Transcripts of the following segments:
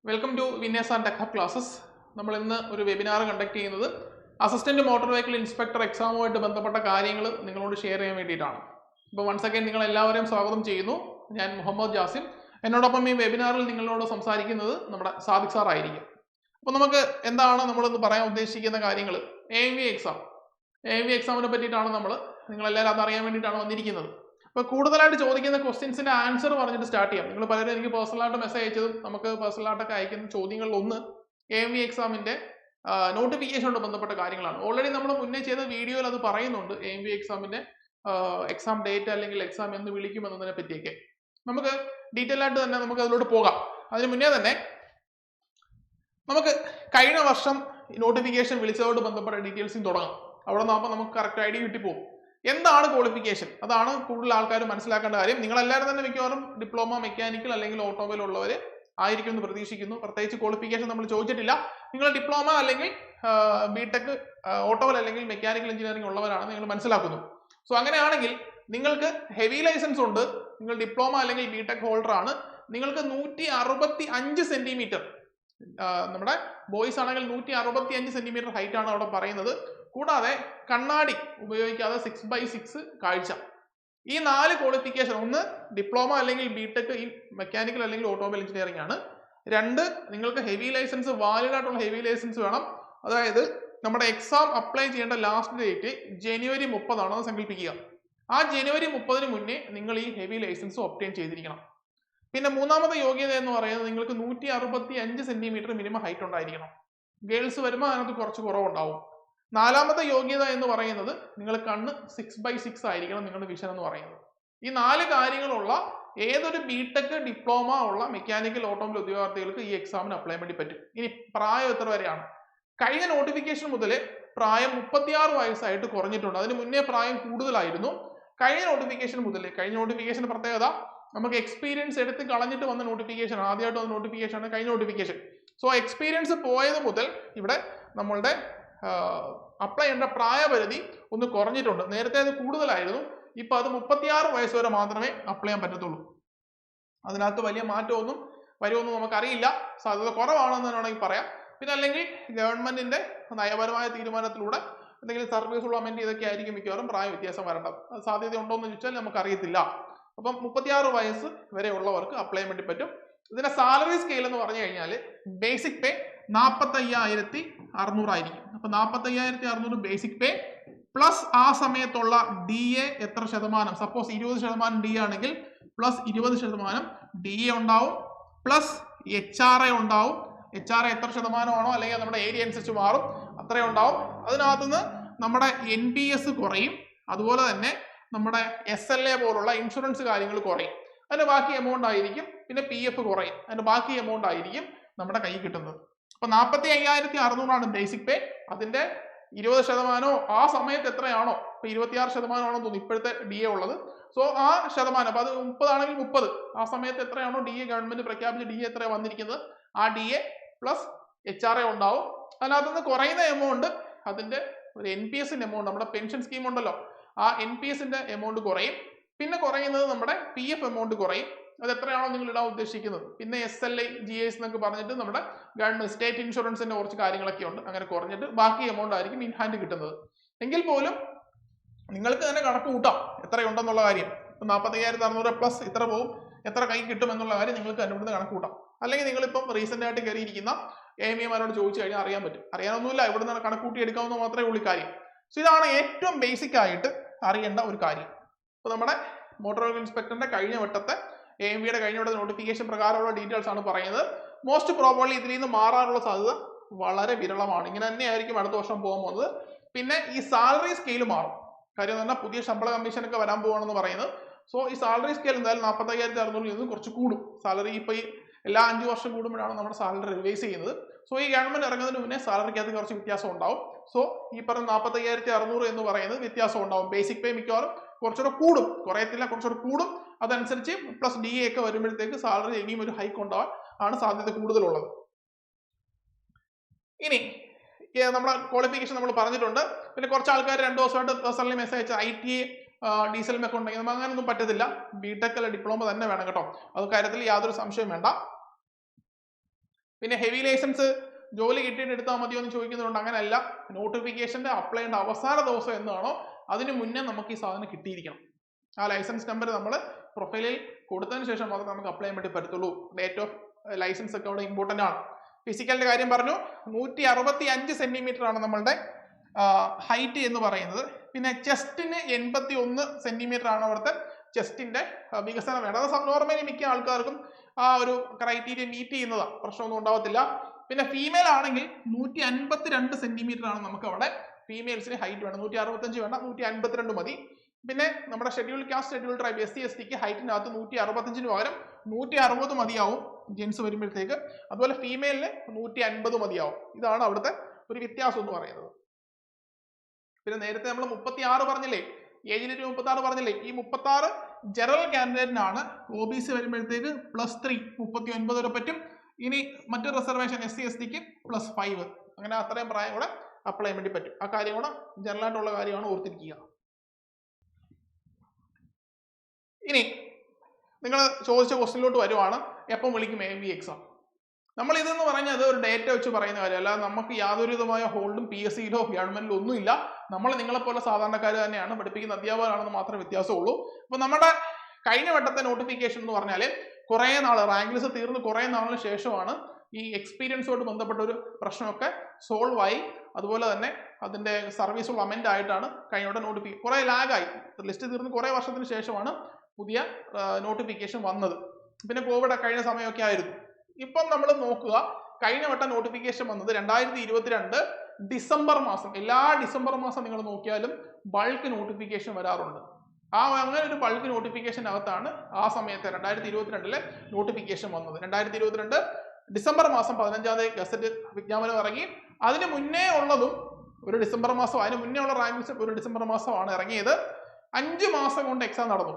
Welcome to winners and tech hub classes. നമ്മൾ ഇന്ന് ഒരു വെബിനാർ കണ്ടക്ട് ചെയ്യുന്നത് അസിസ്റ്റന്റ് മോട്ടോർ വെഹിക്കിൾ ഇൻസ്പെക്ടർ എക്സാമുമായിട്ട് ബന്ധപ്പെട്ട കാര്യങ്ങൾ നിങ്ങളോട് ഷെയർ ചെയ്യാൻ വേണ്ടിയിട്ടാണ്. അപ്പോൾ വൺസ് അഗൈൻ നിങ്ങൾ എല്ലാവരെയും സ്വാഗതം ചെയ്യുന്നു. ഞാൻ മുഹമ്മദ് ജാസിം. എന്നോടൊപ്പം ഈ വെബിനാറിൽ നിങ്ങളോട് സംസാരിക്കുന്നത് നമ്മുടെ സാദിഖ് സാർ ആയിരിക്കും. അപ്പോൾ നമുക്ക് എന്താണ് നമ്മളിന്ന് പറയാൻ ഉദ്ദേശിക്കുന്ന കാര്യങ്ങൾ? AMV എക്സാമിനെ പറ്റിയിട്ടാണ് നിങ്ങളെല്ലാവരും അതറിയാൻ വേണ്ടിയിട്ടാണ് വന്നിരിക്കുന്നത്. അപ്പോൾ കൂടുതലായിട്ട് ചോദിക്കുന്ന ക്വസ്റ്റ്യൻസിന്റെ ആൻസർ പറഞ്ഞിട്ട് സ്റ്റാർട്ട് ചെയ്യാം. നിങ്ങൾ പലരും എനിക്ക് പേഴ്സണലായിട്ട് മെസ്സേജ് അയച്ചതും നമുക്ക് പേഴ്സണലായിട്ടൊക്കെ അയക്കുന്ന ചോദ്യങ്ങളിൽ ഒന്ന് AMV എക്സാമിന്റെ നോട്ടിഫിക്കേഷനോട് ബന്ധപ്പെട്ട കാര്യങ്ങളാണ്. ഓൾറെഡി നമ്മൾ മുന്നേ ചെയ്ത വീഡിയോയിൽ അത് പറയുന്നുണ്ട്. AMV എക്സാമിന്റെ എക്സാം ഡേറ്റ് അല്ലെങ്കിൽ എക്സാം എന്ന് വിളിക്കുമെന്നതിനെ പറ്റിയൊക്കെ നമുക്ക് ഡീറ്റെയിൽ ആയിട്ട് തന്നെ നമുക്ക് അതിലോട്ട് പോകാം. അതിന് മുന്നേ തന്നെ നമുക്ക് കഴിഞ്ഞ വർഷം നോട്ടിഫിക്കേഷൻ വിളിച്ചതോട് ബന്ധപ്പെട്ട ഡീറ്റെയിൽസും തുടങ്ങാം. അവിടെ നിന്നാകുമ്പോൾ നമുക്ക് കറക്റ്റ് ഐഡിയ കിട്ടിപ്പോകും. എന്താണ് ക്വാളിഫിക്കേഷൻ? അതാണ് കൂടുതൽ ആൾക്കാർ മനസ്സിലാക്കേണ്ട കാര്യം. നിങ്ങളെല്ലാവരും തന്നെ മിക്കവാറും ഡിപ്ലോമ മെക്കാനിക്കൽ അല്ലെങ്കിൽ ഓട്ടോമൊബൈൽ ഉള്ളവർ ആയിരിക്കും എന്ന് പ്രതീക്ഷിക്കുന്നു. പ്രത്യേകിച്ച് ക്വാളിഫിക്കേഷൻ നമ്മൾ ചോദിച്ചിട്ടില്ല. നിങ്ങൾ ഡിപ്ലോമ അല്ലെങ്കിൽ ബിടെക് ഓട്ടോമൊബൈൽ അല്ലെങ്കിൽ മെക്കാനിക്കൽ എഞ്ചിനീയറിംഗ് ഉള്ളവരാണ് നിങ്ങൾ മനസ്സിലാക്കുന്നു. സോ അങ്ങനെയാണെങ്കിൽ നിങ്ങൾക്ക് ഹെവി ലൈസൻസ് ഉണ്ട്, നിങ്ങൾ ഡിപ്ലോമ അല്ലെങ്കിൽ ബിടെക് ഹോൾഡർ ആണ്, നിങ്ങൾക്ക് 165 സെന്റിമീറ്റർ, നമ്മുടെ ബോയ്സ് ആണെങ്കിൽ 165 സെന്റിമീറ്റർ ഹൈറ്റ് ആണ് അവിടെ പറയുന്നത്. കൂടാതെ കണ്ണാടി ഉപയോഗിക്കാതെ 6x6 കാഴ്ച. ഈ 4 ക്വാളിഫിക്കേഷൻ, ഒന്ന് ഡിപ്ലോമ അല്ലെങ്കിൽ ബിടെക് ഈ മെക്കാനിക്കൽ അല്ലെങ്കിൽ ഓട്ടോമൊബൈൽ എഞ്ചിനീയറിംഗ് ആണ്. 2 നിങ്ങൾക്ക് ഹെവി ലൈസൻസ്, വാലിഡ് ആയിട്ടുള്ള ഹെവി ലൈസൻസ് വേണം. അതായത് നമ്മുടെ എക്സാം അപ്ലൈ ചെയ്യേണ്ട ലാസ്റ്റ് ഡേറ്റ് ജനുവരി 30 ആണെന്ന് സങ്കല്പിക്കുക. ആ ജനുവരി 30 മുന്നേ നിങ്ങൾ ഈ ഹെവി ലൈസൻസ് ഒബ്റ്റെയിൻ ചെയ്തിരിക്കണം. പിന്നെ മൂന്നാമത്തെ യോഗ്യത എന്ന് പറയുന്നത് നിങ്ങൾക്ക് 165 സെന്റിമീറ്റർ മിനിമം ഹൈറ്റ് ഉണ്ടായിരിക്കണം. ഗേൾസ് വരുമ്പോൾ അതിനകത്ത് കുറച്ച് കുറവുണ്ടാവും. നാലാമത്തെ യോഗ്യത എന്ന് പറയുന്നത് നിങ്ങൾ കണ്ണ് 6x6 ആയിരിക്കണം നിങ്ങളുടെ വിഷൻ എന്ന് പറയുന്നത്. ഈ 4 കാര്യങ്ങളുള്ള ഏതൊരു ബിടെക് ഡിപ്ലോമ ഉള്ള മെക്കാനിക്കൽ ഓട്ടോമൊബൈൽ ഉദ്യോഗാർത്ഥികൾക്ക് ഈ എക്സാമിന് അപ്ലൈ വേണ്ടി പറ്റും. ഇനി പ്രായം എത്ര വരെയാണ്? കഴിഞ്ഞ നോട്ടിഫിക്കേഷൻ മുതൽ പ്രായം 36 വയസ്സായിട്ട് കുറഞ്ഞിട്ടുണ്ട്. അതിന് മുന്നേ പ്രായം കൂടുതലായിരുന്നു. കഴിഞ്ഞ നോട്ടിഫിക്കേഷൻ പ്രത്യേകത നമുക്ക് എക്സ്പീരിയൻസ് എടുത്ത് കളഞ്ഞിട്ട് വന്ന നോട്ടിഫിക്കേഷൻ, ആദ്യമായിട്ട് വന്ന നോട്ടിഫിക്കേഷൻ ആണ് കഴിഞ്ഞ നോട്ടിഫിക്കേഷൻ. സോ എക്സ്പീരിയൻസ് പോയത് മുതൽ ഇവിടെ നമ്മളുടെ അപ്ലൈ ചെയ്യേണ്ട പ്രായപരിധി ഒന്ന് കുറഞ്ഞിട്ടുണ്ട്. നേരത്തെ അത് കൂടുതലായിരുന്നു. ഇപ്പൊ അത് 36 വയസ്സ് വരെ മാത്രമേ അപ്ലൈ ചെയ്യാൻ പറ്റത്തുള്ളൂ. അതിനകത്ത് വലിയ മാറ്റമൊന്നും വരുമെന്ന് നമുക്കറിയില്ല. സാധ്യത കുറവാണെന്ന് വേണമെങ്കിൽ പറയാം. പിന്നെ അല്ലെങ്കിൽ ഗവൺമെന്റിന്റെ നയപരമായ തീരുമാനത്തിലൂടെ എന്തെങ്കിലും സർവീസുള്ള അമെന്റ് ഇതൊക്കെ ആയിരിക്കും മിക്കവാറും പ്രായ വ്യത്യാസം വരേണ്ടത്. സാധ്യത ഉണ്ടോ എന്ന് ചോദിച്ചാൽ നമുക്കറിയത്തില്ല. അപ്പം 36 വയസ്സ് വരെ ഉള്ളവർക്ക് അപ്ലൈ ചെയ്യാൻ വേണ്ടി പറ്റും. ഇതിന്റെ സാലറി സ്കെയിൽ എന്ന് പറഞ്ഞു കഴിഞ്ഞാൽ ബേസിക് പേ 45,600 ആയിരിക്കും. അപ്പൊ 45,600 ബേസിക് പേ പ്ലസ് ആ സമയത്തുള്ള DA എത്ര ശതമാനം, സപ്പോസ് 20% DA ആണെങ്കിൽ പ്ലസ് 20% DA ഉണ്ടാവും, പ്ലസ് HRA ഉണ്ടാവും. HRA എത്ര ശതമാനമാണോ അല്ലെങ്കിൽ നമ്മുടെ ഏരിയ അനുസരിച്ച് മാറും, അത്രയും ഉണ്ടാവും. അതിനകത്തുനിന്ന് നമ്മുടെ NPS കുറയും. അതുപോലെ തന്നെ നമ്മുടെ SLA പോലുള്ള ഇൻഷുറൻസ് കാര്യങ്ങൾ കുറയും. അതിന്റെ ബാക്കി എമൗണ്ട് ആയിരിക്കും. പിന്നെ PF കുറയും. അതിന്റെ ബാക്കി എമൗണ്ട് ആയിരിക്കും നമ്മുടെ കയ്യിൽ കിട്ടുന്നത്. അപ്പൊ 45,600 ആണ് ബേസിക് പേ. അതിന്റെ 20% ആ സമയത്ത് എത്രയാണോ, ഇപ്പൊ 26% ആണോ തോന്നുന്നു ഇപ്പോഴത്തെ DA ഉള്ളത്. സോ ആ ശതമാനം, അപ്പൊ അത് 30 ആണെങ്കിൽ 30, ആ സമയത്ത് എത്രയാണോ DA ഗവൺമെന്റ് പ്രഖ്യാപിച്ച DA എത്ര വന്നിരിക്കുന്നത്, ആ DA പ്ലസ് HRA ഉണ്ടാവും. അതിനകത്തുനിന്ന് കുറയുന്ന എമൗണ്ട് അതിന്റെ ഒരു NPSന്റെ എമൗണ്ട്, നമ്മുടെ പെൻഷൻ സ്കീം ഉണ്ടല്ലോ, ആ NPSന്റെ എമൗണ്ട് കുറയും. പിന്നെ കുറയുന്നത് നമ്മുടെ PF എമൗണ്ട് കുറയും. അത് എത്രയാണോ നിങ്ങൾ ഇടാൻ ഉദ്ദേശിക്കുന്നത്. പിന്നെ SLA GS എന്നൊക്കെ പറഞ്ഞിട്ട് നമ്മുടെ ഗവൺമെന്റ് സ്റ്റേറ്റ് ഇൻഷുറൻസിന്റെ കുറച്ച് കാര്യങ്ങളൊക്കെ ഉണ്ട്. അങ്ങനെ കുറഞ്ഞിട്ട് ബാക്കി എമൗണ്ട് ആയിരിക്കും ഇൻ ഹാൻഡ് കിട്ടുന്നത്. എങ്കിൽ പോലും നിങ്ങൾക്ക് തന്നെ കണക്ക് കൂട്ടാം എത്രയുണ്ടെന്നുള്ള കാര്യം. 45,600 പ്ലസ് ഇത്ര പോകും, എത്ര കൈ കിട്ടും എന്നുള്ള കാര്യം നിങ്ങൾക്ക് തന്നെ കണക്ക് കൂട്ടാം. അല്ലെങ്കിൽ നിങ്ങളിപ്പം റീസെന്റ് ആയിട്ട് കയറിയിരിക്കുന്ന AMEമാരോട് ചോദിച്ചു കഴിഞ്ഞാൽ അറിയാൻ പറ്റും. അറിയാനൊന്നുമില്ല, ഇവിടെ നിന്ന് കണക്ക് കൂട്ടി എടുക്കാവുന്ന മാത്രമേ ഉള്ളൂ കാര്യം. സോ ഇതാണ് ഏറ്റവും ബേസിക് ആയിട്ട് അറിയേണ്ട ഒരു കാര്യം. ഇപ്പൊ നമ്മുടെ മോട്ടോർ വെഹിക്കിൾ ഇൻസ്പെക്ടറിന്റെ കഴിഞ്ഞ വട്ടത്തെ AMVയുടെ കഴിഞ്ഞ വട്ടത്തെ നോട്ടിഫിക്കേഷൻ പ്രകാരമുള്ള ഡീറ്റെയിൽസ് ആണ് പറയുന്നത്. മോസ്റ്റ് പ്രോബബ്ലി ഇതിൽ നിന്ന് മാറാനുള്ള സാധ്യത വളരെ വിരളമാണ്. ഇങ്ങനെ തന്നെയായിരിക്കും അടുത്ത വർഷം പോകാൻ പോകുന്നത്. പിന്നെ ഈ സാലറി സ്കെയിൽ മാറും. കാര്യം എന്ന് പറഞ്ഞാൽ പുതിയ ശമ്പള കമ്മീഷനൊക്കെ വരാൻ പോവാണെന്ന് പറയുന്നത്. സോ ഈ സാലറി സ്കെയിൽ എന്തായാലും 45,600 നിന്ന് കുറച്ച് കൂടും. സാലറി ഇപ്പൊ ഈ എല്ലാ 5 വർഷം കൂടുമ്പോഴാണ് നമ്മുടെ സാലറി റിവൈസ് ചെയ്യുന്നത്. സോ ഈ ഗവൺമെന്റ് ഇറങ്ങുന്നതിന് മുന്നേ സാലറിക്കകത്ത് കുറച്ച് വ്യത്യാസം ഉണ്ടാവും. സോ ഈ പറഞ്ഞ 45,600 എന്ന് പറയുന്നത് വ്യത്യാസം ഉണ്ടാവും. ബേസിക് പേ മിക്കവാറും കുറച്ചുകൂടെ കൂടും, കുറയത്തില്ല, കുറച്ചുകൂടെ കൂടും. അതനുസരിച്ച് പ്ലസ് DA ഒക്കെ വരുമ്പോഴത്തേക്ക് സാലറി ഇനിയും ഒരു ഹൈക്ക് ഉണ്ടാവാൻ ആണ് സാധ്യത കൂടുതലുള്ളത്. ഇനി നമ്മുടെ ക്വാളിഫിക്കേഷൻ നമ്മൾ പറഞ്ഞിട്ടുണ്ട്. പിന്നെ കുറച്ച് ആൾക്കാർ 2 ദിവസമായിട്ട് പേഴ്സണലി മെസ്സേജ് അയച്ച ITA ഡീസൽ മെക്ക ഉണ്ടെങ്കിൽ നമുക്ക് അങ്ങനെയൊന്നും പറ്റത്തില്ല. ബിടെക് അല്ല ഡിപ്ലോമ തന്നെ വേണം കേട്ടോ. അത് കാര്യത്തിൽ യാതൊരു സംശയവും വേണ്ട. പിന്നെ ഹെവി ലൈസൻസ് ജോലി കിട്ടിയിട്ട് എടുത്താൽ മതിയോ എന്ന് ചോദിക്കുന്നുണ്ട്. അങ്ങനെയല്ല, നോട്ടിഫിക്കേഷന്റെ അപ്ലൈ ചെയ്യേണ്ട അവസാന ദിവസം എന്താണോ അതിന് മുന്നേ നമുക്ക് ഈ സാധനം കിട്ടിയിരിക്കണം. ആ ലൈസൻസ് നമ്പർ നമ്മൾ പ്രൊഫൈലിൽ കൊടുത്തതിന് ശേഷം മാത്രമേ നമുക്ക് അപ്ലൈ ചെയ്യാൻ വേണ്ടി പറ്റത്തുള്ളൂ. ഡേറ്റ് ഓഫ് ലൈസൻസ് ഒക്കെ അവിടെ ഇമ്പോർട്ടൻ്റ് ആണ്. ഫിസിക്കലിന്റെ കാര്യം പറഞ്ഞു, 165 സെന്റിമീറ്റർ ആണ് നമ്മളുടെ ഹൈറ്റ് എന്ന് പറയുന്നത്. പിന്നെ ചെസ്റ്റിന് 81 സെന്റിമീറ്റർ ആണ് അവിടുത്തെ ചെസ്റ്റിന്റെ വികസനം വേണ്ടത്. അത് നോർമലി മിക്ക ആൾക്കാർക്കും ആ ഒരു ക്രൈറ്റീരിയ മീറ്റ് ചെയ്യുന്നതാണ്, പ്രശ്നമൊന്നും ഉണ്ടാവത്തില്ല. പിന്നെ ഫീമെയിൽ ആണെങ്കിൽ 152 സെന്റിമീറ്റർ ആണ് നമുക്ക് അവിടെ ഫീമെയിൽസിന് ഹൈറ്റ് വേണം. 165 വേണ്ട, 152 മതി. പിന്നെ നമ്മുടെ schedule caste, schedule tribe, SC ST ക്ക് ഹൈറ്റിനകത്ത് 165 പകരം 160 മതിയാവും ജെൻസ് വരുമ്പോഴത്തേക്ക്. അതുപോലെ ഫീമെയിലിന് 150 മതിയാവും. ഇതാണ് അവിടുത്തെ ഒരു വ്യത്യാസം എന്ന് പറയുന്നത്. പിന്നെ നേരത്തെ നമ്മൾ 36 പറഞ്ഞില്ലേ, ഏജ് ലിമിറ്റ് 36 പറഞ്ഞില്ലേ, ഈ 36 ജനറൽ കാൻഡിഡേറ്റിനാണ്. OBC വരുമ്പോഴത്തേക്ക് +3 39 വരെ പറ്റും. ഇനി മറ്റു റിസർവേഷൻ SC ST ക്ക് +5, അങ്ങനെ അത്രയും പ്രായം കൂടെ അപ്ലൈ ചെയ്യാൻ വേണ്ടി പറ്റും. ആ കാര്യം കൂടെ ജനറൽ ആയിട്ടുള്ള കാര്യമാണ്, ഓർത്തിരിക്കുക. ഇനി നിങ്ങൾ ചോദിച്ച ക്വസ്റ്റ്യനിലോട്ട് വരുവാണ്, എപ്പം വിളിക്കും AMV എക്സാം. നമ്മൾ ഇതെന്ന് പറഞ്ഞത് ഒരു ഡേറ്റ വെച്ച് പറയുന്ന കാര്യം, അല്ലാതെ നമുക്ക് യാതൊരു വിധമായ ഹോൾഡും PSCയിലോ ഗവൺമെന്റിലോ ഒന്നുമില്ല. നമ്മൾ നിങ്ങളെപ്പോലെ സാധാരണക്കാർ തന്നെയാണ്, പഠിപ്പിക്കുന്ന അധ്യാപകരാണെന്ന് മാത്രമേ വ്യത്യാസമുള്ളൂ. അപ്പൊ നമ്മുടെ കഴിഞ്ഞ വട്ടത്തെ നോട്ടിഫിക്കേഷൻ എന്ന് പറഞ്ഞാൽ കുറേ നാൾ റാങ്ക് ലിസ്റ്റ് തീർന്ന് കുറേ നാളിന് ശേഷമാണ് ഈ എക്സ്പീരിയൻസോട് ബന്ധപ്പെട്ട ഒരു പ്രശ്നമൊക്കെ സോൾവ് ആയി. അതുപോലെ തന്നെ അതിന്റെ സർവീസുകൾ അമെൻഡ് ആയിട്ടാണ് കഴിഞ്ഞ വട്ടം നോട്ടിഫിക്കേഷൻ. കുറേ ലാഗായി, ലിസ്റ്റ് തീർന്ന് കുറേ വർഷത്തിന് ശേഷമാണ് പുതിയ നോട്ടിഫിക്കേഷൻ വന്നത്. പിന്നെ കോവിഡ് കഴിഞ്ഞ സമയമൊക്കെ ആയിരുന്നു. ഇപ്പം നമ്മൾ നോക്കുക, കഴിഞ്ഞ വട്ടം നോട്ടിഫിക്കേഷൻ വന്നത് 2022 ഡിസംബർ മാസം. എല്ലാ ഡിസംബർ മാസം നിങ്ങൾ നോക്കിയാലും ബൾക്ക് നോട്ടിഫിക്കേഷൻ വരാറുണ്ട്. അങ്ങനെ ഒരു ബൾക്ക് നോട്ടിഫിക്കേഷനകത്താണ് ആ സമയത്ത് 2022 നോട്ടിഫിക്കേഷൻ വന്നത്. 2022 ഡിസംബർ മാസം 15-ാം തീയതി ഗസറ്റ് വിജ്ഞാപനം ഇറങ്ങി. അതിന് മുന്നേ ഉള്ളതും ഒരു ഡിസംബർ മാസം, അതിന് മുന്നേ ഉള്ള റാങ്ക് ലിസ്റ്റ് ഒരു ഡിസംബർ മാസമാണ് ഇറങ്ങിയത്. 5 മാസം കൊണ്ട് എക്സാം നടന്നു.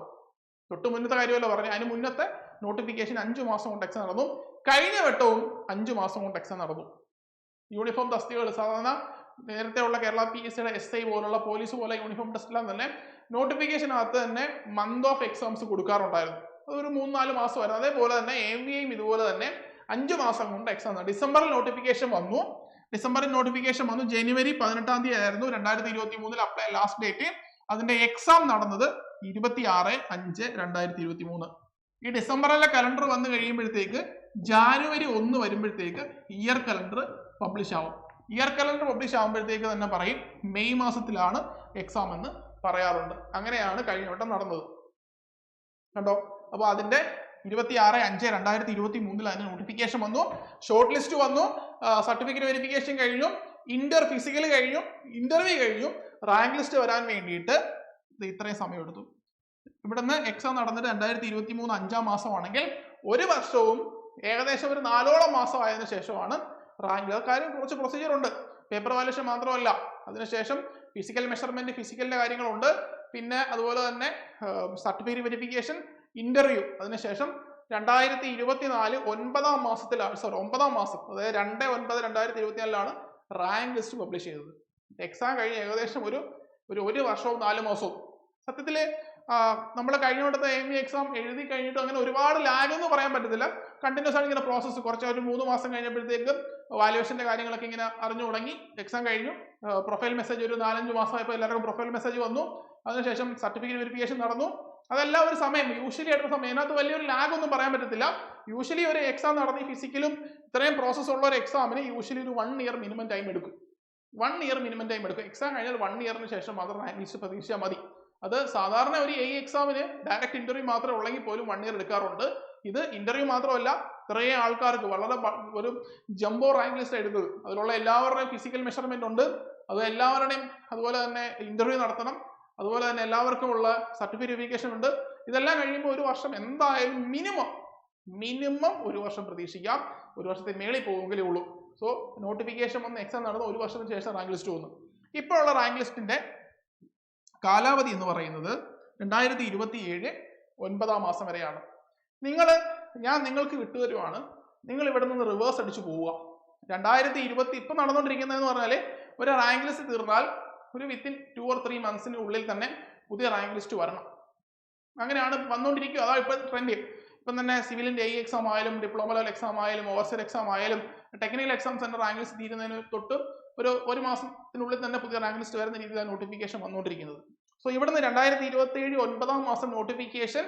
തൊട്ട് മുന്നത്തെ കാര്യമല്ല പറഞ്ഞു, അതിന് മുന്നത്തെ നോട്ടിഫിക്കേഷൻ 5 മാസം കൊണ്ട് എക്സാം നടന്നു. കഴിഞ്ഞ വട്ടവും 5 മാസം കൊണ്ട് എക്സാം നടന്നു. യൂണിഫോം തസ്തികകൾ സാധാരണ നേരത്തെ ഉള്ള കേരള PSCയുടെ SI പോലുള്ള പോലീസ് പോലെ യൂണിഫോം ടെസ്റ്റിലാണ് തന്നെ നോട്ടിഫിക്കേഷനകത്ത് തന്നെ മന്ത് ഓഫ് എക്സാംസ് കൊടുക്കാറുണ്ടായിരുന്നു. അതൊരു 3-4 മാസമായിരുന്നു. അതേപോലെ തന്നെ AMVയും ഇതുപോലെ തന്നെ 5 മാസം കൊണ്ട് എക്സാം നടന്നു. ഡിസംബറിൽ നോട്ടിഫിക്കേഷൻ വന്നു. ജനുവരി 18-ാം തീയതി ആയിരുന്നു 2023 അപ്ലൈ ലാസ്റ്റ് ഡേറ്റ്. അതിന്റെ എക്സാം നടന്നത് 26/5/2023. ഈ ഡിസംബറിലെ കലണ്ടർ വന്നു കഴിയുമ്പോഴത്തേക്ക് ജാനുവരി 1 വരുമ്പോഴത്തേക്ക് ഇയർ കലണ്ടർ പബ്ലിഷ് ആവും. ഇയർ കലണ്ടർ പബ്ലിഷ് ആകുമ്പോഴത്തേക്ക് തന്നെ പറയും മെയ് മാസത്തിലാണ് എക്സാം എന്ന് പറയാറുണ്ട്. അങ്ങനെയാണ് കഴിഞ്ഞ വട്ടം നടന്നത്, കണ്ടോ. അപ്പൊ അതിന്റെ 26/5/2023 അതിന് നോട്ടിഫിക്കേഷൻ വന്നു, ഷോർട്ട് ലിസ്റ്റ് വന്നു, സർട്ടിഫിക്കറ്റ് വെരിഫിക്കേഷൻ കഴിഞ്ഞു, ഫിസിക്കൽ കഴിഞ്ഞു, ഇന്റർവ്യൂ കഴിഞ്ഞു. റാങ്ക് ലിസ്റ്റ് വരാൻ വേണ്ടിയിട്ട് ഇത്രയും സമയം എടുത്തു. ഇവിടുന്ന് എക്സാം നടന്നിട്ട് 2023 5-ാം മാസമാണെങ്കിൽ ഒരു വർഷവും ഏകദേശം ഒരു 4ഓളം മാസം ആയതിനു ശേഷമാണ് റാങ്ക്. കാര്യം കുറച്ച് പ്രൊസീജിയർ ഉണ്ട്. പേപ്പർ വാല്യൂഷൻ മാത്രമല്ല, അതിനുശേഷം ഫിസിക്കൽ മെഷർമെന്റ്, ഫിസിക്കലിന്റെ കാര്യങ്ങളുണ്ട്. പിന്നെ അതുപോലെ തന്നെ സർട്ടിഫിക്കറ്റ് വെരിഫിക്കേഷൻ, ഇന്റർവ്യൂ. അതിനുശേഷം 2024 9-ാം മാസത്തിലാണ്, 9-ാം മാസം, അതായത് 2/9/2024 റാങ്ക് ലിസ്റ്റ് പബ്ലിഷ് ചെയ്തത്. എക്സാം കഴിഞ്ഞ് ഏകദേശം ഒരു വർഷവും 4 മാസവും. സത്യത്തില് നമ്മൾ കഴിഞ്ഞ വട്ടത്തെ AMV എക്സാം എഴുതി കഴിഞ്ഞിട്ട് അങ്ങനെ ഒരുപാട് ലാഗ് എന്ന് പറയാൻ പറ്റത്തില്ല. കണ്ടിന്യൂസ് ആണ് ഇങ്ങനെ പ്രോസസ്സ്. ഒരു 3 മാസം കഴിഞ്ഞപ്പോഴത്തേക്ക് വാല്യുവേഷന്റെ കാര്യങ്ങളൊക്കെ ഇങ്ങനെ അറിഞ്ഞു തുടങ്ങി. എക്സാം കഴിഞ്ഞു, പ്രൊഫൈൽ മെസ്സേജ് ഒരു 4-5 മാസമായപ്പോൾ എല്ലാവർക്കും പ്രൊഫൈൽ മെസ്സേജ് വന്നു. അതിനുശേഷം സർട്ടിഫിക്കറ്റ് വെരിഫിക്കേഷൻ നടന്നു. അതെല്ലാം ഒരു സമയം, യൂഷ്വലി ആയിട്ടുള്ള സമയം. അതിനകത്ത് വലിയൊരു ലാഗ് ഒന്നും പറയാൻ പറ്റത്തില്ല. യൂഷ്വലി ഒരു എക്സാം നടന്ന് ഫിസിക്കലും ഇത്രയും പ്രോസസ്സ് ഉള്ള ഒരു എക്സാമിന് യൂഷ്വലി ഒരു 1 ഇയർ മിനിമം ടൈം എടുക്കും. 1 ഇയർ മിനിമം ടൈം എടുക്കും. എക്സാം കഴിഞ്ഞാൽ 1 ഇയറിന് ശേഷം മാത്രം റാങ്ക് ലിസ്റ്റ് പ്രതീക്ഷിച്ചാൽ മതി. അത് സാധാരണ ഒരു എക്സാമിന് ഡയറക്റ്റ് ഇന്റർവ്യൂ മാത്രം ഉള്ളെങ്കിൽ പോലും 1 ഇയർ എടുക്കാറുണ്ട്. ഇത് ഇന്റർവ്യൂ മാത്രമല്ല, ഇത്രയും ആൾക്കാർക്ക് വളരെ ഒരു ജംബോ റാങ്ക് ലിസ്റ്റ് എടുത്തത്. അതിലുള്ള എല്ലാവരുടെയും ഫിസിക്കൽ മെഷർമെന്റ് ഉണ്ട്, അത് എല്ലാവരുടെയും. അതുപോലെ തന്നെ ഇന്റർവ്യൂ നടത്തണം, അതുപോലെ തന്നെ എല്ലാവർക്കും ഉള്ള സർട്ടിഫിക്കറ്റ് വെരിഫിക്കേഷൻ ഉണ്ട്. ഇതെല്ലാം കഴിയുമ്പോൾ ഒരു വർഷം എന്തായാലും മിനിമം ഒരു വർഷം പ്രതീക്ഷിക്കാം. ഒരു വർഷത്തെ മേളിൽ പോകുമെങ്കിലേ ഉള്ളൂ. സോ നോട്ടിഫിക്കേഷൻ വന്ന് എക്സാം നടന്ന് ഒരു വർഷത്തിന് ശേഷം റാങ്ക് ലിസ്റ്റ് വന്നു. ഇപ്പോഴുള്ള റാങ്ക് ലിസ്റ്റിന്റെ കാലാവധി എന്ന് പറയുന്നത് 2027 9-ാം മാസം വരെയാണ്. ഞാൻ നിങ്ങൾക്ക് വിട്ടുതരുവാണ്, നിങ്ങൾ ഇവിടെ നിന്ന് റിവേഴ്സ് അടിച്ചു പോവുക. 2020 ഇപ്പം നടന്നുകൊണ്ടിരിക്കുന്നതെന്ന് പറഞ്ഞാൽ ഒരു റാങ്ക് ലിസ്റ്റ് തീർന്നാൽ ഒരു വിത്തിൻ 2 or 3 months ഉള്ളിൽ തന്നെ പുതിയ റാങ്ക് ലിസ്റ്റ് വരണം. അങ്ങനെയാണ് വന്നുകൊണ്ടിരിക്കുക. അതാണ് ഇപ്പം ട്രെൻഡ്. ഇപ്പം തന്നെ സിവിലിൻ്റെ എക്സാം ആയാലും ഡിപ്ലോമ ലെവൽ എക്സാം ആയാലും ഓവർസിയർ എക്സാം ആയാലും technical exam centre rank list തീരുന്നതിന് തൊട്ട് ഒരു മാസത്തിനുള്ളിൽ തന്നെ പുതിയ റാങ്ക് ലിസ്റ്റ് വരുന്ന രീതിയിലാണ് നോട്ടിഫിക്കേഷൻ വന്നുകൊണ്ടിരിക്കുന്നത്. സോ ഇവിടുന്ന് 2027 9-ാം മാസം നോട്ടിഫിക്കേഷൻ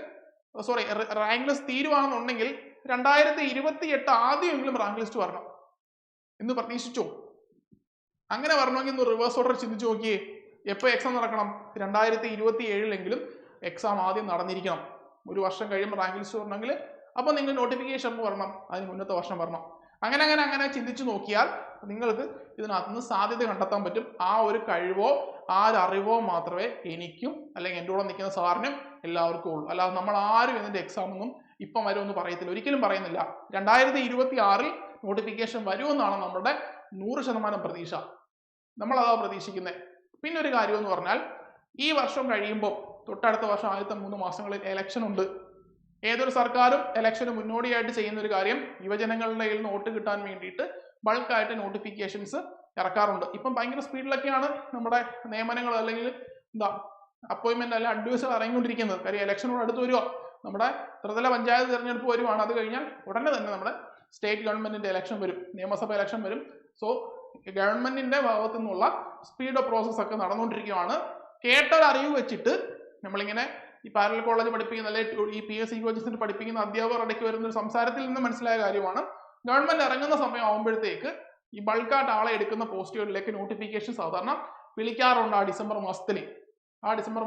റാങ്ക് ലിസ്റ്റ് തീരുവാണെന്നുണ്ടെങ്കിൽ 2028 ആദ്യമെങ്കിലും റാങ്ക് ലിസ്റ്റ് വരണം എന്ന് പ്രതീക്ഷിച്ചോ. അങ്ങനെ വരണമെങ്കിൽ ഒന്ന് റിവേഴ്സ് ഓർഡർ ചിന്തിച്ചു നോക്കിയേ. എപ്പോൾ എക്സാം നടക്കണം? 2027 എക്സാം ആദ്യം നടന്നിരിക്കണം. ഒരു വർഷം കഴിയുമ്പോൾ റാങ്ക് ലിസ്റ്റ് വരണമെങ്കിൽ അപ്പോൾ നിങ്ങൾ നോട്ടിഫിക്കേഷൻ വരണം, അതിന് മുന്നത്തെ വർഷം വരണം. അങ്ങനെ ചിന്തിച്ചു നോക്കിയാൽ നിങ്ങൾക്ക് ഇതിനകത്ത് നിന്ന് സാധ്യത കണ്ടെത്താൻ പറ്റും. ആ ഒരു കഴിവോ ആ ഒരു അറിവോ മാത്രമേ എനിക്കും അല്ലെങ്കിൽ എൻ്റെ കൂടെ നിൽക്കുന്ന സാറിനും എല്ലാവർക്കും ഉള്ളൂ. അല്ലാതെ നമ്മൾ ആരും ഇതിൻ്റെ എക്സാം ഒന്നും ഇപ്പം വരുമെന്ന് പറയത്തില്ല, ഒരിക്കലും പറയുന്നില്ല. 2026 നോട്ടിഫിക്കേഷൻ വരുമെന്നാണ് നമ്മുടെ 100% പ്രതീക്ഷ. നമ്മളതാ പ്രതീക്ഷിക്കുന്നത്. പിന്നെ ഒരു കാര്യം എന്ന് പറഞ്ഞാൽ ഈ വർഷം കഴിയുമ്പോൾ തൊട്ടടുത്ത വർഷം ആദ്യത്തെ 3 മാസങ്ങളിൽ ഇലക്ഷൻ ഉണ്ട്. ഏതൊരു സർക്കാരും ഇലക്ഷന് മുന്നോടിയായിട്ട് ചെയ്യുന്ന ഒരു കാര്യം യുവജനങ്ങളുടെ കയ്യിൽ നിന്ന് വോട്ട് കിട്ടാൻ വേണ്ടിയിട്ട് ബൾക്കായിട്ട് നോട്ടിഫിക്കേഷൻസ് ഇറക്കാറുണ്ട്. ഇപ്പം ഭയങ്കര സ്പീഡിലൊക്കെയാണ് നമ്മുടെ നിയമനങ്ങൾ അല്ലെങ്കിൽ അപ്പോയിൻമെന്റ് അല്ലെങ്കിൽ അഡ്വൈസുകൾ ഇറങ്ങിക്കൊണ്ടിരിക്കുന്നത്. കാര്യം ഇലക്ഷനോട് അടുത്ത് വരുമോ, നമ്മുടെ ത്രിതല പഞ്ചായത്ത് തിരഞ്ഞെടുപ്പ് വരുവാണ്. അത് കഴിഞ്ഞാൽ ഉടനെ തന്നെ നമ്മുടെ സ്റ്റേറ്റ് ഗവൺമെന്റിന്റെ ഇലക്ഷൻ വരും, നിയമസഭ ഇലക്ഷൻ വരും. സോ ഗവൺമെന്റിന്റെ ഭാഗത്തു നിന്നുള്ള സ്പീഡ് പ്രോസസ് ഒക്കെ നടന്നുകൊണ്ടിരിക്കുകയാണ്. കേട്ടൊരു അറിവ് വെച്ചിട്ട് നമ്മളിങ്ങനെ ഈ പാരലൽ കോളേജ് പഠിപ്പിക്കുന്ന അല്ലെങ്കിൽ ഈ PSC കോച്ചിന് പഠിപ്പിക്കുന്ന അധ്യാപകർ ഇടയ്ക്ക് വരുന്ന ഒരു സംസാരത്തിൽ നിന്ന് മനസ്സിലായ കാര്യമാണ്, ഗവൺമെന്റ് ഇറങ്ങുന്ന സമയം ആകുമ്പോഴത്തേക്ക് ഈ ബൾക്കായിട്ട് ആളെ എടുക്കുന്ന പോസ്റ്റുകളിലേക്ക് നോട്ടിഫിക്കേഷൻ സാധാരണ വിളിക്കാറുണ്ട്. ആ ഡിസംബർ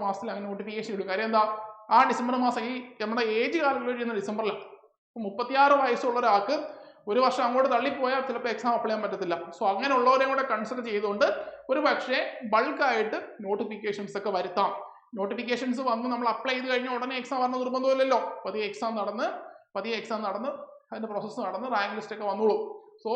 മാസത്തിൽ അങ്ങനെ നോട്ടിഫിക്കേഷൻ ഇടും. കാര്യം എന്താ, ആ ഡിസംബർ മാസം ഈ നമ്മുടെ ഏജ് കാൽക്കുലേറ്റ് ചെയ്യുന്ന ഡിസംബറിലാണ്. 36 വയസ്സുള്ള ഒരാൾക്ക് ഒരു വർഷം അങ്ങോട്ട് തള്ളിപ്പോയാൽ ചിലപ്പോൾ എക്സാം അപ്ലൈ ചെയ്യാൻ പറ്റത്തില്ല. സോ അങ്ങനെയുള്ളവരെയും കൂടെ കൺസിഡർ ചെയ്തുകൊണ്ട് ഒരു പക്ഷേ ബൾക്കായിട്ട് നോട്ടിഫിക്കേഷൻസ് ഒക്കെ വരുത്താം. നോട്ടിഫിക്കേഷൻസ് വന്ന് നമ്മൾ അപ്ലൈ ചെയ്ത് കഴിഞ്ഞാൽ ഉടനെ എക്സാം വരണം നിർബന്ധമില്ലല്ലോ. പതിയെ എക്സാം നടന്ന് അതിന്റെ പ്രോസസ്സ് നടന്ന് റാങ്ക് ലിസ്റ്റ് ഒക്കെ വന്നോളൂ. സോ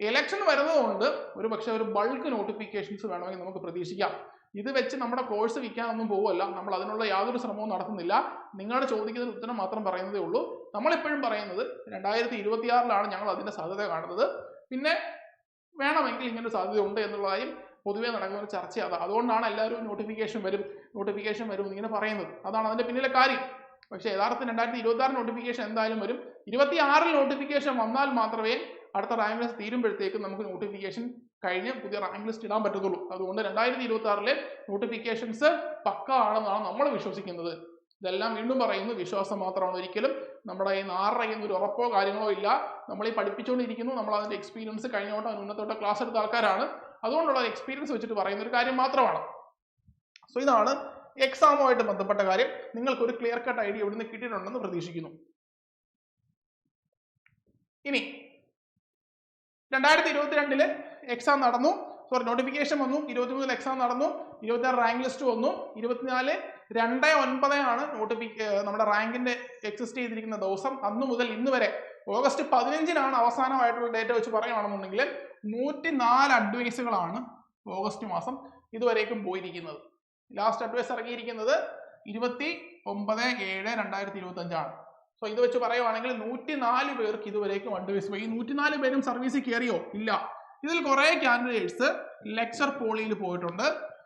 ഇലക്ഷൻ വരുന്നതുകൊണ്ട് ഒരു പക്ഷേ ഒരു ബൾക്ക് നോട്ടിഫിക്കേഷൻസ് വേണമെങ്കിൽ നമുക്ക് പ്രതീക്ഷിക്കാം. ഇത് വെച്ച് നമ്മുടെ കോഴ്സ് വിൽക്കാനൊന്നും പോവുമല്ല, നമ്മൾ അതിനുള്ള യാതൊരു ശ്രമവും നടത്തുന്നില്ല. നിങ്ങളുടെ ചോദിക്കുന്ന ഉത്തരം മാത്രം പറയുന്നതേ ഉള്ളൂ. നമ്മളിപ്പോഴും പറയുന്നത് 2026 ഞങ്ങൾ അതിന്റെ സാധ്യത കാണുന്നത്. പിന്നെ വേണമെങ്കിൽ ഇങ്ങനൊരു സാധ്യത ഉണ്ട് എന്നുള്ള കാര്യം പൊതുവേ നടക്കുന്ന ഒരു ചർച്ചയാണ്. അതുകൊണ്ടാണ് എല്ലാവരും നോട്ടിഫിക്കേഷൻ വരും ഇങ്ങനെ പറയുന്നത്. അതാണ് അതിന്റെ പിന്നിലെ കാര്യം. പക്ഷേ യഥാർത്ഥത്തിൽ 2026 നോട്ടിഫിക്കേഷൻ എന്തായാലും വരും. 26 നോട്ടിഫിക്കേഷൻ വന്നാൽ മാത്രമേ അടുത്ത റാങ്ക് ലിസ്റ്റ് തീരുമ്പോഴത്തേക്കും നമുക്ക് നോട്ടിഫിക്കേഷൻ കഴിഞ്ഞ് പുതിയ റാങ്ക് ലിസ്റ്റ് ഇടാൻ പറ്റത്തുള്ളൂ. അതുകൊണ്ട് 2026 നോട്ടിഫിക്കേഷൻസ് പക്ക ആണെന്നാണ് നമ്മൾ വിശ്വസിക്കുന്നത്. ഇതെല്ലാം വീണ്ടും പറയുന്നു, വിശ്വാസം മാത്രമാണ്. ഒരിക്കലും നമ്മുടെ ഈ ആരുടെയും ഒരു ഉറപ്പോ കാര്യങ്ങളോ ഇല്ല. നമ്മൾ ഈ പഠിപ്പിച്ചുകൊണ്ടിരിക്കുന്നു, നമ്മൾ അതിന്റെ എക്സ്പീരിയൻസ് കഴിഞ്ഞോട്ടോ ഉന്നത്തോട്ടോ ക്ലാസ് എടുത്ത ആൾക്കാരാണ്. അതുകൊണ്ടുള്ള എക്സ്പീരിയൻസ് വെച്ചിട്ട് പറയുന്ന ഒരു കാര്യം മാത്രമാണ്. സോ ഇതാണ് എക്സാമുമായിട്ട് ബന്ധപ്പെട്ട കാര്യം. നിങ്ങൾക്ക് ഒരു ക്ലിയർ കട്ട് ഐഡിയ ഇവിടുന്ന് കിട്ടിയിട്ടുണ്ടെന്ന് പ്രതീക്ഷിക്കുന്നു. ഇനി 2022 എക്സാം നടന്നു, നോട്ടിഫിക്കേഷൻ വന്നു. 23 എക്സാം നടന്നു, 26 റാങ്ക് ലിസ്റ്റ് വന്നു. 24 2/9 നമ്മുടെ റാങ്കിന്റെ എക്സിസ്റ്റ് ചെയ്തിരിക്കുന്ന ദിവസം. അന്നു മുതൽ ഇന്ന് വരെ ഓഗസ്റ്റ് 15 അവസാനമായിട്ടുള്ള ഡേറ്റ വെച്ച് പറയുകയാണെന്നുണ്ടെങ്കിൽ 104 അഡ്വൈസുകളാണ് ഓഗസ്റ്റ് മാസം ഇതുവരേക്കും പോയിരിക്കുന്നത്. ലാസ്റ്റ് അഡ്വൈസ് ഇറങ്ങിയിരിക്കുന്നത് 29/7/2025 സോ ഇത് വെച്ച് പറയുവാണെങ്കിൽ 104 പേർക്ക് ഇതുവരേക്കും അഡ്വൈസ് പോയി. ഈ 104 പേരും സർവീസിൽ കയറിയോ? ഇല്ല. ഇതിൽ കുറെ കാൻഡിഡേറ്റ്സ് ലെക്ചർ പോളിയിൽ പോയിട്ടുണ്ട്,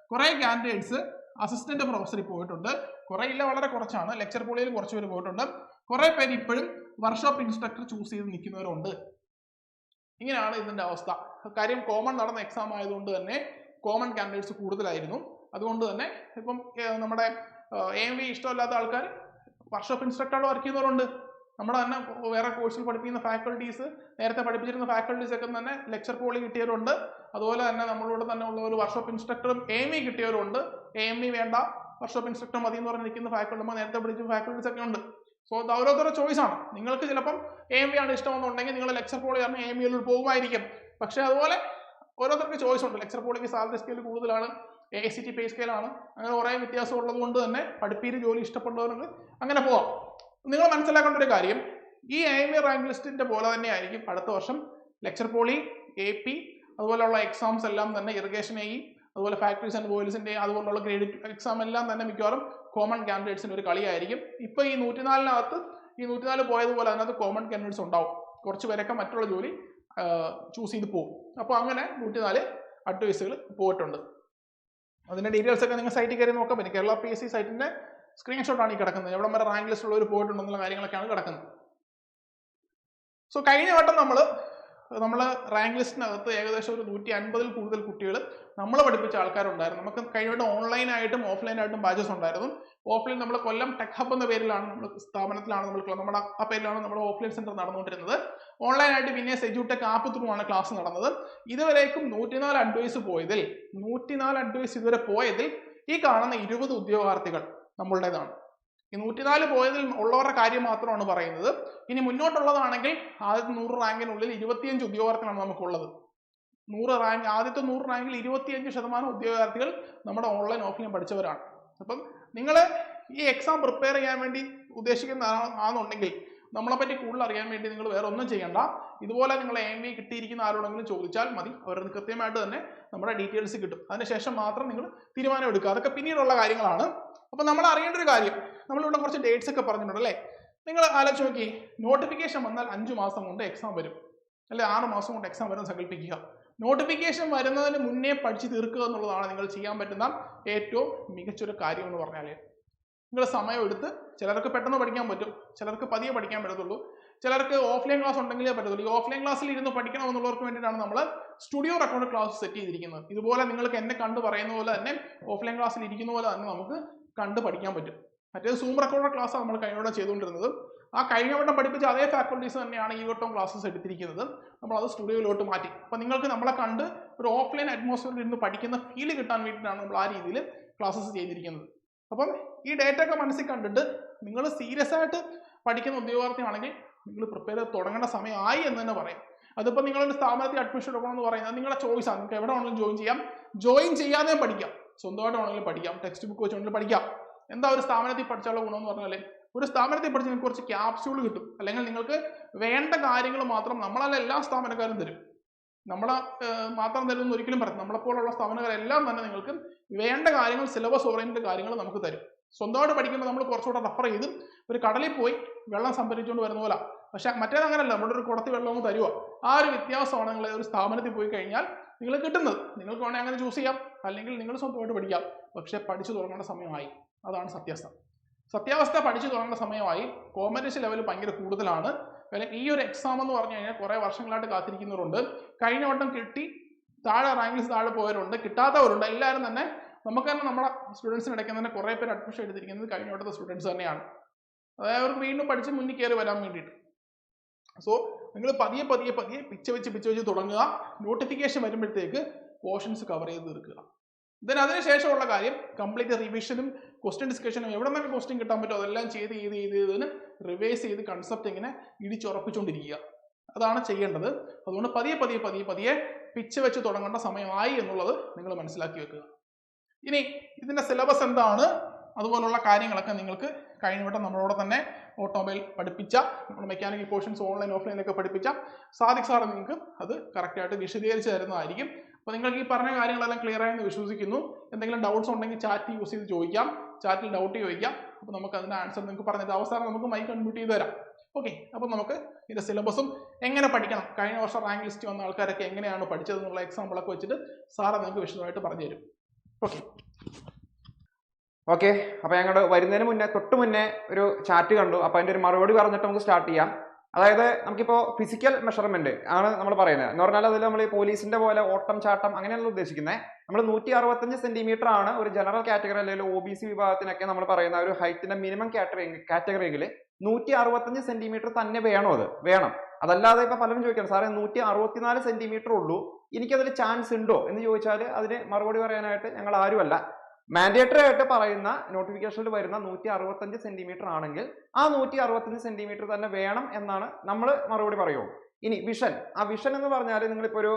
കുറെ കാൻഡിഡേറ്റ്സ് അസിസ്റ്റന്റ് പ്രൊഫസറിൽ പോയിട്ടുണ്ട്, കുറെ ഇല്ല, വളരെ കുറച്ചാണ്. ലെക്ചർ പോളിയിൽ കുറച്ച് പേര് പോയിട്ടുണ്ട്. കുറെ പേര് ഇപ്പോഴും വർക്ക്ഷോപ്പ് ഇൻസ്ട്രക്ടർ ചൂസ് ചെയ്ത് നിൽക്കുന്നവരുണ്ട്. ഇങ്ങനെയാണ് ഇതിന്റെ അവസ്ഥ. കാര്യം കോമൺ നടന്ന എക്സാം ആയതുകൊണ്ട് തന്നെ കോമൺ കാൻഡിഡേറ്റ്സ് കൂടുതലായിരുന്നു. അതുകൊണ്ട് തന്നെ ഇപ്പം നമ്മുടെ AMV ഇഷ്ടമില്ലാത്ത ആൾക്കാർ വർക്ക്ഷോപ്പ് ഇൻസ്ട്രക്ടറായിട്ട് വർക്ക് ചെയ്യുന്നവരുണ്ട്. നമ്മുടെ തന്നെ വേറെ കോഴ്സിൽ പഠിപ്പിക്കുന്ന ഫാക്കൽറ്റീസ്, നേരത്തെ പഠിപ്പിച്ചിരുന്ന ഫാക്കൽറ്റീസ് ഒക്കെ തന്നെ ലെക്ചർ പോളി കിട്ടിയവരുണ്ട്. അതുപോലെ തന്നെ നമ്മളോട് തന്നെ ഉള്ള ഒരു വർക്ക്ഷോപ്പ് ഇൻസ്ട്രക്ടറും AMV കിട്ടിയവരുണ്ട്. AMV വേണ്ട, വർക്ക്ഷോപ്പ് ഇൻസ്ട്രക്ടർ മതി എന്ന് പറഞ്ഞ് നിൽക്കുന്ന ഫാക്കൽറ്റി, നേരത്തെ പഠിച്ച ഫാക്കൽറ്റീസ് ഒക്കെ ഉണ്ട്. സോ അത് ഓരോരുത്തരുടെ ചോയ്സാണ്. നിങ്ങൾക്ക് ചിലപ്പം AMV ആണ് ഇഷ്ടമെന്നുണ്ടെങ്കിൽ നിങ്ങൾ ലെക്ചർ പോളി പറഞ്ഞ് AMV പോകുമായിരിക്കും. പക്ഷേ അതുപോലെ ഓരോരുത്തർക്ക് ചോയ്സ് ഉണ്ട്. ലെക്ചർ പോളിക്ക് സാലറി സ്കെയിൽ കൂടുതലാണ്, AICT പേ സ്കെയിലാണ്, അങ്ങനെ കുറേ വ്യത്യാസം ഉള്ളത് കൊണ്ട് തന്നെ പഠിപ്പീര് ജോലി ഇഷ്ടപ്പെടുന്നവർക്ക് അങ്ങനെ പോവാം. നിങ്ങൾ മനസ്സിലാക്കേണ്ട ഒരു കാര്യം, ഈ AMV റാങ്ക് ലിസ്റ്റിന്റെ പോലെ തന്നെ ആയിരിക്കും അടുത്ത വർഷം ലെക്ചർ പോളി, AP, അതുപോലെയുള്ള എക്സാംസ് എല്ലാം തന്നെ ഇറിഗേഷൻ AE, അതുപോലെ ഫാക്ടറീസ് ആൻഡ് ബോയിൽസിന്റെ അതുപോലുള്ള ഗ്രേഡ് എക്സാം എല്ലാം തന്നെ മിക്കവാറും കോമൺ കാൻഡിഡേറ്റ്സിന്റെ ഒരു കളിയായിരിക്കും. ഇപ്പൊ ഈ 104 പോയതുപോലെ അതിനകത്ത് കോമൺ കാൻഡിഡേറ്റ്സ് ഉണ്ടാവും. കുറച്ച് പേരൊക്കെ മറ്റുള്ള ജോലി ചൂസ് ചെയ്ത് പോകും. അപ്പോൾ അങ്ങനെ 104 അഡ്വൈസുകൾ പോയിട്ടുണ്ട്. അതിന്റെ ഡീറ്റെയിൽസ് ഒക്കെ നിങ്ങൾ സൈറ്റിൽ കയറി നോക്കാൻ പറ്റും. കേരള PSC സൈറ്റിന്റെ സ്ക്രീൻഷോട്ടാണ് ഈ കിടക്കുന്നത്. എവിടെ വരെ റാങ്ക് ലിസ്റ്റ് ഉള്ളവർ പോയിട്ടുണ്ടെന്നുള്ള കാര്യങ്ങളൊക്കെയാണ് കിടക്കുന്നത്. സോ കഴിഞ്ഞ വട്ടം നമ്മൾ റാങ്ക് ലിസ്റ്റിനകത്ത് ഏകദേശം ഒരു 150-ൽ കൂടുതൽ കുട്ടികൾ നമ്മൾ പഠിപ്പിച്ച ആൾക്കാരുണ്ടായിരുന്നു. നമുക്ക് കഴിഞ്ഞ വട്ടം ഓൺലൈനായിട്ടും ഓഫ്ലൈനായിട്ടും ബാച്ചസ് ഉണ്ടായിരുന്നു. ഓഫ്ലൈൻ നമ്മൾ കൊല്ലം ടെക് ഹബ് എന്ന പേരിലാണ് സ്ഥാപനത്തിലാണ് നമ്മുടെ ആ പേരിലാണ് നമ്മൾ ഓഫ്ലൈൻ സെന്റർ നടന്നുകൊണ്ടിരുന്നത്. ഓൺലൈനായിട്ട് പിന്നെ എഡ്യൂടെക് ആപ്പ് ത്രൂ ആണ് ക്ലാസ് നടന്നത്. ഇതുവരേക്കും 104 അഡ്വൈസ് പോയതിൽ 104 അഡ്വൈസ് ഇതുവരെ പോയതിൽ ഈ കാണുന്ന 20 ഉദ്യോഗാർത്ഥികൾ നമ്മളുടേതാണ്. ഈ 104 പോയതിൽ ഉള്ളവരുടെ കാര്യം മാത്രമാണ് പറയുന്നത്. ഇനി മുന്നോട്ടുള്ളതാണെങ്കിൽ ആദ്യത്തെ 100 റാങ്കിനുള്ളിൽ 25 ഉദ്യോഗാർത്ഥികളാണ് നമുക്കുള്ളത്. 100 റാങ്ക് ആദ്യത്തെ 100 റാങ്കിൽ 25% ഉദ്യോഗാർത്ഥികൾ നമ്മുടെ ഓൺലൈൻ ഓഫ്ലൈൻ പഠിച്ചവരാണ്. അപ്പം നിങ്ങൾ ഈ എക്സാം പ്രിപ്പയർ ചെയ്യാൻ വേണ്ടി ഉദ്ദേശിക്കുന്നതാണെന്നുണ്ടെങ്കിൽ നമ്മളെപ്പറ്റി കൂടുതൽ അറിയാൻ വേണ്ടി നിങ്ങൾ വേറെ ഒന്നും ചെയ്യണ്ട. ഇതുപോലെ നിങ്ങൾ AMV കിട്ടിയിരിക്കുന്ന ആരോടെങ്കിലും ചോദിച്ചാൽ മതി. അവർക്ക് കൃത്യമായിട്ട് തന്നെ നമ്മുടെ ഡീറ്റെയിൽസ് കിട്ടും. അതിനുശേഷം മാത്രം നിങ്ങൾ തീരുമാനം എടുക്കുക. അതൊക്കെ പിന്നീടുള്ള കാര്യങ്ങളാണ്. അപ്പം നമ്മൾ അറിയേണ്ട ഒരു കാര്യം, നമ്മളിവിടെ കുറച്ച് ഡേറ്റ്സ് ഒക്കെ പറഞ്ഞിട്ടുണ്ട് അല്ലേ. നിങ്ങൾ ആലോചിച്ച് നോക്കി, നോട്ടിഫിക്കേഷൻ വന്നാൽ 5 മാസം കൊണ്ട് എക്സാം വരും അല്ലെ, 6 മാസം കൊണ്ട് എക്സാം വരും സങ്കല്പിക്കുക. നോട്ടിഫിക്കേഷൻ വരുന്നതിന് മുന്നേ പഠിച്ച് തീർക്കുക എന്നുള്ളതാണ് നിങ്ങൾ ചെയ്യാൻ പറ്റുന്ന ഏറ്റവും മികച്ചൊരു കാര്യം എന്ന് പറഞ്ഞാൽ. നിങ്ങൾ സമയം എടുത്ത്, ചിലർക്ക് പെട്ടെന്ന് പഠിക്കാൻ പറ്റും, ചിലർക്ക് പതിയെ പഠിക്കാൻ പറ്റത്തുള്ളൂ, ചിലർക്ക് ഓഫ്ലൈൻ ക്ലാസ് ഉണ്ടെങ്കിലേ പറ്റത്തുള്ളൂ. ഈ ഓഫ്ലൈൻ ക്ലാസ്സിൽ ഇരുന്ന് പഠിക്കണം എന്നുള്ളവർക്ക് വേണ്ടിയിട്ടാണ് നമ്മൾ സ്റ്റുഡിയോ റെക്കോർഡ് ക്ലാസ് സെറ്റ് ചെയ്തിരിക്കുന്നത്. ഇതുപോലെ നിങ്ങൾക്ക് എന്നെ കണ്ട് പറയുന്ന പോലെ തന്നെ ഓഫ്ലൈൻ ക്ലാസ്സിൽ ഇരിക്കുന്ന പോലെ തന്നെ നമുക്ക് കണ്ട് പഠിക്കാൻ പറ്റും. മറ്റേത് സൂം റെക്കോർഡ് ക്ലാസ്സാണ് നമ്മൾ കഴിഞ്ഞ വട്ടം ചെയ്തുകൊണ്ടിരുന്നത്. ആ കഴിഞ്ഞ വട്ടം പഠിപ്പിച്ച അതേ ഫാക്കൽറ്റീസ് തന്നെയാണ് ഈ വട്ടം ക്ലാസ്സസ് എടുത്തിരിക്കുന്നത്. നമ്മളത് സ്റ്റുഡിയോയിലോട്ട് മാറ്റി. അപ്പോൾ നിങ്ങൾക്ക് നമ്മളെ കണ്ട് ഒരു ഓഫ്ലൈൻ അറ്റ്മോസ്ഫിയറിൽ ഇരുന്ന് പഠിക്കുന്ന ഫീല് കിട്ടാൻ വേണ്ടിയിട്ടാണ് നമ്മൾ ആ രീതിയിൽ ക്ലാസ്സസ് ചെയ്തിരിക്കുന്നത്. അപ്പം ഈ ഡേറ്റ ഒക്കെ മനസ്സിൽ കണ്ടിട്ട് നിങ്ങൾ സീരിയസ് ആയിട്ട് പഠിക്കുന്ന ഉദ്യോഗാർത്ഥിയാണെങ്കിൽ നിങ്ങൾ പ്രിപ്പയർ ചെയ്ത് തുടങ്ങേണ്ട സമയമായി എന്ന് തന്നെ പറയാം. അതിപ്പോൾ നിങ്ങളൊരു സ്ഥാപനത്തിൽ അഡ്മിഷൻ എടുക്കണമെന്ന് പറയുന്നത് നിങ്ങളുടെ ചോയ്സാണ്. നിങ്ങൾക്ക് എവിടെ വേണമെങ്കിലും ജോയിൻ ചെയ്യാം, ജോയിൻ ചെയ്യാതെ പഠിക്കാം, സ്വന്തമായിട്ട് വേണമെങ്കിലും പഠിക്കാം, ടെക്സ്റ്റ് ബുക്ക് വെച്ചുകൊണ്ടെങ്കിലും പഠിക്കാം. എന്താ ഒരു സ്ഥാപനത്തിൽ പഠിച്ചാലുള്ള ഗുണമെന്ന് പറഞ്ഞാൽ, ഒരു സ്ഥാപനത്തിൽ പഠിച്ച് നിങ്ങൾക്ക് കുറച്ച് ക്യാപ്സ്യൂൾ കിട്ടും. അല്ലെങ്കിൽ നിങ്ങൾക്ക് വേണ്ട കാര്യങ്ങൾ മാത്രം നമ്മളല്ല എല്ലാ സ്ഥാപനക്കാരും തരും. നമ്മളെ മാത്രം തരുമെന്ന് ഒരിക്കലും പറയും. നമ്മളെപ്പോലുള്ള സ്ഥാപനക്കാരെല്ലാം തന്നെ നിങ്ങൾക്ക് വേണ്ട കാര്യങ്ങൾ, സിലബസ് ഓറിയന്റഡ് കാര്യങ്ങൾ നമുക്ക് തരും. സ്വന്തമായിട്ട് പഠിക്കുമ്പോൾ നമ്മൾ കുറച്ചുകൂടെ റെഫർ ചെയ്ത് ഒരു കടലിൽ പോയി വെള്ളം സംഭരിച്ചുകൊണ്ട് വരുന്ന പോലെ. പക്ഷെ മറ്റേത് അങ്ങനല്ല, നമ്മുടെ ഒരു കുടത്തി വെള്ളം തരുക. ആ ഒരു വ്യത്യാസമാണ് നിങ്ങൾ ഒരു സ്ഥാപനത്തിൽ പോയി കഴിഞ്ഞാൽ നിങ്ങൾ കിട്ടുന്നത്. നിങ്ങൾക്ക് വേണമെങ്കിൽ അങ്ങനെ ചൂസ് ചെയ്യാം, അല്ലെങ്കിൽ നിങ്ങൾ സ്വന്തമായിട്ട് പഠിക്കാം. പക്ഷെ പഠിച്ചു തുടങ്ങേണ്ട സമയമായി. അതാണ് സത്യാവസ്ഥ. പഠിച്ചു തുടങ്ങേണ്ട സമയമായി. കോമ്പറ്റീഷൻ ലെവൽ ഭയങ്കര കൂടുതലാണ്. ഈ ഒരു എക്സാം എന്ന് പറഞ്ഞു കഴിഞ്ഞാൽ കുറേ വർഷങ്ങളായിട്ട് കാത്തിരിക്കുന്നവരുണ്ട്. കഴിഞ്ഞ വട്ടം കിട്ടി താഴെ റാങ്കിൽസ് താഴെ പോയവരുണ്ട്, കിട്ടാത്തവരുണ്ട്. എല്ലാവരും തന്നെ നമുക്ക് തന്നെ നമ്മുടെ സ്റ്റുഡൻസിന് ഇടയ്ക്ക് തന്നെ കുറേ പേര് അഡ്മിഷൻ എടുത്തിരിക്കുന്നത് കഴിഞ്ഞ വട്ടത്തെ സ്റ്റുഡൻസ് തന്നെയാണ്. അതായത് അവർക്ക് വീണ്ടും പഠിച്ച് മുന്നിൽ കയറി വരാൻ വേണ്ടിയിട്ട്. സോ നിങ്ങൾ പതിയെ പിച്ച് വെച്ച് തുടങ്ങുക. നോട്ടിഫിക്കേഷൻ വരുമ്പോഴത്തേക്ക് പോർഷൻസ് കവർ ചെയ്ത് തീർക്കുക. അതിനുശേഷമുള്ള കാര്യം കംപ്ലീറ്റ് റിവിഷനും ക്വസ്റ്റ്യൻ ഡിസ്കഷനും എവിടെ നിന്നൊക്കെ ക്വസ്റ്റ്യൻ കിട്ടാൻ പറ്റുമോ അതെല്ലാം ചെയ്ത് റിവൈസ് ചെയ്ത് കൺസെപ്റ്റ് ഇങ്ങനെ ഇടിച്ചുറപ്പിച്ചുകൊണ്ടിരിക്കുക. അതാണ് ചെയ്യേണ്ടത്. അതുകൊണ്ട് പതിയെ പിച്ച് വെച്ച് തുടങ്ങേണ്ട സമയമായി എന്നുള്ളത് നിങ്ങൾ മനസ്സിലാക്കി വെക്കുക. ഇനി ഇതിൻ്റെ സിലബസ് എന്താണ്, അതുപോലുള്ള കാര്യങ്ങളൊക്കെ നിങ്ങൾക്ക് കഴിഞ്ഞ വട്ടം നമ്മളോട് തന്നെ ഓട്ടോമൊബൈൽ പഠിപ്പിച്ച, നമ്മൾ മെക്കാനിക്കൽ പോർഷൻസ് ഓൺലൈൻ ഓഫ്ലൈനൊക്കെ പഠിപ്പിച്ച സാദിഖ് സാറ് നിങ്ങൾക്ക് അത് കറക്റ്റായിട്ട് വിശദീകരിച്ച് തരുന്നതായിരിക്കും. അപ്പോൾ നിങ്ങൾക്ക് ഈ പറഞ്ഞ കാര്യങ്ങളെല്ലാം ക്ലിയർ ആയെന്ന് വിശ്വസിക്കുന്നു. എന്തെങ്കിലും ഡൗട്ട്സ് ഉണ്ടെങ്കിൽ ചാറ്റ് യൂസ് ചെയ്ത് ചോദിക്കാം, ചാറ്റിൽ ഡൗട്ട് ചോദിക്കാം. അപ്പോൾ നമുക്ക് അതിൻ്റെ ആൻസർ നിങ്ങൾക്ക് പറഞ്ഞിട്ട് അവസാനം നമുക്ക് മൈക്ക് അൺമ്യൂട്ട് ചെയ്ത് തരാം. ഓക്കെ, അപ്പോൾ നമുക്ക് ഇതിൻ്റെ സിലബസും എങ്ങനെ പഠിക്കണം, കഴിഞ്ഞ വർഷം റാങ്ക് ലിസ്റ്റ് വന്ന ആൾക്കാരൊക്കെ എങ്ങനെയാണ് പഠിച്ചതെന്നുള്ള എക്സാമ്പിളൊക്കെ വെച്ചിട്ട് സാറ് നിങ്ങൾക്ക് വിശദമായിട്ട് പറഞ്ഞു തരും. ഓക്കെ, അപ്പോൾ ഞങ്ങൾ വരുന്നതിന് തൊട്ട് മുന്നേ ഒരു ചാറ്റ് കണ്ടു. അപ്പോൾ അതിൻ്റെ ഒരു മറുപടി പറഞ്ഞിട്ട് നമുക്ക് സ്റ്റാർട്ട് ചെയ്യാം. അതായത് നമുക്കിപ്പോൾ ഫിസിക്കൽ മെഷർമെന്റ് ആണ് നമ്മൾ പറയുന്നത് എന്ന് പറഞ്ഞാൽ അതിൽ നമ്മൾ ഈ പോലീസിന്റെ പോലെ ഓട്ടം ചാട്ടം അങ്ങനെയല്ല ഉദ്ദേശിക്കുന്നത്. നമ്മൾ 165 സെന്റിമീറ്റർ ആണ് ഒരു ജനറൽ കാറ്റഗറി അല്ലെങ്കിൽ OBC വിഭാഗത്തിനൊക്കെ നമ്മൾ പറയുന്ന ഒരു ഹൈറ്റിന്റെ മിനിമം കാറ്റഗറിയിൽ 165 സെന്റിമീറ്റർ തന്നെ വേണം. അതല്ലാതെ ഇപ്പൊ പലരും ചോദിക്കണം, സാറേ 164 സെന്റിമീറ്റർ ഉള്ളൂ, എനിക്കതിൽ ചാൻസ് ഉണ്ടോ എന്ന് ചോദിച്ചാൽ അതിന് മറുപടി പറയാനായിട്ട് ഞങ്ങൾ ആരുമല്ല. മാൻഡേറ്ററി ആയിട്ട് പറയുന്ന നോട്ടിഫിക്കേഷനിൽ വരുന്ന 165 സെന്റിമീറ്റർ ആണെങ്കിൽ ആ 165 സെന്റിമീറ്റർ തന്നെ വേണം എന്നാണ് നമ്മൾ മറുപടി പറയുള്ളൂ. ഇനി ആ വിഷൻ എന്ന് പറഞ്ഞാൽ നിങ്ങളിപ്പോൾ ഒരു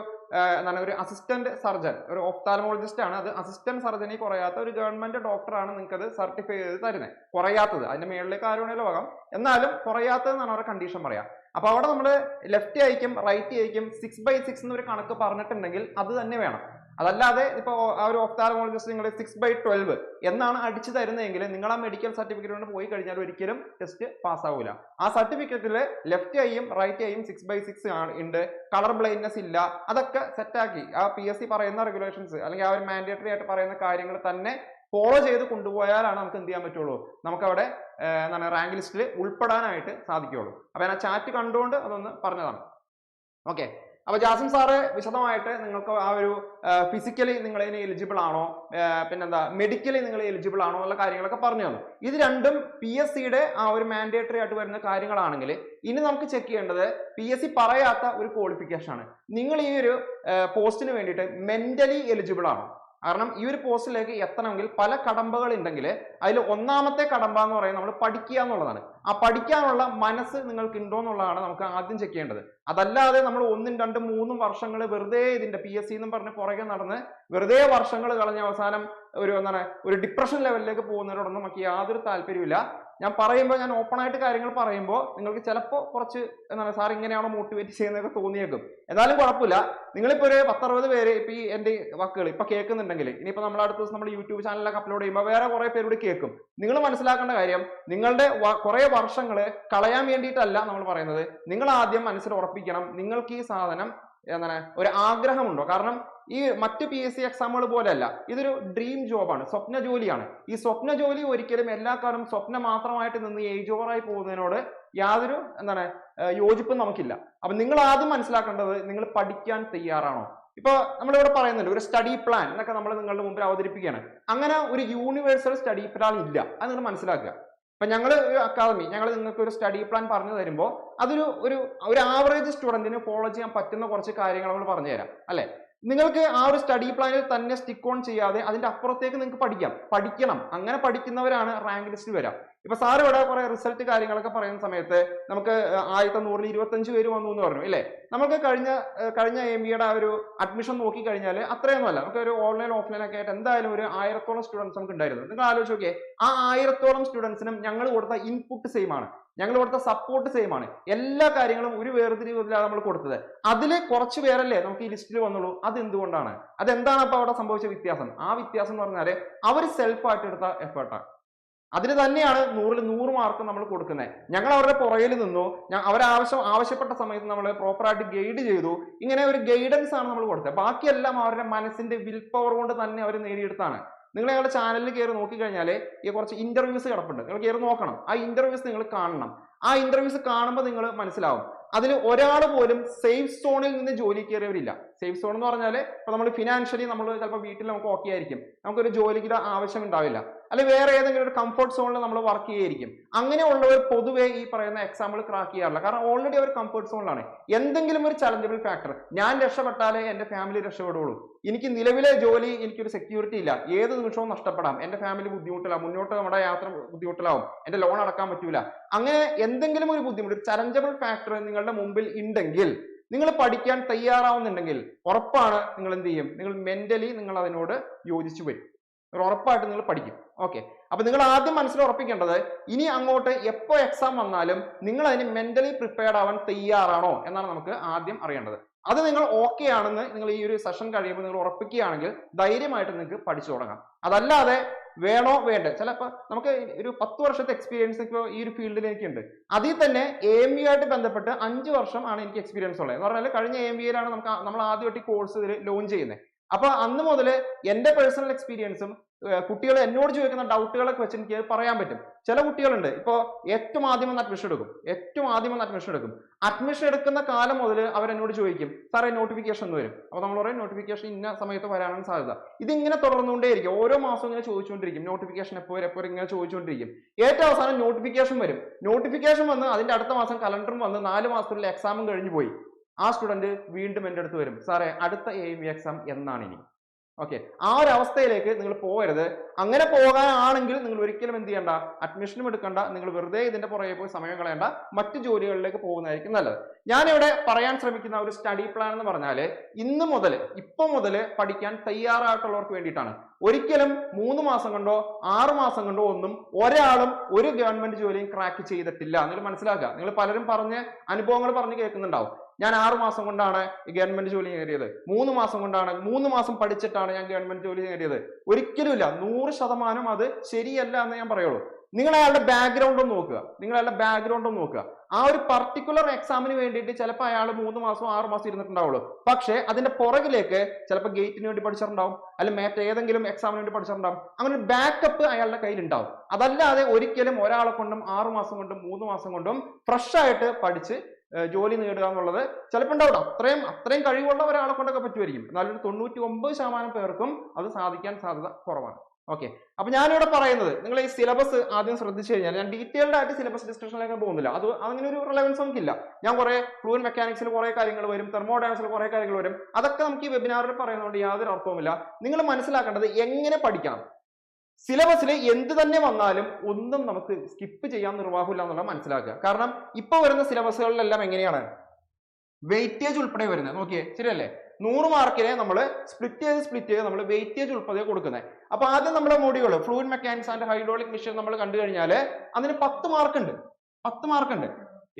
അസിസ്റ്റന്റ് സർജൻ, ഒരു ഓഫ്താൽമോളജിസ്റ്റ് ആണ്, അത് അസിസ്റ്റന്റ് സർജനി കുറയാത്ത ഒരു ഗവൺമെന്റ് ഡോക്ടറാണ് നിങ്ങൾക്ക് അത് സർട്ടിഫൈ ചെയ്ത് തരുന്നത്. കുറയാത്തത് അതിന്റെ മേളിലേക്ക് ആരുവേണേലും ആകാം, എന്നാലും കുറയാത്തതെന്നാണ് അവരുടെ കണ്ടീഷൻ പറയാം. അപ്പൊ അവിടെ നമ്മൾ ലെഫ്റ്റ് ആയിരിക്കും റൈറ്റ് ആയിരിക്കും 6/6 എന്നൊരു കണക്ക് പറഞ്ഞിട്ടുണ്ടെങ്കിൽ അത് തന്നെ വേണം. അതല്ലാതെ ഇപ്പോൾ ആ ഒരു ഓഫ്താൽമോളജിസ്റ്റ് നിങ്ങൾ 6/12 എന്നാണ് അടിച്ചു തരുന്നതെങ്കിൽ നിങ്ങൾ ആ മെഡിക്കൽ സർട്ടിഫിക്കറ്റ് കൊണ്ട് പോയി കഴിഞ്ഞാൽ ഒരിക്കലും ടെസ്റ്റ് പാസ്സാവില്ല. ആ സർട്ടിഫിക്കറ്റിൽ ലെഫ്റ്റ് ഐയും റൈറ്റ് ഐയും 6/6 ഉണ്ട്, കളർ ബ്ലൈൻഡ്നെസ് ഇല്ല, അതൊക്കെ സെറ്റാക്കി ആ PSC പറയുന്ന റെഗുലേഷൻസ് അല്ലെങ്കിൽ ആ ഒരു മാൻഡേറ്ററി ആയിട്ട് പറയുന്ന കാര്യങ്ങൾ തന്നെ ഫോളോ ചെയ്ത് കൊണ്ടുപോയാലാണ് നമുക്ക് എന്ത് ചെയ്യാൻ പറ്റുള്ളൂ, നമുക്കവിടെ എന്താണ് റാങ്ക് ലിസ്റ്റിൽ ഉൾപ്പെടാനായിട്ട് സാധിക്കുകയുള്ളൂ. അപ്പൊ ഞാൻ ആ ചാറ്റ് കണ്ടുകൊണ്ട് അതൊന്ന് പറഞ്ഞതാണ്. ഓക്കെ, അപ്പൊ ജാസിം സാറ് വിശദമായിട്ട് നിങ്ങൾക്ക് ആ ഒരു ഫിസിക്കലി നിങ്ങൾ ഇതിന് എലിജിബിൾ ആണോ, പിന്നെന്താ മെഡിക്കലി നിങ്ങൾ എലിജിബിൾ ആണോ എന്നുള്ള കാര്യങ്ങളൊക്കെ പറഞ്ഞു തന്നു. ഇത് രണ്ടും PSCയുടെ ആ ഒരു മാൻഡേറ്ററി ആയിട്ട് വരുന്ന കാര്യങ്ങളാണെങ്കിൽ ഇനി നമുക്ക് ചെക്ക് ചെയ്യേണ്ടത് PSC പറയാത്ത ഒരു ക്വാളിഫിക്കേഷൻ ആണ്. നിങ്ങൾ ഈ ഒരു പോസ്റ്റിന് വേണ്ടിയിട്ട് മെന്റലി എലിജിബിൾ ആണോ? കാരണം ഈ ഒരു പോസ്റ്റിലേക്ക് എത്തണമെങ്കിൽ പല കടമ്പകൾ ഉണ്ടെങ്കിൽ അതിൽ ഒന്നാമത്തെ കടമ്പ എന്ന് പറയുന്നത് നമ്മൾ പഠിക്കുക എന്നുള്ളതാണ്. ആ പഠിക്കാനുള്ള മനസ്സ് നിങ്ങൾക്ക് ഉണ്ടോ എന്നുള്ളതാണ് നമുക്ക് ആദ്യം ചെക്ക് ചെയ്യേണ്ടത്. അതല്ലാതെ നമ്മൾ 1, 2, 3 വർഷങ്ങൾ വെറുതെ ഇതിന്റെ PSC എന്നും പറഞ്ഞ് പുറകെ നടന്ന് വെറുതെ വർഷങ്ങൾ കളഞ്ഞ അവസാനം ഒരു ഡിപ്രഷൻ ലെവലിലേക്ക് പോകുന്നതിനോടൊന്നും നമുക്ക് യാതൊരു താല്പര്യമില്ല. ഞാൻ പറയുമ്പോൾ, ഞാൻ ഓപ്പൺ ആയിട്ട് കാര്യങ്ങൾ പറയുമ്പോൾ നിങ്ങൾക്ക് ചിലപ്പോൾ കുറച്ച് സാർ ഇങ്ങനെയാണോ മോട്ടിവേറ്റ് ചെയ്യുന്നതൊക്കെ തോന്നിയേക്കും. എന്നാലും കുഴപ്പമില്ല. നിങ്ങളിപ്പോൾ ഒരു 10-60 പേര് ഇപ്പൊ ഈ എന്റെ വാക്കുകൾ ഇപ്പൊ കേൾക്കുന്നുണ്ടെങ്കിൽ ഇനിയിപ്പോ നമ്മൾ അടുത്ത ദിവസം നമ്മൾ യൂട്യൂബ് ചാനലിലൊക്കെ അപ്ലോഡ് ചെയ്യുമ്പോൾ വേറെ കുറെ പേരോട് കേൾക്കും. നിങ്ങൾ മനസ്സിലാക്കേണ്ട കാര്യം, നിങ്ങളുടെ കുറെ വർഷങ്ങൾ കളയാൻ വേണ്ടിയിട്ടല്ല നമ്മൾ പറയുന്നത്. നിങ്ങൾ ആദ്യം മനസ്സിൽ ഉറപ്പിക്കണം നിങ്ങൾക്ക് ഈ സാധനം ഒരു ആഗ്രഹമുണ്ടോ. കാരണം ഈ മറ്റ് PSC എക്സാമുകൾ പോലെയല്ല, ഇതൊരു ഡ്രീം ജോബാണ്, സ്വപ്ന ജോലിയാണ്. ഈ സ്വപ്ന ജോലി ഒരിക്കലും എല്ലാ കാലം സ്വപ്നം മാത്രമായിട്ട് നിന്ന് ഏജ് ഓവറായി പോകുന്നതിനോട് യാതൊരു യോജിപ്പും നമുക്കില്ല. അപ്പൊ നിങ്ങൾ ആദ്യം മനസ്സിലാക്കേണ്ടത് നിങ്ങൾ പഠിക്കാൻ തയ്യാറാണോ. ഇപ്പൊ നമ്മളിവിടെ പറയുന്നുണ്ട് ഒരു സ്റ്റഡി പ്ലാൻ എന്നൊക്കെ നമ്മൾ നിങ്ങളുടെ മുമ്പിൽ അവതരിപ്പിക്കുകയാണ്. അങ്ങനെ ഒരു യൂണിവേഴ്സൽ സ്റ്റഡി പ്ലാൻ ഇല്ല, അത് നിങ്ങൾ മനസ്സിലാക്കുക. ഇപ്പൊ ഞങ്ങൾ ഒരു അക്കാദമി, ഞങ്ങൾ നിങ്ങൾക്ക് ഒരു സ്റ്റഡി പ്ലാൻ പറഞ്ഞു തരുമ്പോൾ അതൊരു ഒരു ആവറേജ് സ്റ്റുഡന്റിന് ഫോളോ ചെയ്യാൻ പറ്റുന്ന കുറച്ച് കാര്യങ്ങൾ നമ്മൾ പറഞ്ഞു തരാം, അല്ലെ? നിങ്ങൾക്ക് ആ ഒരു സ്റ്റഡി പ്ലാനിൽ തന്നെ സ്റ്റിക്ക് ഓൺ ചെയ്യാതെ അതിന്റെ അപ്പുറത്തേക്ക് നിങ്ങൾക്ക് പഠിക്കണം. അങ്ങനെ പഠിക്കുന്നവരാണ് റാങ്ക് ലിസ്റ്റിൽ വരാം. ഇപ്പൊ സാർ ഇവിടെ കുറെ റിസൾട്ട് കാര്യങ്ങളൊക്കെ പറയുന്ന സമയത്ത് നമുക്ക് 1100 25 പേര് വന്നു എന്ന് പറഞ്ഞു, ഇല്ലേ? നമുക്ക് കഴിഞ്ഞ AMBയുടെ ആ ഒരു അഡ്മിഷൻ നോക്കി കഴിഞ്ഞാൽ അത്രയൊന്നും അല്ല, നമുക്ക് ഒരു ഓൺലൈൻ ഓഫ്ലൈൻ ഒക്കെ ആയിട്ട് എന്തായാലും ഒരു 1000ഓളം സ്റ്റുഡൻസ് നമുക്ക് ഉണ്ടായിരുന്നു. നിങ്ങൾ ആലോചിച്ച് നോക്കിയേ, ആ 1000ഓളം സ്റ്റുഡൻസിനും ഞങ്ങൾ കൊടുത്ത ഇൻപുട്ട് സെയിം ആണ്, ഞങ്ങൾ കൊടുത്ത സപ്പോർട്ട് സെയിം ആണ്, എല്ലാ കാര്യങ്ങളും ഒരു വേർതിരിവില്ലാതെ നമ്മൾ കൊടുത്തത്. അതില് കുറച്ച് പേരല്ലേ നമുക്ക് ഈ ലിസ്റ്റിൽ വന്നുള്ളൂ. അത് എന്തുകൊണ്ടാണ്? അതെന്താണ് അപ്പൊ അവിടെ സംഭവിച്ച വ്യത്യാസം? ആ വ്യത്യാസം എന്ന് പറഞ്ഞാല് അവർ സെൽഫായിട്ട് എടുത്ത എഫേർട്ടാണ്. അതിന് തന്നെയാണ് 100ൽ 100 മാർക്ക് നമ്മൾ കൊടുക്കുന്നത്. ഞങ്ങൾ അവരുടെ പുറകിൽ നിന്നു, ആവശ്യപ്പെട്ട സമയത്ത് നമ്മൾ പ്രോപ്പറായിട്ട് ഗൈഡ് ചെയ്തു. ഇങ്ങനെ ഒരു ഗൈഡൻസ് ആണ് നമ്മൾ കൊടുത്തത്. ബാക്കിയെല്ലാം അവരുടെ മനസ്സിന്റെ വിൽ പവർ കൊണ്ട് തന്നെ അവർ നേടിയെടുത്താണ്. നിങ്ങൾ ഞങ്ങളുടെ ചാനലിൽ കയറി നോക്കിക്കഴിഞ്ഞാൽ ഈ കുറച്ച് ഇന്റർവ്യൂസ് കിടപ്പുണ്ട്, നിങ്ങൾ കയറി നോക്കണം. ആ ഇന്റർവ്യൂസ് നിങ്ങൾ കാണണം. ആ ഇന്റർവ്യൂസ് കാണുമ്പോൾ നിങ്ങൾ മനസ്സിലാവും അതിൽ ഒരാൾ പോലും സേഫ് സോണിൽ നിന്ന് ജോലി കയറിയവരില്ല. സേഫ് സോൺ എന്ന് പറഞ്ഞാൽ ഇപ്പൊ നമ്മൾ ഫിനാൻഷ്യലി നമ്മൾ ചിലപ്പോൾ വീട്ടിൽ നമുക്ക് ഓക്കെ ആയിരിക്കും, നമുക്കൊരു ജോലിക്ക് ആവശ്യം ഉണ്ടാവില്ല, അല്ലെ വേറെ ഏതെങ്കിലും ഒരു കംഫർട്ട് സോണിൽ നമ്മൾ വർക്ക് ചെയ്യായിരിക്കും. അങ്ങനെയുള്ളവർ പൊതുവെ ഈ പറയുന്ന എക്സാമ്പിൾ ക്രാക്ക് ചെയ്യാറില്ല. കാരണം ഓൾറെഡി അവർ കംഫർട്ട് സോണിലാണ്. എന്തെങ്കിലും ഒരു ചലഞ്ചബിൾ ഫാക്ടർ, ഞാൻ രക്ഷപ്പെട്ടാലേ എന്റെ ഫാമിലി രക്ഷപ്പെടുകയുള്ളൂ, എനിക്ക് നിലവിലെ ജോലി എനിക്കൊരു സെക്യൂരിറ്റി ഇല്ല, ഏത് നിമിഷവും നഷ്ടപ്പെടാം, എന്റെ ഫാമിലി ബുദ്ധിമുട്ടിലാവും, മുന്നോട്ട് നമ്മുടെ യാത്ര ബുദ്ധിമുട്ടിലാവും, എന്റെ ലോൺ അടക്കാൻ പറ്റൂല, അങ്ങനെ എന്തെങ്കിലും ഒരു ബുദ്ധിമുട്ട്, ചലഞ്ചബിൾ ഫാക്ടർ നിങ്ങളുടെ മുമ്പിൽ ഉണ്ടെങ്കിൽ, നിങ്ങൾ പഠിക്കാൻ തയ്യാറാവുന്നുണ്ടെങ്കിൽ ഉറപ്പാണ് നിങ്ങൾ എന്ത് ചെയ്യും, നിങ്ങൾ മെന്റലി നിങ്ങൾ അതിനോട് യോജിച്ചു വരും, ഉറപ്പായിട്ട് നിങ്ങൾ പഠിക്കും. ഓക്കെ, അപ്പൊ നിങ്ങൾ ആദ്യം മനസ്സിൽ ഉറപ്പിക്കേണ്ടത് ഇനി അങ്ങോട്ട് എപ്പോ എക്സാം വന്നാലും നിങ്ങൾ അതിന് മെന്റലി പ്രിപ്പയർഡ് ആവാൻ തയ്യാറാണോ എന്നാണ് നമുക്ക് ആദ്യം അറിയേണ്ടത്. അത് നിങ്ങൾ ഓക്കെ ആണെന്ന് നിങ്ങൾ ഈ ഒരു സെഷൻ കഴിയുമ്പോൾ നിങ്ങൾ ഉറപ്പിക്കുകയാണെങ്കിൽ ധൈര്യമായിട്ട് നിങ്ങൾക്ക് പഠിച്ചു തുടങ്ങാം. അതല്ലാതെ വേണോ വേണ്ട, ചിലപ്പോൾ നമുക്ക് ഒരു 10 വർഷത്തെ എക്സ്പീരിയൻസ് ഇപ്പോൾ ഈ ഒരു ഫീൽഡിൽ എനിക്കുണ്ട്. അതിൽ തന്നെ AMB ആയിട്ട് ബന്ധപ്പെട്ട് 5 വർഷം ആണ് എനിക്ക് എക്സ്പീരിയൻസ് ഉള്ളത്. എന്ന് പറഞ്ഞാൽ കഴിഞ്ഞ AMBയിലാണ് നമ്മൾ ആദ്യമായിട്ട് ഈ കോഴ്സ് ഇതിൽ ലോഞ്ച് ചെയ്യുന്നത്. അപ്പൊ അന്ന് മുതൽ എന്റെ പേഴ്സണൽ എക്സ്പീരിയൻസും കുട്ടികൾ എന്നോട് ചോദിക്കുന്ന ഡൗട്ടുകളൊക്കെ വെച്ച് എനിക്ക് പറയാൻ പറ്റും. ചില കുട്ടികളുണ്ട് ഇപ്പോ ഏറ്റവും ആദ്യം അഡ്മിഷൻ എടുക്കും. അഡ്മിഷൻ എടുക്കുന്ന കാലം മുതൽ അവർ എന്നോട് ചോദിക്കും, സാറേ നോട്ടിഫിക്കേഷൻ എന്ന് വരും. അപ്പൊ നമ്മൾ പറയും നോട്ടിഫിക്കേഷൻ ഇന്ന സമയത്ത് വരാനാണ് സാധ്യത. ഇതിങ്ങനെ തുടർന്നുകൊണ്ടേയിരിക്കും, ഓരോ മാസവും ഇങ്ങനെ ചോദിച്ചുകൊണ്ടിരിക്കും, നോട്ടിഫിക്കേഷൻ എപ്പോൾ ഇങ്ങനെ ചോദിച്ചുകൊണ്ടിരിക്കും. ഏറ്റവും അവസാനം നോട്ടിഫിക്കേഷൻ വരും. നോട്ടിഫിക്കേഷൻ വന്ന് അതിന്റെ അടുത്ത മാസം കലണ്ടറും വന്ന് 4 മാസത്തിലുള്ള എക്സാമും കഴിഞ്ഞു പോയി. ആ സ്റ്റുഡന്റ് വീണ്ടും എൻ്റെ അടുത്ത് വരും, സാറേ അടുത്ത AMB എക്സാം എന്നാണ് ഇനി. ഓക്കെ, ആ ഒരു അവസ്ഥയിലേക്ക് നിങ്ങൾ പോകരുത്. അങ്ങനെ പോകാനാണെങ്കിൽ നിങ്ങൾ ഒരിക്കലും എന്ത് ചെയ്യണ്ട, അഡ്മിഷനും എടുക്കണ്ട, നിങ്ങൾ വെറുതെ ഇതിന്റെ പുറകെ പോയി സമയം കളയണ്ട, മറ്റു ജോലികളിലേക്ക് പോകുന്നതായിരിക്കും നല്ലത്. ഞാനിവിടെ പറയാൻ ശ്രമിക്കുന്ന ഒരു സ്റ്റഡി പ്ലാൻ എന്ന് പറഞ്ഞാൽ ഇപ്പൊ മുതൽ പഠിക്കാൻ തയ്യാറായിട്ടുള്ളവർക്ക് വേണ്ടിയിട്ടാണ്. ഒരിക്കലും 3 മാസം കൊണ്ടോ 6 മാസം കൊണ്ടോ ഒന്നും ഒരാളും ഒരു ഗവൺമെന്റ് ജോലിയും ക്രാക്ക് ചെയ്തിട്ടില്ല. നിങ്ങൾ മനസ്സിലാക്കുക. നിങ്ങൾ പലരും അനുഭവങ്ങൾ പറഞ്ഞ് കേൾക്കുന്നുണ്ടാവും, ഞാൻ 6 മാസം കൊണ്ടാണ് ഗവൺമെന്റ് ജോലി നേടിയത്, 3 മാസം കൊണ്ടാണ്, 3 മാസം പഠിച്ചിട്ടാണ് ഞാൻ ഗവൺമെന്റ് ജോലി നേടിയത്. ഒരിക്കലുമില്ല, 100% അത് ശരിയല്ല എന്ന് ഞാൻ പറയുള്ളൂ. നിങ്ങൾ അയാളുടെ ബാക്ക്ഗ്രൗണ്ട് ഒന്ന് നോക്കുക. ആ ഒരു പർട്ടിക്കുലർ എക്സാമിന് വേണ്ടിയിട്ട് ചിലപ്പോൾ അയാൾ 3 മാസം 6 മാസം ഇരുന്നിട്ടുണ്ടാവുള്ളൂ. പക്ഷെ അതിന്റെ പുറകിലേക്ക് ചിലപ്പോൾ ഗേറ്റിന് വേണ്ടി പഠിച്ചിട്ടുണ്ടാവും, അല്ലെങ്കിൽ മറ്റേതെങ്കിലും എക്സാമിന് വേണ്ടി പഠിച്ചിട്ടുണ്ടാവും. അങ്ങനെ ഒരു ബാക്കപ്പ് അയാളുടെ കയ്യിൽ ഉണ്ടാവും. അതല്ലാതെ ഒരിക്കലും ഒരാളെ കൊണ്ടും 6 മാസം കൊണ്ടും 3 മാസം കൊണ്ടും ഫ്രഷ് ആയിട്ട് പഠിച്ച് ജോലി നേടുക എന്നുള്ളത് ചിലപ്പോൾ ഉണ്ടാവും. അത്രയും കഴിവുള്ള ഒരാളെ കൊണ്ടൊക്കെ പറ്റുമായിരിക്കും. എന്നാൽ ഒരു 99% പേർക്കും അത് സാധിക്കാൻ സാധ്യത കുറവാണ്. ഓക്കെ, അപ്പൊ ഞാനിവിടെ പറയുന്നത് നിങ്ങൾ ഈ സിലബസ് ആദ്യം ശ്രദ്ധിച്ചു കഴിഞ്ഞാൽ, ഞാൻ ഡീറ്റെയിൽഡ് ആയിട്ട് സിലബസ് ഡിസ്കഷനിലേക്ക് പോകുന്നില്ല, അത് അങ്ങനെ ഒരു റിലവൻസ് നമുക്കില്ല. ഞാൻ കുറെ ഫ്ലൂയിഡ് മെക്കാനിക്സിൽ കുറെ കാര്യങ്ങൾ വരും, തെർമോഡൈനാമിക്സിൽ കുറെ കാര്യങ്ങൾ വരും, അതൊക്കെ നമുക്ക് ഈ വെബിനാറിൽ പറയുന്നതുകൊണ്ട് യാതൊരു അർത്ഥവുമില്ല. നിങ്ങൾ മനസ്സിലാക്കേണ്ടത് എങ്ങനെ പഠിക്കണം. സിലബസിൽ എന്ത് തന്നെ വന്നാലും ഒന്നും നമുക്ക് സ്കിപ്പ് ചെയ്യാൻ നിർവാഹമില്ല എന്നുള്ളത് മനസ്സിലാക്കുക. കാരണം ഇപ്പൊ വരുന്ന സിലബസുകളിലെല്ലാം എങ്ങനെയാണ് വെയിറ്റേജ് ഉൾപ്പെടെ വരുന്നത്. നോക്കിയേ, ശരിയല്ലേ? 100 മാർക്കിനെ നമ്മൾ സ്പ്ലിറ്റ് ചെയ്ത് നമ്മൾ വെയിറ്റേജ് ഉൾപ്പെടെ കൊടുക്കുന്നത്. അപ്പൊ ആദ്യം നമ്മുടെ module fluid mechanics and hydraulic machine നമ്മൾ കണ്ടു കഴിഞ്ഞാൽ അതിന് 10 മാർക്ക് ഉണ്ട്.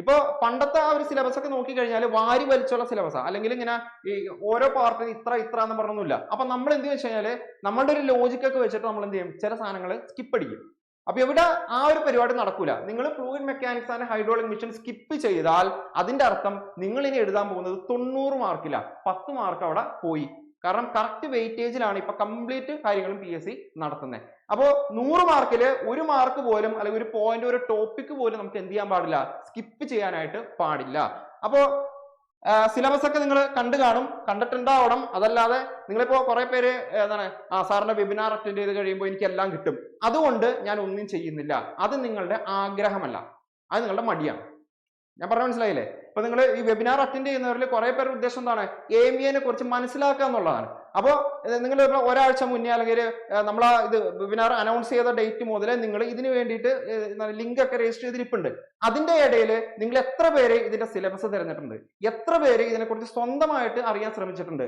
ഇപ്പൊ പണ്ടത്തെ ആ ഒരു സിലബസ് ഒക്കെ നോക്കി കഴിഞ്ഞാൽ വാരി വലിച്ചുള്ള സിലബസാ, അല്ലെങ്കിൽ ഇങ്ങനെ ഈ ഓരോ പാർട്ടിന് ഇത്ര എന്ന് പറഞ്ഞൊന്നുമില്ല. അപ്പൊ നമ്മൾ എന്ത് വെച്ച് കഴിഞ്ഞാല് നമ്മളുടെ ഒരു ലോജിക് ഒക്കെ വെച്ചിട്ട് നമ്മൾ എന്ത് ചെയ്യും, ചില സാധനങ്ങൾ സ്കിപ്പ് അടിക്കും. അപ്പൊ ഇവിടെ ആ ഒരു പരിപാടി നടക്കൂല. നിങ്ങൾ fluid mechanics and hydraulic machine skip ചെയ്താൽ അതിന്റെ അർത്ഥം നിങ്ങൾ ഇനി എഴുതാൻ പോകുന്നത് 90 മാർക്കില്ല, 10 മാർക്ക് അവിടെ പോയി. കാരണം കറക്റ്റ് വെയിറ്റേജിലാണ് ഇപ്പൊ കംപ്ലീറ്റ് കാര്യങ്ങളും PSC നടത്തുന്നത്. അപ്പോ 100 മാർക്കില് 1 മാർക്ക് പോലും അല്ലെങ്കിൽ ഒരു പോയിന്റ് ഒരു ടോപ്പിക് പോലും നമുക്ക് എന്ത് ചെയ്യാൻ പാടില്ല, സ്കിപ്പ് ചെയ്യാനായിട്ട് പാടില്ല. അപ്പോ സിലബസ് ഒക്കെ നിങ്ങൾ കണ്ടിട്ടുണ്ടാവണം. അതല്ലാതെ നിങ്ങളിപ്പോ കുറെ പേര് സാറിന്റെ വെബിനാർ അറ്റൻഡ് ചെയ്ത് കഴിയുമ്പോൾ എനിക്ക് എല്ലാം കിട്ടും, അതുകൊണ്ട് ഞാൻ ഒന്നും ചെയ്യുന്നില്ല. അത് നിങ്ങളുടെ ആഗ്രഹമല്ല, അത് നിങ്ങളുടെ മടിയാണ്. ഞാൻ പറഞ്ഞ മനസ്സിലായില്ലേ? ഇപ്പൊ നിങ്ങൾ ഈ വെബിനാർ അറ്റൻഡ് ചെയ്യുന്നവരിൽ കുറെ പേരുടെ ഉദ്ദേശം എന്താണ്, AMEനെ കുറിച്ച് മനസ്സിലാക്കുക എന്നുള്ളതാണ്. അപ്പോൾ നിങ്ങൾ ഇപ്പോൾ ഒരാഴ്ച മുന്നേ അല്ലെങ്കിൽ നമ്മൾ ഇത് വെബിനാർ അനൗൺസ് ചെയ്ത ഡേറ്റ് മുതൽ നിങ്ങൾ ഇതിന് വേണ്ടിയിട്ട് ലിങ്ക് ഒക്കെ രജിസ്റ്റർ ചെയ്തിരിപ്പുണ്ട്. അതിന്റെ ഇടയിൽ നിങ്ങൾ എത്ര പേര് ഇതിന്റെ സിലബസ് തിരഞ്ഞിട്ടുണ്ട്, എത്ര പേര് ഇതിനെക്കുറിച്ച് സ്വന്തമായിട്ട് അറിയാൻ ശ്രമിച്ചിട്ടുണ്ട്,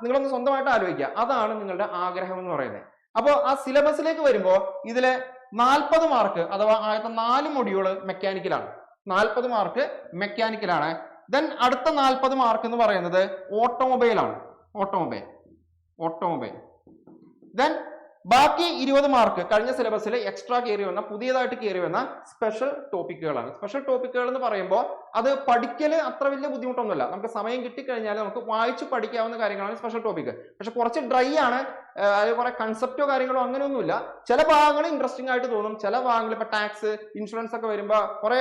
നിങ്ങളൊന്ന് സ്വന്തമായിട്ട് ആലോചിക്കുക. അതാണ് നിങ്ങളുടെ ആഗ്രഹം എന്ന് പറയുന്നത്. അപ്പോൾ ആ സിലബസിലേക്ക് വരുമ്പോൾ ഇതിലെ 40 മാർക്ക് അഥവാ ആദ്യത്തെ 4 മൊഡ്യൂള് മെക്കാനിക്കലാണ്. 40 മാർക്ക് മെക്കാനിക്കലാണ്. ദെൻ അടുത്ത 40 മാർക്ക് എന്ന് പറയുന്നത് ഓട്ടോമൊബൈൽ ആണ്. ഓട്ടോമൊബൈൽ. ദെൻ ബാക്കി 20 മാർക്ക് കഴിഞ്ഞ സിലബസിൽ എക്സ്ട്രാ പുതിയതായിട്ട് കയറി വന്ന സ്പെഷ്യൽ ടോപ്പിക്കുകളാണ്. സ്പെഷ്യൽ ടോപ്പിക്കുകൾ എന്ന് പറയുമ്പോൾ അത് പഠിക്കല് അത്ര വലിയ ബുദ്ധിമുട്ടൊന്നുമില്ല. നമുക്ക് സമയം കിട്ടിക്കഴിഞ്ഞാൽ നമുക്ക് വായിച്ച് പഠിക്കാവുന്ന കാര്യങ്ങളാണ് സ്പെഷ്യൽ ടോപ്പിക്. പക്ഷെ കുറച്ച് ഡ്രൈ ആണ്, അത് കുറെ കൺസെപ്റ്റോ കാര്യങ്ങളോ അങ്ങനെയൊന്നുമില്ല. ചില ഭാഗങ്ങൾ ഇൻട്രസ്റ്റിംഗ് ആയിട്ട് തോന്നും, ചില ഭാഗങ്ങൾ ഇപ്പൊ ടാക്സ് ഇൻഷുറൻസ് ഒക്കെ വരുമ്പോൾ കുറെ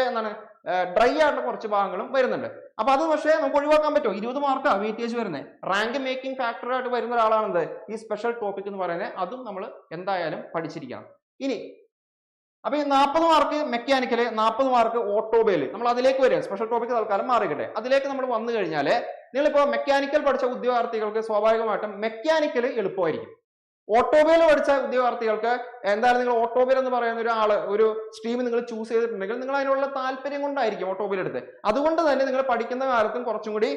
ഡ്രൈ ആയിട്ടുള്ള കുറച്ച് ഭാഗങ്ങളും വരുന്നുണ്ട്. അപ്പൊ അത് പക്ഷേ നമുക്ക് ഒഴിവാക്കാൻ പറ്റുമോ? 20 മാർക്കാണ് വെയിറ്റേജ് വരുന്നത്. റാങ്ക് മേക്കിംഗ് ഫാക്ടർ ആയിട്ട് വരുന്ന ഒരാളാണെന്ത് ഈ സ്പെഷ്യൽ ടോപ്പിക് എന്ന് പറയുന്നത്. അതും നമ്മൾ എന്തായാലും പഠിച്ചിരിക്കണം. ഇനി അപ്പൊ ഈ 40 മാർക്ക് മെക്കാനിക്കല്, 40 മാർക്ക് ഓട്ടോമൊബൈൽ, നമ്മൾ അതിലേക്ക് വരിക. സ്പെഷ്യൽ ടോപ്പിക് തൽക്കാലം മാറിക്കട്ടെ. അതിലേക്ക് നമ്മൾ വന്നു കഴിഞ്ഞാൽ നിങ്ങളിപ്പോ മെക്കാനിക്കൽ പഠിച്ച ഉദ്യോഗാർത്ഥികൾക്ക് സ്വാഭാവികമായിട്ടും മെക്കാനിക്കൽ എളുപ്പമായിരിക്കും. ഓട്ടോമൊബൈൽ പഠിച്ച ഉദ്യോഗാർത്ഥികൾക്ക് എന്തായാലും നിങ്ങൾ ഓട്ടോമൊബൈൽ എന്ന് പറയുന്ന ഒരു സ്ട്രീം നിങ്ങൾ ചൂസ് ചെയ്തിട്ടുണ്ടെങ്കിൽ നിങ്ങൾ അതിനുള്ള താല്പര്യം കൊണ്ടായിരിക്കും ഓട്ടോമൊബൈൽ എടുത്ത്. അതുകൊണ്ട് തന്നെ നിങ്ങൾ പഠിക്കുന്ന കാലത്തും കുറച്ചും കൂടി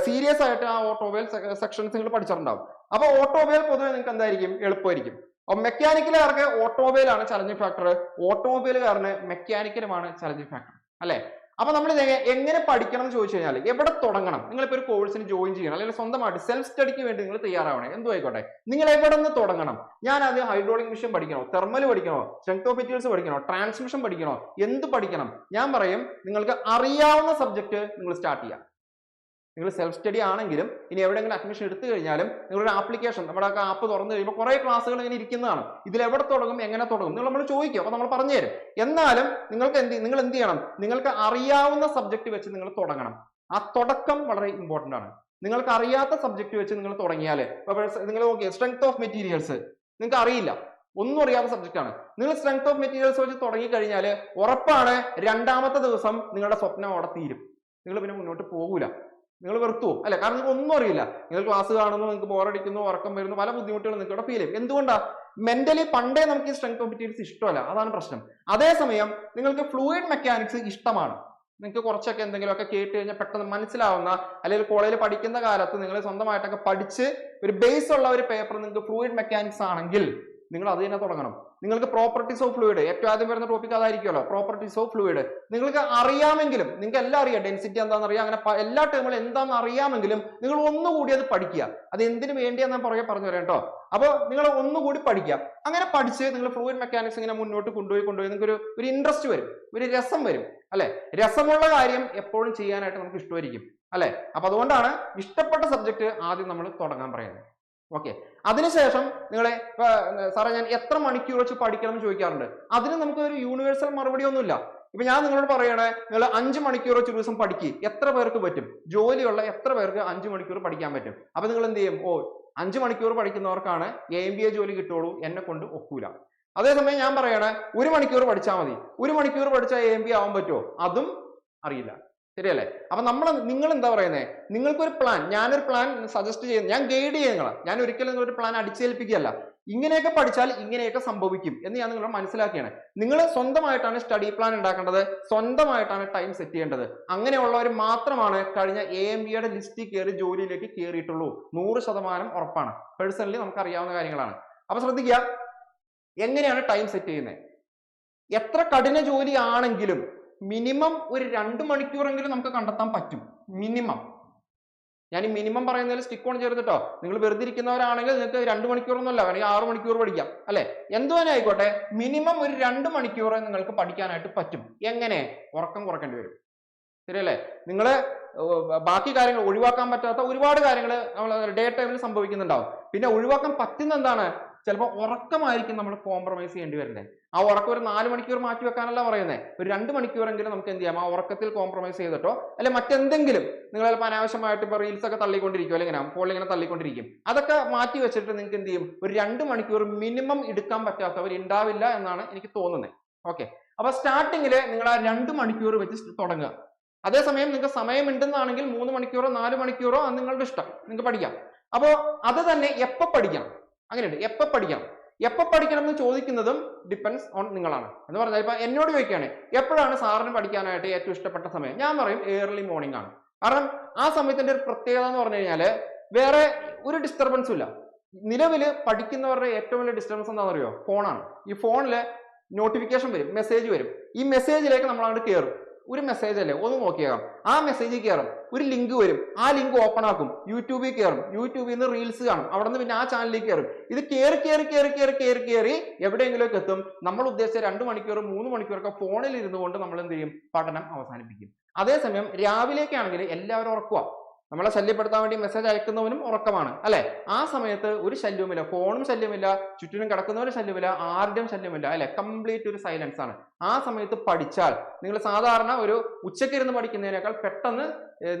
സീരിയസ് ആയിട്ട് ആ ഓട്ടോമൊബൈൽ സെക്ഷൻസ് നിങ്ങൾ പഠിച്ചിട്ടുണ്ടാവും. അപ്പൊ ഓട്ടോമൊബൈൽ പൊതുവെ നിങ്ങൾക്ക് എന്തായിരിക്കും, എളുപ്പമായിരിക്കും. അപ്പൊ മെക്കാനിക്കലുകാർക്ക് ഓട്ടോമൊബൈലാണ് ചലഞ്ചിങ് ഫാക്ടർ, ഓട്ടോമൊബൈലുകാരന് മെക്കാനിക്കലുമാണ് ചലഞ്ചിങ് ഫാക്ടർ, അല്ലെ? അപ്പൊ നമ്മൾ എങ്ങനെ പഠിക്കണം എന്ന് ചോദിച്ചു കഴിഞ്ഞാൽ എവിടെ തുടങ്ങണം? നിങ്ങളിപ്പോ ഒരു കോഴ്സിന് ജോയിൻ ചെയ്യണം, അല്ലെങ്കിൽ സ്വന്തമായിട്ട് സെൽഫ് സ്റ്റഡിക്ക് വേണ്ടി നിങ്ങൾ തയ്യാറാവണേ, എന്തു ആയിക്കോട്ടെ, നിങ്ങൾ എവിടെ നിന്ന് തുടങ്ങണം? ഞാൻ ആദ്യം ഹൈഡ്രോളിക് മെഷീൻ പഠിക്കണോ, തെർമൽ പഠിക്കണോ, സ്ട്രെങ്ത് ഓഫ് മെറ്റീരിയൽസ് പഠിക്കണോ, ട്രാൻസ്മിഷൻ പഠിക്കണോ, എന്ത് പഠിക്കണം? ഞാൻ പറയും നിങ്ങൾക്ക് അറിയാവുന്ന സബ്ജക്ട് നിങ്ങൾ സ്റ്റാർട്ട് ചെയ്യാം. നിങ്ങൾ സെൽഫ് സ്റ്റഡി ആണെങ്കിലും ഇനി എവിടെയെങ്കിലും അഡ്മിഷൻ എടുത്തു കഴിഞ്ഞാലും നിങ്ങളുടെ ആപ്ലിക്കേഷൻ നമ്മുടെ ആപ്പ് തുറന്നു കഴിയുമ്പോൾ കുറെ ക്ലാസ്സുകൾ ഇങ്ങനെ ഇരിക്കുന്നതാണ്. ഇതിൽ എവിടെ തുടങ്ങും, എങ്ങനെ തുടങ്ങും നിങ്ങൾ നമ്മൾ ചോദിക്കും, അപ്പൊ നമ്മൾ പറഞ്ഞു തരും. എന്നാലും നിങ്ങൾ എന്ത് ചെയ്യണം, നിങ്ങൾക്ക് അറിയാവുന്ന സബ്ജക്ട് വെച്ച് നിങ്ങൾ തുടങ്ങണം. ആ തുടക്കം വളരെ ഇമ്പോർട്ടന്റ് ആണ്. നിങ്ങൾക്ക് അറിയാത്ത സബ്ജക്ട് വെച്ച് നിങ്ങൾ തുടങ്ങിയാൽ, നിങ്ങൾ നോക്കിയ സ്ട്രെങ്ത് ഓഫ് മെറ്റീരിയൽസ് നിങ്ങൾക്ക് അറിയില്ല, ഒന്നും അറിയാത്ത സബ്ജക്റ്റ് ആണ്. നിങ്ങൾ സ്ട്രെങ്ത് ഓഫ് മെറ്റീരിയൽസ് വെച്ച് തുടങ്ങി കഴിഞ്ഞാൽ ഉറപ്പാണ് 2ാമത്തെ ദിവസം നിങ്ങളുടെ സ്വപ്നം അവിടെ തീരും. നിങ്ങൾ പിന്നെ മുന്നോട്ട് പോകൂല, നിങ്ങൾ വെറുത്തു പോകും, അല്ലെ? കാരണം നിങ്ങൾക്ക് ഒന്നും അറിയില്ല. നിങ്ങൾ ക്ലാസ് കാണുന്നു, നിങ്ങൾക്ക് ബോറടിക്കുന്നു, ഉറക്കം വരുന്നു, പല ബുദ്ധിമുട്ടുകളും നിങ്ങൾക്ക് ഇവിടെ ഫീൽ ചെയ്യും. എന്തുകൊണ്ടാ? മെന്റലി പണ്ടേ നമുക്ക് ഈ സ്ട്രെങ്ത് ഓഫ് മെറ്റീരിയൽസ് ഇഷ്ടമല്ല, അതാണ് പ്രശ്നം. അതേസമയം നിങ്ങൾക്ക് ഫ്ലൂയിഡ് മെക്കാനിക്സ് ഇഷ്ടമാണ്, നിങ്ങൾക്ക് കുറച്ചൊക്കെ എന്തെങ്കിലുമൊക്കെ കേട്ട് കഴിഞ്ഞാൽ പെട്ടെന്ന് മനസ്സിലാവുന്ന, അല്ലെങ്കിൽ കോളേജിൽ പഠിക്കുന്ന കാലത്ത് നിങ്ങൾ സ്വന്തമായിട്ടൊക്കെ പഠിച്ച് ഒരു ബേസ് ഉള്ള ഒരു പേപ്പർ നിങ്ങൾക്ക് ഫ്ലൂയിഡ് മെക്കാനിക്സ് ആണെങ്കിൽ നിങ്ങൾ അത് തന്നെ തുടങ്ങണം. നിങ്ങൾക്ക് പ്രോപ്പർട്ടീസ് ഓഫ് ഫ്ലൂയിഡ്, ഏറ്റവും ആദ്യം വരുന്ന ടോപ്പിക് അതായിരിക്കുമല്ലോ, പ്രോപ്പർട്ടീസ് ഓഫ് ഫ്ലൂയിഡ്. നിങ്ങൾക്ക് അറിയാമെങ്കിലും, നിങ്ങൾക്ക് എല്ലാം അറിയാം, ഡെൻസിറ്റി എന്താണെന്ന് അറിയാം, അങ്ങനെ എല്ലാ ടേമുകളും എന്താണെന്ന് അറിയാമെങ്കിലും നിങ്ങൾ ഒന്നുകൂടി അത് പഠിക്കുക. അത് എന്തിനു വേണ്ടിയാന്ന് ഞാൻ പുറകെ പറഞ്ഞു തരാം കേട്ടോ. അപ്പോൾ നിങ്ങൾ ഒന്നുകൂടി പഠിക്കുക. അങ്ങനെ പഠിച്ച് നിങ്ങൾ ഫ്ലൂയിഡ് മെക്കാനിക്സ് ഇങ്ങനെ മുന്നോട്ട് കൊണ്ടുപോയി നിങ്ങൾക്ക് ഒരു ഇൻട്രസ്റ്റ് വരും, ഒരു രസം വരും അല്ലെ. രസമുള്ള കാര്യം എപ്പോഴും ചെയ്യാനായിട്ട് നമുക്ക് ഇഷ്ടമായിരിക്കും അല്ലെ. അപ്പൊ അതുകൊണ്ടാണ് ഇഷ്ടപ്പെട്ട സബ്ജക്ട് ആദ്യം നമ്മൾ തുടങ്ങാൻ പറയുന്നത്. ഓക്കെ, അതിനുശേഷം നിങ്ങളെ സാറേ ഞാൻ എത്ര മണിക്കൂർ വെച്ച് പഠിക്കണം എന്ന് ചോദിക്കാറുണ്ട്. അതിന് നമുക്ക് ഒരു യൂണിവേഴ്സൽ മറുപടി ഒന്നുമില്ല. ഇപ്പൊ ഞാൻ നിങ്ങളോട് പറയണേ, നിങ്ങൾ 5 മണിക്കൂർ വെച്ച് ഒരു ദിവസം പഠിക്കുക, എത്ര പേർക്ക് പറ്റും? ജോലിയുള്ള എത്ര പേർക്ക് 5 മണിക്കൂർ പഠിക്കാൻ പറ്റും? അപ്പൊ നിങ്ങൾ എന്ത് ചെയ്യും? 5 മണിക്കൂർ പഠിക്കുന്നവർക്കാണ് AMBA ജോലി കിട്ടുള്ളൂ, എന്നെ കൊണ്ട് ഒക്കൂല. അതേസമയം ഞാൻ പറയണേ 1 മണിക്കൂർ പഠിച്ചാൽ മതി. 1 മണിക്കൂർ പഠിച്ചാൽ AMBA ആവാൻ പറ്റുമോ? അതും അറിയില്ല. ശരിയല്ലേ? അപ്പൊ നിങ്ങൾ എന്താ പറയുന്നത്? നിങ്ങൾക്കൊരു പ്ലാൻ, ഞാനൊരു പ്ലാൻ സജസ്റ്റ് ചെയ്യുന്നു, ഞാൻ ഗൈഡ് ചെയ്യുക നിങ്ങളെ. ഞാൻ ഒരിക്കലും നിങ്ങളൊരു പ്ലാൻ അടിച്ചേൽപ്പിക്കുകയല്ല. ഇങ്ങനെയൊക്കെ പഠിച്ചാൽ ഇങ്ങനെയൊക്കെ സംഭവിക്കും എന്ന് ഞാൻ നിങ്ങളെ മനസ്സിലാക്കിയാണ്. നിങ്ങൾ സ്വന്തമായിട്ടാണ് സ്റ്റഡി പ്ലാൻ ഉണ്ടാക്കേണ്ടത്, സ്വന്തമായിട്ടാണ് ടൈം സെറ്റ് ചെയ്യേണ്ടത്. അങ്ങനെയുള്ളവർ മാത്രമാണ് കഴിഞ്ഞ AMBAയുടെ ലിസ്റ്റിൽ കയറി ജോലിയിലേക്ക് കയറിയിട്ടുള്ളൂ. 100% ഉറപ്പാണ്. പേഴ്സണലി നമുക്ക് അറിയാവുന്ന കാര്യങ്ങളാണ്. അപ്പൊ ശ്രദ്ധിക്കുക, എങ്ങനെയാണ് ടൈം സെറ്റ് ചെയ്യുന്നത്? എത്ര കഠിന ജോലി ആണെങ്കിലും മിനിമം ഒരു 2 മണിക്കൂറെങ്കിലും നമുക്ക് കണ്ടെത്താൻ പറ്റും. മിനിമം. ഞാൻ ഈ മിനിമം പറയുന്നതിൽ സ്റ്റിക്ക് ഓൺ ചെയ്തിട്ടോ. നിങ്ങൾ വെറുതെ ഇരിക്കുന്നവരാണെങ്കിൽ നിങ്ങൾക്ക് 2 മണിക്കൂറൊന്നുമല്ല, വേണമെങ്കിൽ 6 മണിക്കൂർ പഠിക്കാം അല്ലെ. എന്തു തന്നെ ആയിക്കോട്ടെ, മിനിമം ഒരു 2 മണിക്കൂർ നിങ്ങൾക്ക് പഠിക്കാനായിട്ട് പറ്റും. എങ്ങനെ? ഉറക്കം കുറയ്ക്കേണ്ടി വരും. ശരിയല്ലേ? നിങ്ങൾ ബാക്കി കാര്യങ്ങൾ ഒഴിവാക്കാൻ പറ്റാത്ത ഒരുപാട് കാര്യങ്ങൾ നമ്മൾ ഡേ ടൈമിൽ സംഭവിക്കുന്നുണ്ടാവും. പിന്നെ ഒഴിവാക്കാൻ പറ്റുന്ന എന്താണ്? ചിലപ്പോൾ ഉറക്കമായിരിക്കും നമ്മൾ കോംപ്രമൈസ് ചെയ്യേണ്ടി വരുന്നത്. ആ ഉറക്കം ഒരു 4 മണിക്കൂർ മാറ്റി വെക്കാനല്ല പറയുന്നത്. ഒരു 2 മണിക്കൂറെങ്കിലും നമുക്ക് എന്ത് ചെയ്യാം? ആ ഉറക്കത്തിൽ കോംപ്രമൈസ് ചെയ്തിട്ടോ അല്ലെ മറ്റെന്തെങ്കിലും, നിങ്ങൾ ചിലപ്പോൾ അനാവശ്യമായിട്ട് ഇപ്പോൾ റീൽസ് ഒക്കെ തള്ളിക്കൊണ്ടിരിക്കും, അല്ലെങ്കിൽ ഇങ്ങനെ ഫോണിൽ ഇങ്ങനെ തള്ളിക്കൊണ്ടിരിക്കും. അതൊക്കെ മാറ്റി വെച്ചിട്ട് നിങ്ങൾക്ക് എന്ത് ചെയ്യും? ഒരു 2 മണിക്കൂർ മിനിമം എടുക്കാൻ പറ്റാത്തവർ ഉണ്ടാവില്ല എന്നാണ് എനിക്ക് തോന്നുന്നത്. ഓക്കെ, അപ്പൊ സ്റ്റാർട്ടിങ്ങില് നിങ്ങൾ ആ 2 മണിക്കൂർ വെച്ച് തുടങ്ങുക. അതേസമയം നിങ്ങൾക്ക് സമയം ഉണ്ടെന്നാണെങ്കിൽ 3 മണിക്കൂറോ 4 മണിക്കൂറോ അത് നിങ്ങളുടെ ഇഷ്ടം, നിങ്ങൾക്ക് പഠിക്കാം. അപ്പോൾ അത് തന്നെ എപ്പോൾ പഠിക്കണം? അങ്ങനെയുണ്ട്. എപ്പോൾ പഠിക്കണം എന്ന് ചോദിക്കുന്നതും ഡിപ്പെൻസ് ഓൺ നിങ്ങളാണ്. എന്ന് പറഞ്ഞാൽ ഇപ്പൊ എന്നോട് ചോദിക്കുകയാണ് എപ്പോഴാണ് സാറിന് പഠിക്കാനായിട്ട് ഏറ്റവും ഇഷ്ടപ്പെട്ട സമയം, ഞാൻ പറയും ഏർലി മോർണിംഗ് ആണ്. കാരണം ആ സമയത്തിന്റെ ഒരു പ്രത്യേകത എന്ന് പറഞ്ഞു കഴിഞ്ഞാല് വേറെ ഒരു ഡിസ്റ്റർബൻസും ഇല്ല. നിലവില് പഠിക്കുന്നവരുടെ ഏറ്റവും വലിയ ഡിസ്റ്റർബൻസ് എന്താണെന്ന് അറിയോ? ഫോണാണ്. ഈ ഫോണില് നോട്ടിഫിക്കേഷൻ വരും, മെസ്സേജ് വരും. ഈ മെസ്സേജിലേക്ക് നമ്മൾ അങ്ങോട്ട് കയറും. ഒരു മെസ്സേജ് അല്ലേ, ഒന്ന് നോക്കിയേക്കാം. ആ മെസ്സേജിൽ കയറും, ഒരു ലിങ്ക് വരും, ആ ലിങ്ക് ഓപ്പൺ ആക്കും, യൂട്യൂബിൽ കയറും, യൂട്യൂബിൽ നിന്ന് റീൽസ് കാണും, അവിടെ നിന്ന് പിന്നെ ആ ചാനലിലേക്ക് കയറും. ഇത് കയറി എവിടെയെങ്കിലുമൊക്കെ എത്തും. നമ്മൾ ഉദ്ദേശിച്ച 2 മണിക്കൂർ 3 മണിക്കൂറൊക്കെ ഫോണിൽ ഇരുന്നു കൊണ്ട് നമ്മൾ എന്ത് ചെയ്യും? പഠനം അവസാനിപ്പിക്കും. അതേസമയം രാവിലേക്കാണെങ്കിൽ എല്ലാവരും ഉറക്കുക. നമ്മളെ ശല്യപ്പെടുത്താൻ വേണ്ടി മെസ്സേജ് അയക്കുന്നവനും ഉറക്കമാണ് അല്ലെ. ആ സമയത്ത് ഒരു ശല്യവുമില്ല, ഫോണും ശല്യമില്ല, ചുറ്റിനും കിടക്കുന്നവരും ശല്യമില്ല, ആരുടെയും ശല്യമില്ല അല്ലെ. കംപ്ലീറ്റ് ഒരു സൈലൻസ് ആണ്. ആ സമയത്ത് പഠിച്ചാൽ നിങ്ങൾ സാധാരണ ഒരു ഉച്ചക്കിരുന്ന് പഠിക്കുന്നതിനേക്കാൾ പെട്ടെന്ന്,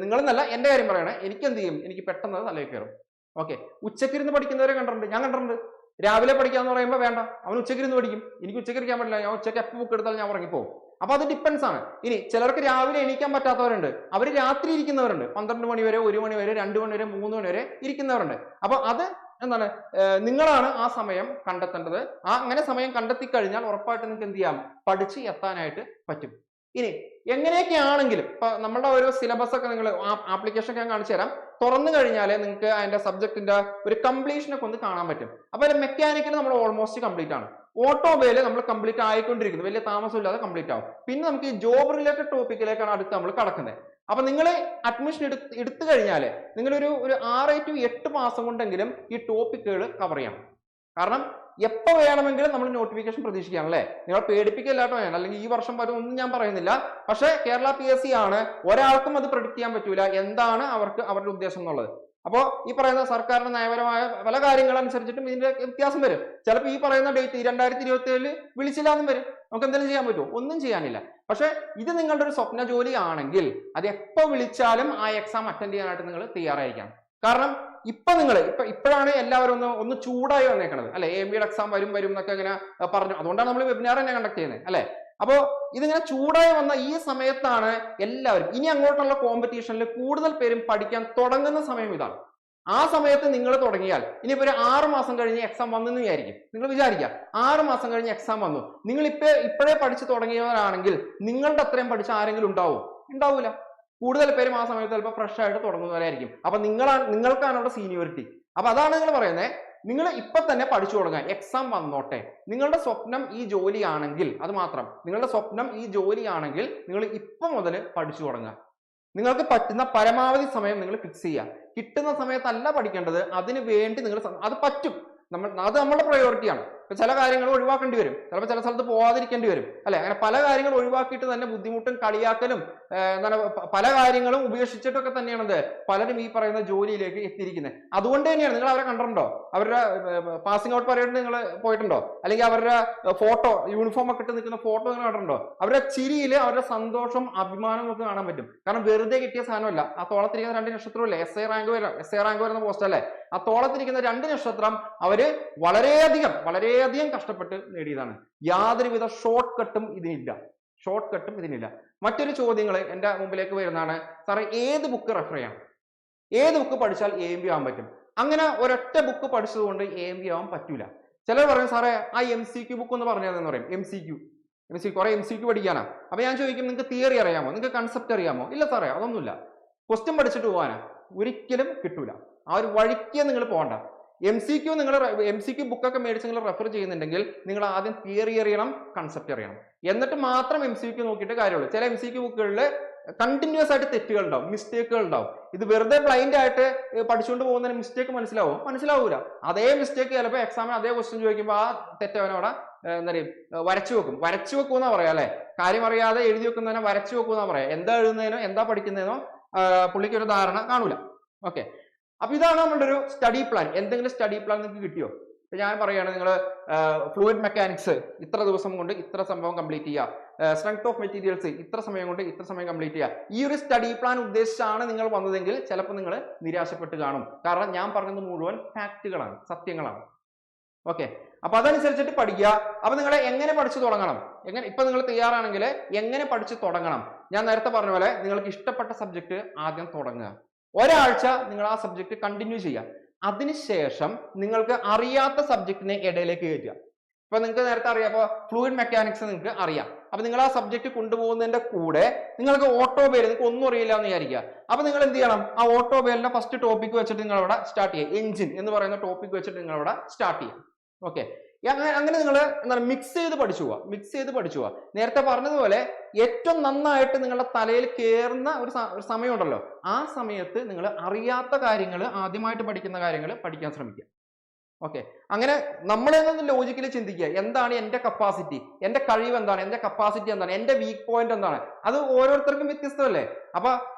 നിങ്ങളെന്നല്ല എന്റെ കാര്യം പറയണേ, എനിക്ക് എന്ത് ചെയ്യും? എനിക്ക് പെട്ടെന്ന് തലയിൽ കയറും. ഓക്കെ, ഉച്ചക്കിരുന്ന് പഠിക്കുന്നവരെ കണ്ടിട്ടുണ്ട്, ഞാൻ കണ്ടിട്ടുണ്ട്. രാവിലെ പഠിക്കാന്ന് പറയുമ്പോൾ വേണ്ട, അവൻ ഉച്ചക്കിരുന്ന് പഠിക്കും. എനിക്ക് ഉച്ചക്കിരിക്കാൻ പറ്റില്ല, ഞാൻ ഉച്ചക്ക് എപ്പോൾ ബുക്ക് എടുത്താലും ഞാൻ ഉറങ്ങിപ്പോകും. അപ്പൊ അത് ഡിപ്പെൻസ് ആണ്. ഇനി ചിലർക്ക് രാവിലെ എണീക്കാൻ പറ്റാത്തവരുണ്ട്, അവർ രാത്രി ഇരിക്കുന്നവരുണ്ട്. 12 മണി വരെ, 1 മണി വരെ, 2 മണി വരെ, 3 മണി വരെ ഇരിക്കുന്നവരുണ്ട്. അപ്പൊ അത് എന്താണ്? നിങ്ങളാണ് ആ സമയം കണ്ടെത്തേണ്ടത്. അങ്ങനെ സമയം കണ്ടെത്തി കഴിഞ്ഞാൽ ഉറപ്പായിട്ട് നിങ്ങൾക്ക് എന്ത് ചെയ്യാം? പഠിച്ച് എത്താനായിട്ട് പറ്റും. ഇനി എങ്ങനെയൊക്കെയാണെങ്കിലും ഇപ്പൊ നമ്മുടെ ഒരു സിലബസ് ഒക്കെ നിങ്ങൾ ആപ്ലിക്കേഷൻ ഒക്കെ ഞാൻ കാണിച്ചു തരാം. തുറന്നു കഴിഞ്ഞാൽ നിങ്ങൾക്ക് അതിന്റെ സബ്ജക്റ്റിന്റെ ഒരു കംപ്ലീഷനൊക്കെ ഒന്ന് കാണാൻ പറ്റും. അപ്പൊ മെക്കാനിക്കൽ നമ്മൾ ഓൾമോസ്റ്റ് കംപ്ലീറ്റ് ആണ്. ഓട്ടോമൊബൈല് നമ്മൾ കംപ്ലീറ്റ് ആയിക്കൊണ്ടിരിക്കുന്നത്, വലിയ താമസമില്ലാതെ കംപ്ലീറ്റ് ആവും. പിന്നെ നമുക്ക് ഈ ജോബ് റിലേറ്റഡ് ടോപ്പിക്കിലേക്കാണ് അടുത്ത് നമ്മൾ കടക്കുന്നത്. അപ്പൊ നിങ്ങൾ അഡ്മിഷൻ എടുത്തു കഴിഞ്ഞാൽ നിങ്ങളൊരു 6 to 8 മാസം കൊണ്ടെങ്കിലും ഈ ടോപ്പിക്കുകൾ കവർ ചെയ്യണം. കാരണം എപ്പോൾ വേണമെങ്കിലും നമ്മൾ നോട്ടിഫിക്കേഷൻ പ്രതീക്ഷിക്കാം അല്ലേ. നിങ്ങൾ പേടിപ്പിക്കില്ലാട്ടോ ഞാൻ, അല്ലെങ്കിൽ ഈ വർഷം വരും ഒന്നും ഞാൻ പറയുന്നില്ല. പക്ഷേ കേരള PSC ആണ്, ഒരാൾക്കും അത് പ്രെഡിക്റ്റ് ചെയ്യാൻ പറ്റൂല എന്താണ് അവരുടെ ഉദ്ദേശം എന്നുള്ളത്. അപ്പോൾ ഈ പറയുന്ന സർക്കാരിന്റെ നയപരമായ പല കാര്യങ്ങൾ അനുസരിച്ചിട്ടും ഇതിന്റെ വ്യത്യാസം വരും. ചിലപ്പോൾ ഈ പറയുന്ന ഡേറ്റ് 2027 വിളിച്ചില്ലാന്നും വരും. നമുക്ക് എന്തെങ്കിലും ചെയ്യാൻ പറ്റുമോ? ഒന്നും ചെയ്യാനില്ല. പക്ഷെ ഇത് നിങ്ങളുടെ ഒരു സ്വപ്ന ജോലി ആണെങ്കിൽ അത് എപ്പോൾ വിളിച്ചാലും ആ എക്സാം അറ്റൻഡ് ചെയ്യാനായിട്ട് നിങ്ങൾ തയ്യാറായിരിക്കണം. കാരണം ഇപ്പോഴാണ് എല്ലാവരും ഒന്ന് ചൂടായി വന്നേക്കണത് അല്ലെ. AMBAയുടെ എക്സാം വരും എന്നൊക്കെ ഇങ്ങനെ പറഞ്ഞു. അതുകൊണ്ടാണ് നമ്മൾ വെബിനാർ തന്നെ കണ്ടക്ട് ചെയ്യുന്നത് അല്ലെ. അപ്പോ ഇതിങ്ങനെ ചൂടായി വന്ന ഈ സമയത്താണ് എല്ലാവരും ഇനി അങ്ങോട്ടുള്ള കോമ്പറ്റീഷനിൽ കൂടുതൽ പേരും പഠിക്കാൻ തുടങ്ങുന്ന സമയം ഇതാണ്. ആ സമയത്ത് നിങ്ങൾ തുടങ്ങിയാൽ ഇനിയിപ്പോ ഒരു 6 മാസം കഴിഞ്ഞ് എക്സാം വന്നെന്ന് വിചാരിക്കും. നിങ്ങൾ വിചാരിക്കുക 6 മാസം കഴിഞ്ഞ് എക്സാം വന്നു, നിങ്ങൾ ഇപ്പോഴേ പഠിച്ചു തുടങ്ങിയവരാണെങ്കിൽ നിങ്ങളുടെ അത്രയും പഠിച്ച ആരെങ്കിലും ഉണ്ടാവൂല. കൂടുതൽ പേരും ആ സമയത്ത് ചിലപ്പോൾ ഫ്രഷ് ആയിട്ട് തുടങ്ങുന്നവരായിരിക്കും. അപ്പൊ നിങ്ങൾക്കാണ് അവിടെ സീനിയോറിറ്റി. അപ്പൊ അതാണ് നിങ്ങൾ പറയുന്നത്, നിങ്ങൾ ഇപ്പൊ തന്നെ പഠിച്ചു തുടങ്ങുക. എക്സാം വന്നോട്ടെ. നിങ്ങളുടെ സ്വപ്നം ഈ ജോലിയാണെങ്കിൽ, അത് മാത്രം, നിങ്ങളുടെ സ്വപ്നം ഈ ജോലിയാണെങ്കിൽ നിങ്ങൾ ഇപ്പൊ മുതൽ പഠിച്ചു തുടങ്ങുക. നിങ്ങൾക്ക് പറ്റുന്ന പരമാവധി സമയം നിങ്ങൾ ഫിക്സ് ചെയ്യുക. കിട്ടുന്ന സമയത്തല്ല പഠിക്കേണ്ടത്, അതിന് വേണ്ടി നിങ്ങൾ അത് പറ്റും, അത് നമ്മുടെ പ്രയോറിറ്റിയാണ്. ഇപ്പൊ ചില കാര്യങ്ങൾ ഒഴിവാക്കേണ്ടി വരും, ചിലപ്പോൾ ചില സ്ഥലത്ത് പോവാതിരിക്കേണ്ടി വരും, അല്ലെ? അങ്ങനെ പല കാര്യങ്ങൾ ഒഴിവാക്കിയിട്ട് തന്നെ ബുദ്ധിമുട്ടും കളിയാക്കലും എന്താണ് പല കാര്യങ്ങളും ഉപേക്ഷിച്ചിട്ടൊക്കെ തന്നെയാണ് പലരും ഈ പറയുന്ന ജോലിയിലേക്ക് എത്തിയിരിക്കുന്നത്. അതുകൊണ്ട് തന്നെയാണ് നിങ്ങൾ അവരെ കണ്ടിട്ടുണ്ടോ? അവരുടെ പാസിംഗ് ഔട്ട് പരേഡ് നിങ്ങൾ പോയിട്ടുണ്ടോ? അല്ലെങ്കിൽ അവരുടെ ഫോട്ടോ, യൂണിഫോം ഒക്കെ ഇട്ട് നിൽക്കുന്ന ഫോട്ടോ നിങ്ങൾ കണ്ടിട്ടുണ്ടോ? അവരുടെ ചിരിയിൽ അവരുടെ സന്തോഷം, അഭിമാനം നമുക്ക് കാണാൻ പറ്റും. കാരണം വെറുതെ കിട്ടിയ സാധനമല്ല. ആ തോളത്തിരിക്കുന്ന 2 നക്ഷത്രമല്ലേ എസ് ഐ റാങ്ക് വരുന്ന പോസ്റ്റ് അല്ലേ? ആ തോളത്തിരിക്കുന്ന 2 നക്ഷത്രം അവര് വളരെയധികം കഷ്ടപ്പെട്ട് നേടിയതാണ്. യാതൊരുവിധ ഷോർട്ട് കട്ടും ഇതിനില്ല. മറ്റൊരു ചോദ്യങ്ങൾ എന്റെ മുമ്പിലേക്ക് വരുന്നതാണ്, സാറേ ഏത് ബുക്ക് റെഫർ ചെയ്യണം, ഏത് ബുക്ക് പഠിച്ചാൽ AMP ആവാൻ പറ്റും? അങ്ങനെ ഒരൊറ്റ ബുക്ക് പഠിച്ചതുകൊണ്ട് AMP ആവാൻ പറ്റൂല. ചിലർ പറയും സാറേ ആ MCQ ബുക്ക് ഒന്ന് പറഞ്ഞതെന്ന് പറയും. MCQ കുറെ MCQ പഠിക്കാനാ. അപ്പൊ ഞാൻ ചോദിക്കും, നിങ്ങൾക്ക് തിയറി അറിയാമോ, നിങ്ങൾക്ക് കൺസെപ്റ്റ് അറിയാമോ? ഇല്ല സാറേ അതൊന്നുമില്ല. ക്വസ്റ്റ്യൻ പഠിച്ചിട്ട് പോകാനാ? ഒരിക്കലും കിട്ടൂല. ആ ഒരു വഴിക്ക് നിങ്ങൾ പോകണ്ട. MCQ ബുക്കൊക്കെ മേടിച്ച് നിങ്ങൾ റെഫർ ചെയ്യുന്നുണ്ടെങ്കിൽ നിങ്ങൾ ആദ്യം തിയറി അറിയണം, കൺസെപ്റ്റ് അറിയണം, എന്നിട്ട് മാത്രം MCQ നോക്കിയിട്ട് കാര്യമുള്ളൂ. ചില MCQ ബുക്കുകളിൽ കണ്ടിന്യൂസ് ആയിട്ട് തെറ്റുകൾ ഉണ്ടാവും, മിസ്റ്റേക്കുകൾ ഉണ്ടാവും. ഇത് വെറുതെ ബ്ലൈൻഡ് ആയിട്ട് പഠിച്ചുകൊണ്ട് പോകുന്നതിന് മിസ്റ്റേക്ക് മനസ്സിലാവൂല. അതേ മിസ്റ്റേക്ക് ചിലപ്പോൾ എക്സാമിന് അതേ ക്വസ്റ്റ്യൻ ചോദിക്കുമ്പോൾ ആ തെറ്റവനോടെ എന്താ പറയുക വരച്ചു വെക്കും എന്നാ പറയാ, അല്ലെ? കാര്യം അറിയാതെ എഴുതി വെക്കുന്നതിനെ വരച്ചു വെക്കും എന്നാ പറയാ. എന്താ എഴുതുന്നതിനോ എന്താ പഠിക്കുന്നതിനോ പുള്ളിക്ക് ഒരു ധാരണ കാണൂല. ഓക്കെ, അപ്പൊ ഇതാണ് നമ്മളുടെ ഒരു സ്റ്റഡി പ്ലാൻ. എന്തെങ്കിലും സ്റ്റഡി പ്ലാൻ നിങ്ങൾക്ക് കിട്ടിയോ? ഇപ്പൊ ഞാൻ പറയുകയാണ്, നിങ്ങൾ ഫ്ലൂയിഡ് മെക്കാനിക്സ് ഇത്ര ദിവസം കൊണ്ട് ഇത്ര സംഭവം കംപ്ലീറ്റ് ചെയ്യുക, സ്ട്രെങ്ത് ഓഫ് മെറ്റീരിയൽസ് ഇത്ര സമയം കൊണ്ട് ഇത്ര സമയം കംപ്ലീറ്റ് ചെയ്യുക. ഈ ഒരു സ്റ്റഡി പ്ലാൻ ഉദ്ദേശിച്ചാണ് നിങ്ങൾ വന്നതെങ്കിൽ ചിലപ്പോൾ നിങ്ങൾ നിരാശപ്പെട്ട് കാണും. കാരണം ഞാൻ പറഞ്ഞത് മുഴുവൻ ഫാക്റ്റുകളാണ്, സത്യങ്ങളാണ്. ഓക്കെ, അപ്പൊ അതനുസരിച്ചിട്ട് പഠിക്കുക. അപ്പൊ നിങ്ങൾ എങ്ങനെ പഠിച്ചു തുടങ്ങണം, ഇപ്പൊ നിങ്ങൾ തയ്യാറാണെങ്കിൽ എങ്ങനെ പഠിച്ചു തുടങ്ങണം? ഞാൻ നേരത്തെ പറഞ്ഞ പോലെ നിങ്ങൾക്ക് ഇഷ്ടപ്പെട്ട സബ്ജക്ട് ആദ്യം തുടങ്ങുക. ഒരാഴ്ച നിങ്ങൾ ആ സബ്ജക്ട് കണ്ടിന്യൂ ചെയ്യുക. അതിനുശേഷം നിങ്ങൾക്ക് അറിയാത്ത സബ്ജക്റ്റിനെ ഇടയിലേക്ക് കയറ്റുക. ഇപ്പൊ നിങ്ങൾക്ക് നേരത്തെ അറിയാം, അപ്പൊ ഫ്ലൂയിഡ് മെക്കാനിക്സ് നിങ്ങൾക്ക് അറിയാം. അപ്പൊ നിങ്ങൾ ആ സബ്ജക്ട് കൊണ്ടുപോകുന്നതിന്റെ കൂടെ നിങ്ങൾക്ക് ഓട്ടോമൊബൈൽ നിങ്ങൾക്ക് ഒന്നും അറിയില്ല എന്ന് വിചാരിക്കുക. അപ്പൊ നിങ്ങൾ എന്ത് ചെയ്യണം? ആ ഓട്ടോമൊബൈലിന്റെ ഫസ്റ്റ് ടോപ്പിക് വെച്ചിട്ട് നിങ്ങൾ അവിടെ സ്റ്റാർട്ട് ചെയ്യുക. എഞ്ചിൻ എന്ന് പറയുന്ന ടോപ്പിക് വെച്ചിട്ട് നിങ്ങൾ അവിടെ സ്റ്റാർട്ട് ചെയ്യുക. ഓക്കെ, അങ്ങനെ നിങ്ങൾ എന്താണ് മിക്സ് ചെയ്ത് പഠിച്ചു പോവുക. നേരത്തെ പറഞ്ഞതുപോലെ ഏറ്റവും നന്നായിട്ട് നിങ്ങളുടെ തലയിൽ കയറുന്ന ഒരു സമയമുണ്ടല്ലോ, ആ സമയത്ത് നിങ്ങൾ അറിയാത്ത കാര്യങ്ങൾ, ആദ്യമായിട്ട് പഠിക്കുന്ന കാര്യങ്ങൾ പഠിക്കാൻ ശ്രമിക്കുക. ഓക്കെ, അങ്ങനെ നമ്മളെന്ന് ലോജിക്കലി ചിന്തിക്കുക, എന്താണ് എന്റെ കപ്പാസിറ്റി, എന്റെ കഴിവ് എന്താണ്, എന്റെ കപ്പാസിറ്റി എന്താണ്, എന്റെ വീക്ക് പോയിന്റ് എന്താണ്? അത് ഓരോരുത്തർക്കും വ്യത്യസ്തമല്ലേ. അപ്പൊ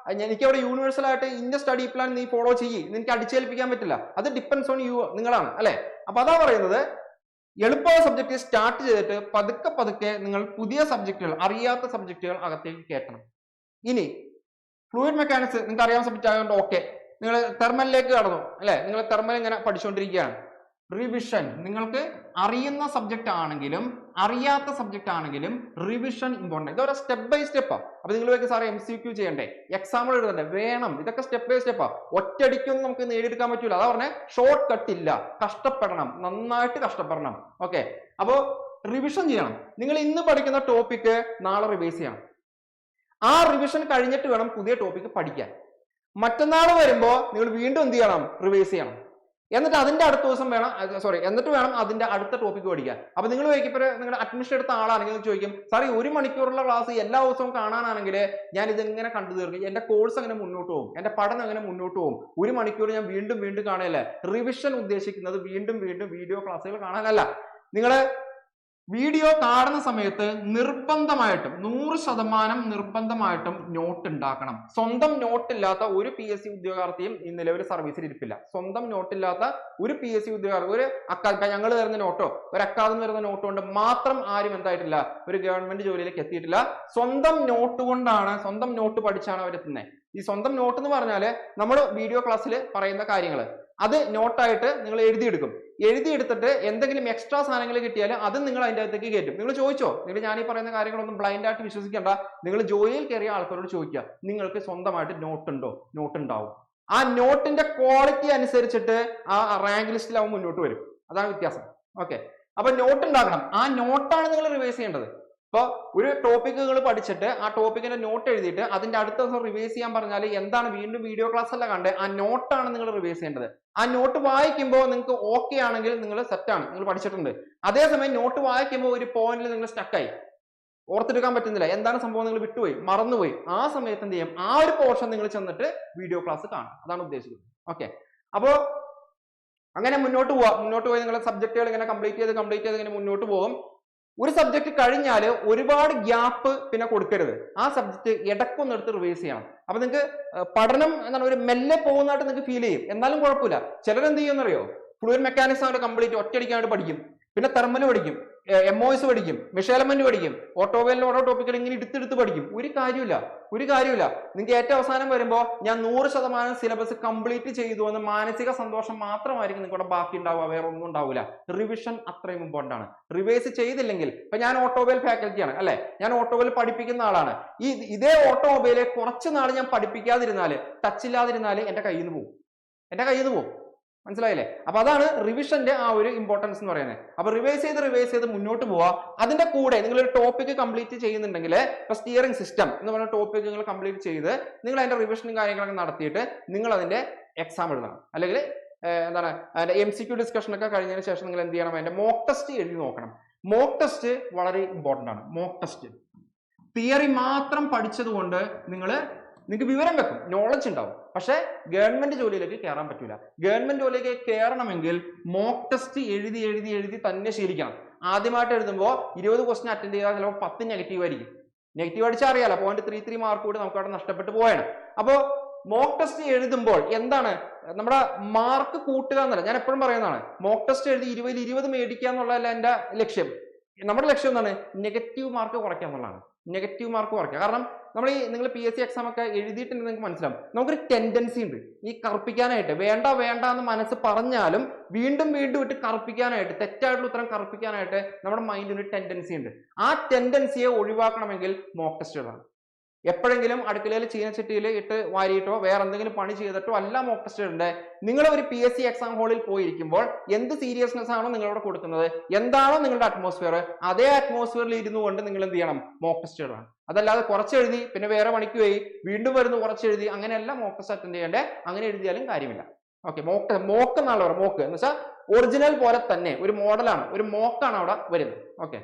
എനിക്ക് അവിടെ യൂണിവേഴ്സൽ ആയിട്ട് ഇന്ന സ്റ്റഡി പ്ലാൻ നീ ഫോളോ ചെയ്യ്, എനിക്ക് അടിച്ചേൽപ്പിക്കാൻ പറ്റില്ല. അത് ഡിപ്പെൻഡ്സ് ഓൺ യു, നിങ്ങളാണ്, അല്ലെ? അപ്പൊ അതാ പറയുന്നത്, എളുപ്പമായ സബ്ജക്റ്റ് സ്റ്റാർട്ട് ചെയ്തിട്ട് പതുക്കെ നിങ്ങൾ പുതിയ സബ്ജക്റ്റുകൾ, അറിയാത്ത സബ്ജക്റ്റുകൾ അകത്തേക്ക് കയറ്റണം. ഇനി ഫ്ലൂയിഡ് മെക്കാനിക്സ് നിങ്ങൾക്ക് അറിയാൻ സബ്ജക്റ്റ് ആയതുകൊണ്ട് ഓക്കെ, നിങ്ങൾ തെർമലിലേക്ക് കടന്നു, അല്ലെ? നിങ്ങൾ തെർമൽ ഇങ്ങനെ പഠിച്ചുകൊണ്ടിരിക്കുകയാണ്. റിവിഷൻ, നിങ്ങൾക്ക് അറിയുന്ന സബ്ജക്റ്റ് ആണെങ്കിലും അറിയാത്ത സബ്ജക്റ്റ് ആണെങ്കിലും റിവിഷൻ ഇമ്പോർട്ടൻ്റ്. ഇതൊരു സ്റ്റെപ്പ് ബൈ സ്റ്റെപ്പാണ്. അപ്പൊ നിങ്ങൾ വെക്ക് സാറേ MCQ ചെയ്യണ്ടേ, എക്സാമ്പിൾ എഴുതണ്ടേ? വേണം. ഇതൊക്കെ സ്റ്റെപ്പ് ബൈ സ്റ്റെപ്പാ. ഒറ്റയടിക്കൊന്നും നമുക്ക് നേടിയെടുക്കാൻ പറ്റൂല. അതാ പറഞ്ഞേ, ഷോർട്ട് കട്ട് ഇല്ല. കഷ്ടപ്പെടണം, നന്നായിട്ട് കഷ്ടപ്പെടണം. ഓക്കെ, അപ്പോ റിവിഷൻ ചെയ്യണം. നിങ്ങൾ ഇന്ന് പഠിക്കുന്ന ടോപ്പിക്ക് നാളെ റിവൈസ് ചെയ്യണം. ആ റിവിഷൻ കഴിഞ്ഞിട്ട് വേണം പുതിയ ടോപ്പിക്ക് പഠിക്കാൻ. മറ്റന്നാൾ വരുമ്പോ നിങ്ങൾ വീണ്ടും എന്ത് ചെയ്യണം? റിവൈസ് ചെയ്യണം. എന്നിട്ട് അതിന്റെ അടുത്ത ദിവസം എന്നിട്ട് വേണം അതിന്റെ അടുത്ത ടോപ്പിക്ക് പഠിക്കാൻ. അപ്പൊ നിങ്ങൾ ചോദിക്കും, നിങ്ങളുടെ അഡ്മിഷൻ എടുത്ത ആളാണെങ്കിൽ ചോദിക്കും, സാർ ഈ 1 മണിക്കൂറുള്ള ക്ലാസ് എല്ലാ ദിവസവും കാണാനാണെങ്കിൽ ഞാൻ ഇതെങ്ങനെ കണ്ടു തീർക്കും? എന്റെ കോഴ്സ് എങ്ങനെ മുന്നോട്ട് പോകും? എന്റെ പഠനം എങ്ങനെ മുന്നോട്ട് പോകും? 1 മണിക്കൂർ ഞാൻ വീണ്ടും കാണുകയല്ലേ? റിവിഷൻ ഉദ്ദേശിക്കുന്നത് വീണ്ടും വീഡിയോ ക്ലാസ്സുകൾ കാണാനല്ല. നിങ്ങൾ വീഡിയോ കാണുന്ന സമയത്ത് നിർബന്ധമായിട്ടും 100% നിർബന്ധമായിട്ടും നോട്ട് ഉണ്ടാക്കണം. സ്വന്തം നോട്ടില്ലാത്ത ഒരു PSC ഉദ്യോഗാർത്ഥിയും ഈ നിലവിൽ സർവീസിൽ ഇരിപ്പില്ല. സ്വന്തം നോട്ടില്ലാത്ത ഒരു PSC ഉദ്യോഗാർത്ഥി, ഒരു ഞങ്ങൾ തരുന്ന നോട്ടോ ഒരു അക്കാദമി തരുന്ന നോട്ട് കൊണ്ട് മാത്രം ആരും എന്തായിട്ടില്ല, ഒരു ഗവൺമെന്റ് ജോലിയിലേക്ക് എത്തിയിട്ടില്ല. സ്വന്തം നോട്ട് പഠിച്ചാണ് അവരെത്തുന്നത്. ഈ സ്വന്തം നോട്ട് എന്ന് പറഞ്ഞാല് നമ്മൾ വീഡിയോ ക്ലാസ്സിൽ പറയുന്ന കാര്യങ്ങൾ അത് നോട്ടായിട്ട് നിങ്ങൾ എഴുതിയെടുത്തിട്ട് എന്തെങ്കിലും എക്സ്ട്രാ സാധനങ്ങൾ കിട്ടിയാൽ അത് നിങ്ങൾ അതിൻ്റെ അകത്തേക്ക് കയറ്റും. നിങ്ങൾ ചോദിച്ചോ, നിങ്ങൾ ഞാൻ ഈ പറയുന്ന കാര്യങ്ങളൊന്നും ബ്ലൈൻഡ് ആയിട്ട് വിശ്വസിക്കേണ്ട. നിങ്ങൾ ജോലിയിൽ കയറിയ ആൾക്കാരോട് ചോദിക്കുക, നിങ്ങൾക്ക് സ്വന്തമായിട്ട് നോട്ട് ഉണ്ടോ? നോട്ട് ഉണ്ടാവും. ആ നോട്ടിന്റെ ക്വാളിറ്റി അനുസരിച്ചിട്ട് ആ റാങ്ക് ലിസ്റ്റിൽ അവൻ മുന്നോട്ട് വരും. അതാണ് വ്യത്യാസം. ഓക്കെ, അപ്പൊ നോട്ട് ഉണ്ടാക്കണം. ആ നോട്ടാണ് നിങ്ങൾ റിവൈസ് ചെയ്യേണ്ടത്. ഇപ്പൊ ഒരു ടോപ്പിക് നിങ്ങൾ പഠിച്ചിട്ട് ആ ടോപ്പിക്കിന്റെ നോട്ട് എഴുതിയിട്ട് അതിന്റെ അടുത്ത ദിവസം റിവൈസ് ചെയ്യാൻ പറഞ്ഞാൽ എന്താണ്? വീണ്ടും വീഡിയോ ക്ലാസ് അല്ല കണ്ടേ, ആ നോട്ടാണ് നിങ്ങൾ റിവൈസ് ചെയ്യേണ്ടത്. ആ നോട്ട് വായിക്കുമ്പോൾ നിങ്ങൾക്ക് ഓക്കെ ആണെങ്കിൽ നിങ്ങൾ സെറ്റാണ്, നിങ്ങൾ പഠിച്ചിട്ടുണ്ട്. അതേസമയം നോട്ട് വായിക്കുമ്പോൾ ഒരു പോയിന്റിൽ നിങ്ങൾ സ്റ്റക്കായി, ഓർത്തെടുക്കാൻ പറ്റുന്നില്ല, എന്താണ് സംഭവം, നിങ്ങൾ വിട്ടുപോയി, മറന്നുപോയി. ആ സമയത്ത് എന്ത് ചെയ്യും, ആ ഒരു പോർഷൻ നിങ്ങൾ ചെന്നിട്ട് വീഡിയോ ക്ലാസ് കാണും. അതാണ് ഉദ്ദേശിക്കുന്നത്. ഓക്കെ, അപ്പോ അങ്ങനെ മുന്നോട്ട് പോയി നിങ്ങളുടെ സബ്ജക്റ്റുകൾ ഇങ്ങനെ കംപ്ലീറ്റ് ചെയ്ത് ഇങ്ങനെ മുന്നോട്ട് പോകും. ഒരു സബ്ജക്ട് കഴിഞ്ഞാൽ ഒരുപാട് ഗ്യാപ്പ് പിന്നെ കൊടുക്കരുത്. ആ സബ്ജക്ട് ഇടക്കൊന്ന് എടുത്ത് റിവൈസ് ചെയ്യണം. അപ്പൊ നിങ്ങൾക്ക് പഠനം എന്താണ് ഒരു മെല്ലെ പോകുന്നതായിട്ട് നിങ്ങൾക്ക് ഫീൽ ചെയ്യും, എന്നാലും കുഴപ്പമില്ല. ചിലരെന്ത് ചെയ്യുമെന്നറിയോ, ഫ്ലൂയിഡ് മെക്കാനിക്സ് ആയിട്ട് കംപ്ലീറ്റ് ഒറ്റയടിക്കാനായിട്ട് പഠിക്കും. പിന്നെ തെർമൽ പഠിക്കും, MOS പഠിക്കും, മെഷർമെന്റ് പഠിക്കും, ഓട്ടോമൊബൈലിന്റെ ഓരോ ടോപ്പിക്കുകൾ ഇങ്ങനെ എടുത്തെടുത്ത് പഠിക്കും. ഒരു കാര്യമില്ല. നിങ്ങൾക്ക് ഏറ്റവും അവസാനം വരുമ്പോൾ ഞാൻ 100% സിലബസ് കംപ്ലീറ്റ് ചെയ്തു എന്ന് മാനസിക സന്തോഷം മാത്രമായിരിക്കും നിങ്ങളുടെ ബാക്കി ഉണ്ടാവുക, വേറെ ഒന്നും ഉണ്ടാവില്ല. റിവിഷൻ അത്രയും ഇമ്പോർട്ടന്റ് ആണ്. റിവൈസ് ചെയ്തില്ലെങ്കിൽ, ഇപ്പൊ ഞാൻ ഓട്ടോമൊബൈൽ ഫാക്കൽറ്റിയാണ് അല്ലെ, ഞാൻ ഓട്ടോമൊബൈൽ പഠിപ്പിക്കുന്ന ആളാണ്. ഇതേ ഓട്ടോമൊബൈലെ കുറച്ച് നാൾ ഞാൻ പഠിപ്പിക്കാതിരുന്നാല്, ടച്ച് ഇല്ലാതിരുന്നാല് എന്റെ കയ്യിൽ നിന്ന് പോകും. മനസ്സിലായില്ലേ? അപ്പൊ അതാണ് റിവിഷന്റെ ആ ഒരു ഇമ്പോർട്ടൻസ് എന്ന് പറയുന്നത്. അപ്പൊ റിവൈസ് ചെയ്ത് മുന്നോട്ട് പോവാ. അതിന്റെ കൂടെ നിങ്ങൾ ഒരു ടോപ്പിക് കംപ്ലീറ്റ് ചെയ്യുന്നുണ്ടെങ്കിൽ, ഇപ്പൊ സ്റ്റിയറിംഗ് സിസ്റ്റം എന്ന് പറയുന്ന ടോപ്പിക് നിങ്ങൾ കംപ്ലീറ്റ് ചെയ്ത് നിങ്ങൾ അതിന്റെ റിവിഷനും കാര്യങ്ങളൊക്കെ നടത്തിയിട്ട് നിങ്ങൾ അതിന്റെ എക്സാം എഴുതണം. അല്ലെങ്കിൽ എന്താണ് അതിന്റെ MCQ ഡിസ്കഷൻ ഒക്കെ കഴിഞ്ഞതിന് ശേഷം നിങ്ങൾ എന്ത് ചെയ്യണം, അതിന്റെ മോക്ക് ടെസ്റ്റ് എഴുതി നോക്കണം. മോക്ക് ടെസ്റ്റ് വളരെ ഇമ്പോർട്ടന്റ് ആണ്. മോക്ക് ടെസ്റ്റ് തിയറി മാത്രം പഠിച്ചത് കൊണ്ട് നിങ്ങൾക്ക് വിവരം വെക്കും, നോളജ് ഉണ്ടാവും, പക്ഷെ ഗവൺമെന്റ് ജോലിയിലേക്ക് കയറാൻ പറ്റൂല. ഗവൺമെന്റ് ജോലിയിലേക്ക് കയറണമെങ്കിൽ മോക്ക് ടെസ്റ്റ് എഴുതി തന്നെ ശീലിക്കണം. ആദ്യമായിട്ട് എഴുതുമ്പോൾ 20 ക്വസ്റ്റ്യൻ അറ്റൻഡ് ചെയ്താൽ ചിലപ്പോൾ 10 നെഗറ്റീവ് ആയിരിക്കും. നെഗറ്റീവ് അടിച്ചാൽ അറിയാലോ, 0.33 മാർക്ക് കൂടി നമുക്ക് അവിടെ നഷ്ടപ്പെട്ടു പോയാണ്. അപ്പോ മോക്ക് ടെസ്റ്റ് എഴുതുമ്പോൾ എന്താണ് നമ്മുടെ മാർക്ക് കൂട്ടുക എന്നല്ല, ഞാൻ എപ്പോഴും പറയുന്നതാണ്. മോക്ക് ടെസ്റ്റ് എഴുതി 20 മേടിക്കുക എന്നുള്ളതല്ല എന്റെ ലക്ഷ്യം. നമ്മുടെ ലക്ഷ്യം എന്താണ്, നെഗറ്റീവ് മാർക്ക് കുറയ്ക്കുക എന്നുള്ളതാണ്. കാരണം നിങ്ങൾ PSC എക്സാം ഒക്കെ എഴുതിയിട്ടുണ്ടെങ്കിൽ നിങ്ങൾക്ക് മനസ്സിലാവും, നമുക്കൊരു ടെൻഡൻസി ഉണ്ട് ഈ കറുപ്പിക്കാനായിട്ട്. വേണ്ട എന്ന് മനസ്സ് പറഞ്ഞാലും വീണ്ടും ഇട്ട് കറുപ്പിക്കാനായിട്ട്, തെറ്റായിട്ടുള്ള ഉത്തരം കറുപ്പിക്കാനായിട്ട് നമ്മുടെ മൈൻഡിന് ഒരു ടെൻഡൻസി ഉണ്ട്. ആ ടെൻഡൻസിയെ ഒഴിവാക്കണമെങ്കിൽ മോക്ക് ടെസ്റ്റുകളാണ്. എപ്പോഴെങ്കിലും അടുക്കളയിൽ ചീനച്ചട്ടിയിൽ ഇട്ട് വാരിയിട്ടോ വേറെ എന്തെങ്കിലും പണി ചെയ്തിട്ടോ അല്ല മോക്ക് ടെസ്റ്റ് ഇടേണ്ടത്. നിങ്ങൾ ഒരു PSC എക്സാം ഹാളിൽ പോയിരിക്കുമ്പോൾ എന്ത് സീരിയസ്നെസ് ആണോ നിങ്ങളോട് കൊടുക്കുന്നത്, എന്താണോ നിങ്ങളുടെ അറ്റ്മോസ്ഫിയർ, അതേ അറ്റ്മോസ്ഫിയറിൽ ഇരുന്നു കൊണ്ട് നിങ്ങൾ എന്ത് ചെയ്യണം, മോക്ക് ടെസ്റ്റ് ഇടണം. അതല്ലാതെ കുറച്ചെഴുതി പിന്നെ വേറെ പണിക്ക് പോയി വീണ്ടും വരുന്നു കുറച്ചെഴുതി, അങ്ങനെയല്ല മോക്ക് ടെസ്റ്റ് അറ്റൻഡ് ചെയ്യേണ്ടത്. അങ്ങനെ എഴുതിയാലും കാര്യമില്ല. ഓക്കെ, മോക്ക് എന്നുള്ള മോക്ക് എന്ന് വെച്ചാൽ ഒറിജിനൽ പോലെ തന്നെ ഒരു മോഡലാണ്, ഒരു മോക്കാണ് അവിടെ വരുന്നത്. ഓക്കെ,